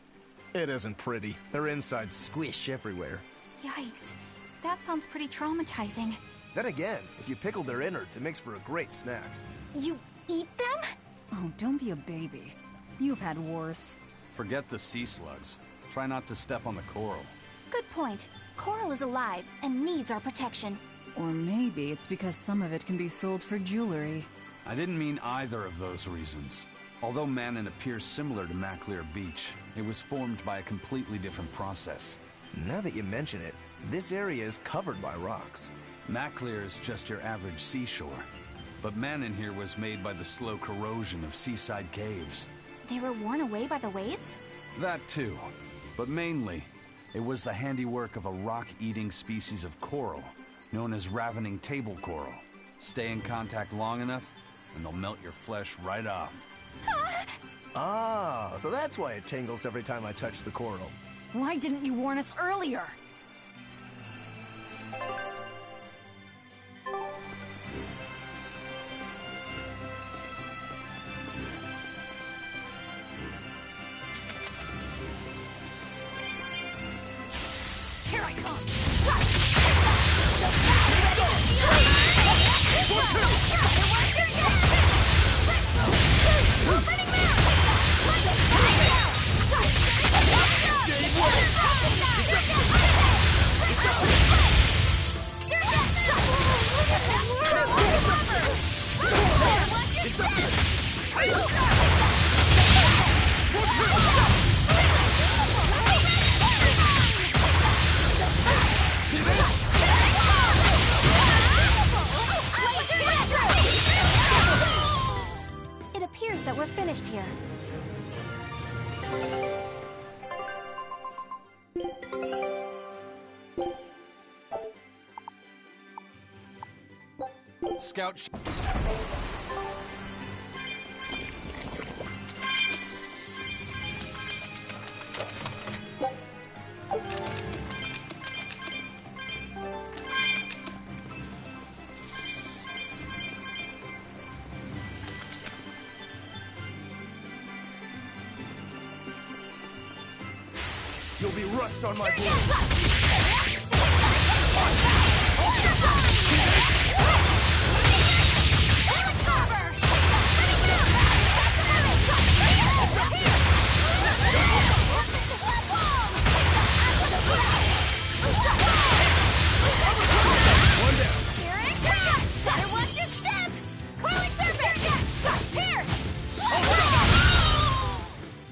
it isn't pretty. Their insides squish everywhere. Yikes. That sounds pretty traumatizing. Then again, if you pickle their innards, it makes for a great snack. You eat them? Oh, don't be a baby. You've had worse. Forget the sea slugs. Try not to step on the coral. Good point. Coral is alive and needs our protection. Or maybe it's because some of it can be sold for jewelry. I didn't mean either of those reasons. Although Manon appears similar to Maclear Beach, it was formed by a completely different process. Now that you mention it, this area is covered by rocks. Maclear is just your average seashore. But Manon here was made by the slow corrosion of seaside caves. They were worn away by the waves? That too. But mainly, it was the handiwork of a rock-eating species of coral, known as ravening table coral. Stay in contact long enough, and they'll melt your flesh right off. Ah, so that's why it tingles every time I touch the coral. Why didn't you warn us earlier? Here I come! It appears that we're finished here. Scout. You'll be rust on my blade.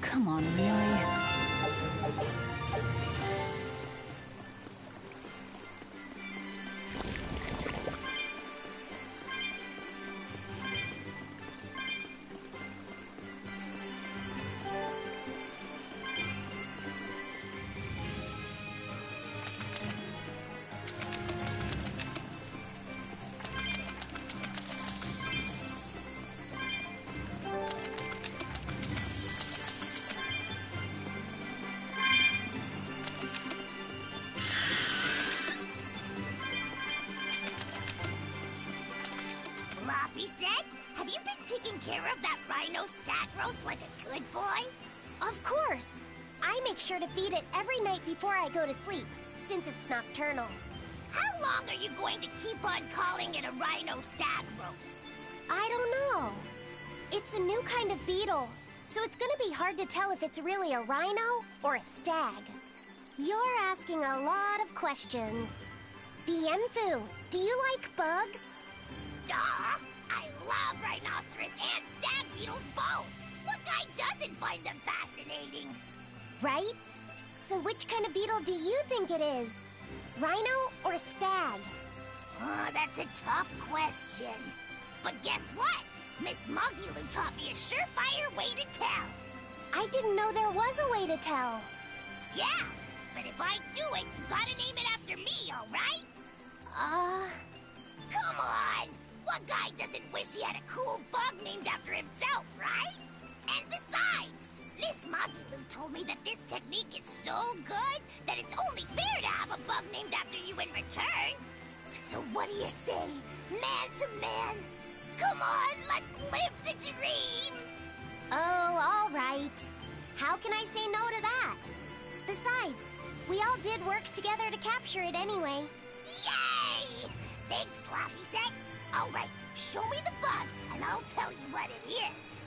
Come on, really? Floppy said, have you been taking care of that rhino stag roast like a good boy? Of course. I make sure to feed it every night before I go to sleep, since it's nocturnal. How long are you going to keep on calling it a rhino stag roast? I don't know. It's a new kind of beetle, so it's gonna be hard to tell if it's really a rhino or a stag. You're asking a lot of questions. Bienfu, do you like bugs? Duh! I love rhinoceros and stag beetles both! What kind doesn't find them fascinating? Right? So which kind of beetle do you think it is? Rhino or stag? Oh, that's a tough question. But guess what? Miss Mogulu taught me a surefire way to tell. I didn't know there was a way to tell. Yeah, but if I do it, you gotta name it after me, alright? Come on! What guy doesn't wish he had a cool bug named after himself, right? And besides, Miss Mogulu told me that this technique is so good that it's only fair to have a bug named after you in return. So what do you say, man to man? Come on, let's live the dream! Oh, all right. How can I say no to that? Besides, we all did work together to capture it anyway. Yay! Thanks, Laffy-Set. All right, show me the bug, and I'll tell you what it is.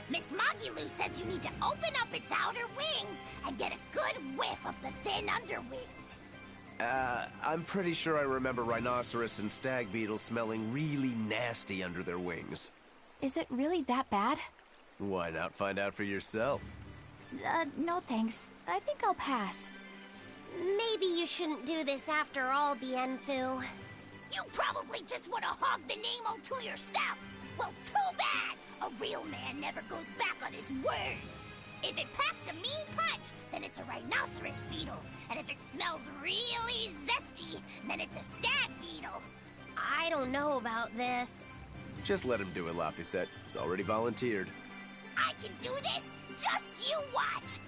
Miss Mogulu says you need to open up its outer wings and get a good whiff of the thin underwings. I'm pretty sure I remember rhinoceros and stag beetles smelling really nasty under their wings. Is it really that bad? Why not find out for yourself? No thanks. I think I'll pass. Maybe you shouldn't do this after all, Bienfu. You probably just want to hog the name all to yourself. Well, too bad. A real man never goes back on his word. If it packs a mean punch, then it's a rhinoceros beetle. And if it smells really zesty, then it's a stag beetle. I don't know about this. Just let him do it, Laffy-Set. He's already volunteered. I can do this. Just you watch.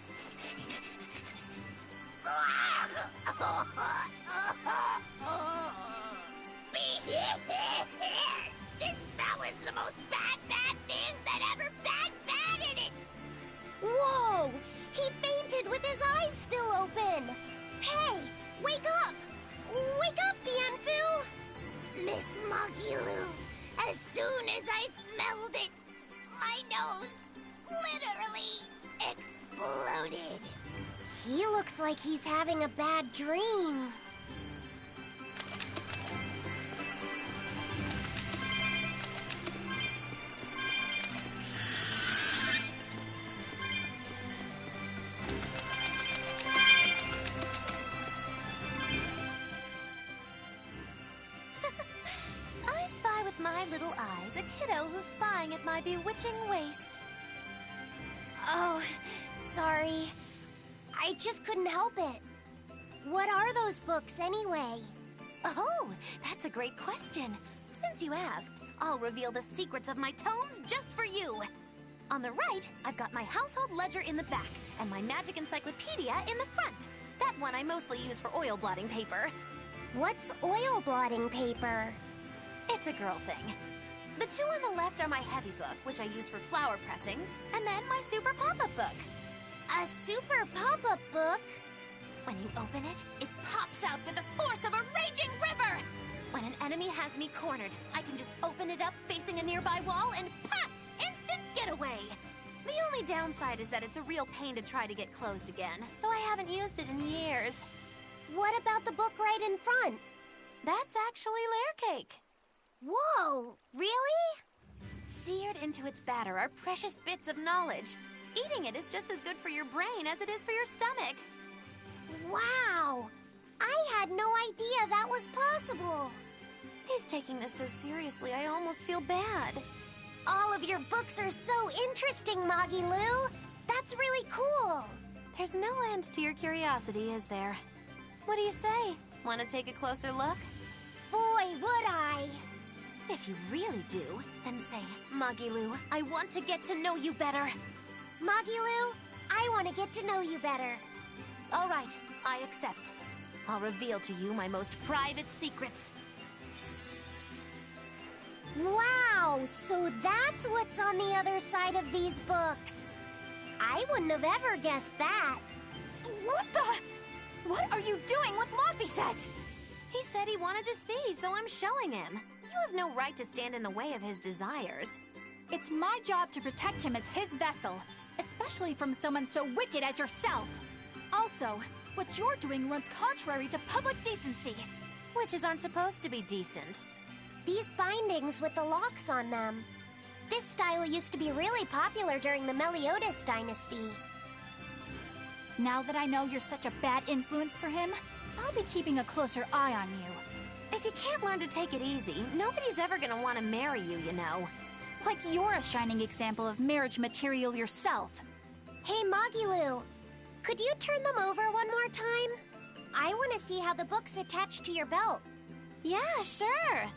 This smell is the most bad thing that ever bad in it. Whoa! He fainted with his eyes still open. Hey, wake up! Wake up, Bienfu! Miss Mogulu, as soon as I smelled it, my nose literally exploded. He looks like he's having a bad dream. I spy with my little eyes a kiddo who's spying at my bewitching waist. Oh, sorry. I just couldn't help it. What are those books anyway? Oh, that's a great question. Since you asked, I'll reveal the secrets of my tomes just for you. On the right, I've got my household ledger in the back, and my magic encyclopedia in the front. That one I mostly use for oil blotting paper. What's oil blotting paper? It's a girl thing. The two on the left are my heavy book, which I use for flower pressings, and then my super pop-up book. A super pop-up book? When you open it, it pops out with the force of a raging river! When an enemy has me cornered, I can just open it up facing a nearby wall and pop! Instant getaway! The only downside is that it's a real pain to try to get closed again, so I haven't used it in years. What about the book right in front? That's actually layer cake. Whoa, really? Seared into its batter are precious bits of knowledge. Eating it is just as good for your brain as it is for your stomach. Wow! I had no idea that was possible. He's taking this so seriously, I almost feel bad. All of your books are so interesting, Moggy-Loo. That's really cool. There's no end to your curiosity, is there? What do you say? Want to take a closer look? Boy, would I. If you really do, then say, Moggy-Loo, I want to get to know you better. Moggy-Loo, I want to get to know you better. All right, I accept. I'll reveal to you my most private secrets. Wow, so that's what's on the other side of these books. I wouldn't have ever guessed that. What the? What are you doing with Laffy-Set? He said he wanted to see, so I'm showing him. You have no right to stand in the way of his desires. It's my job to protect him as his vessel, especially from someone so wicked as yourself. Also, what you're doing runs contrary to public decency. Witches aren't supposed to be decent. These bindings with the locks on them, This style used to be really popular during the Meliodas dynasty. Now that I know you're such a bad influence for him, I'll be keeping a closer eye on you. If you can't learn to take it easy, nobody's ever gonna want to marry you, you know. Like you're a shining example of marriage material yourself. Hey, Magilu, could you turn them over one more time? I want to see how the book's attached to your belt. Yeah, sure.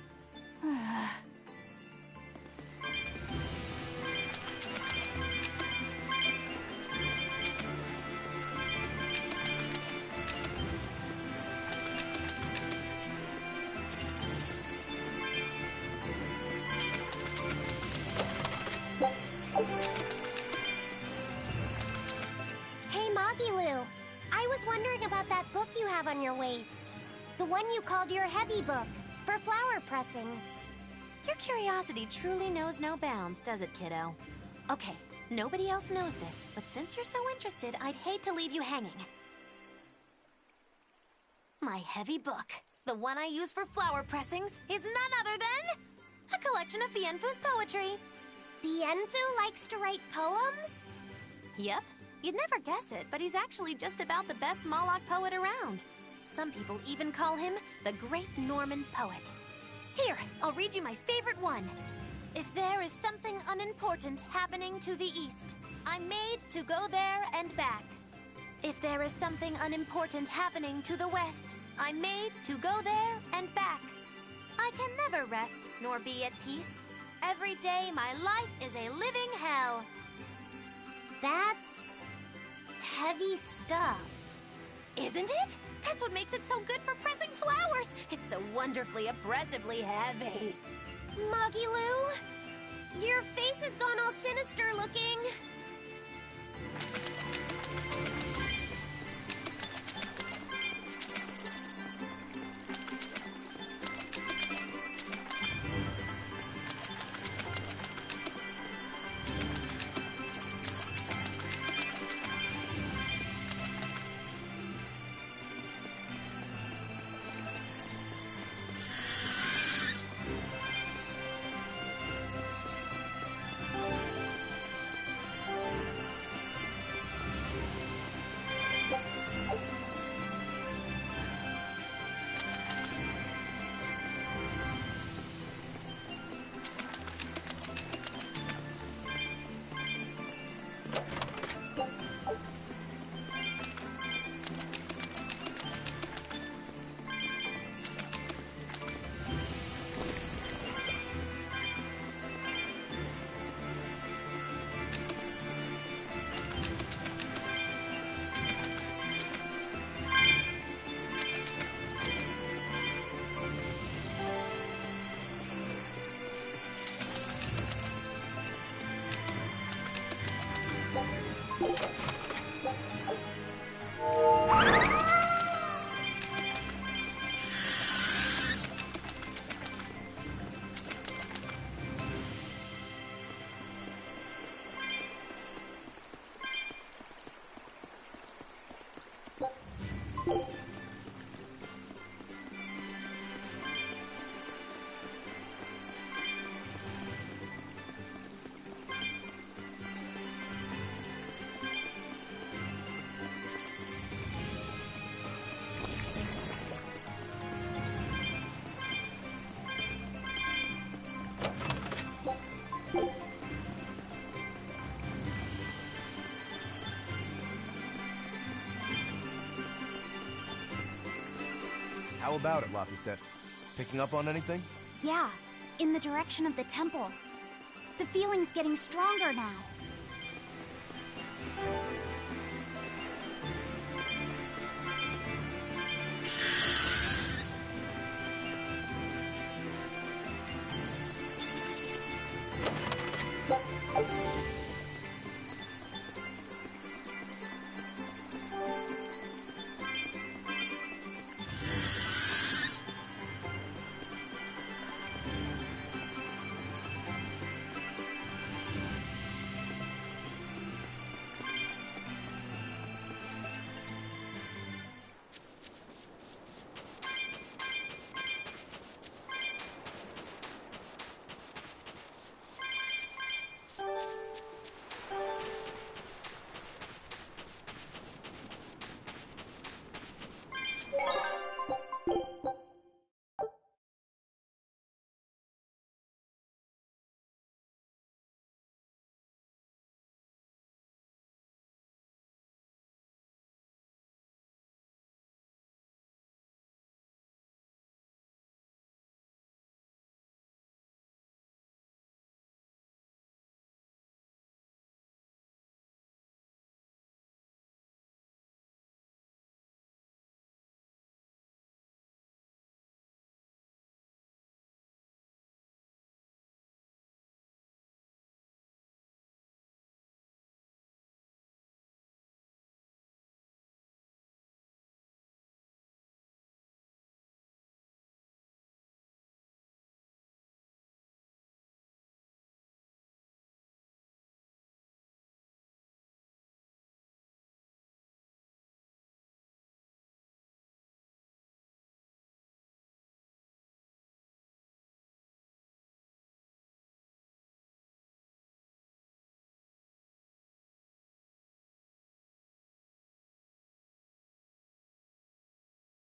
Hey, Magilu, I was wondering about that book you have on your waist. The one you called your heavy book, for flower pressings. Your curiosity truly knows no bounds, does it, kiddo? Okay, nobody else knows this, but since you're so interested, I'd hate to leave you hanging. My heavy book, the one I use for flower pressings, is none other than a collection of Bienfu's poetry. Bienfu likes to write poems? Yep. You'd never guess it, but he's actually just about the best Moloch poet around. Some people even call him the Great Norman Poet. Here, I'll read you my favorite one. If there is something unimportant happening to the east, I'm made to go there and back. If there is something unimportant happening to the west, I'm made to go there and back. I can never rest nor be at peace. Every day my life is a living hell. That's heavy stuff. Isn't it? That's what makes it so good for pressing flowers. It's so wonderfully oppressively heavy. Magilu, your face has gone all sinister looking. How about it, Laphicet? Picking up on anything? Yeah, in the direction of the temple. The feeling's getting stronger now.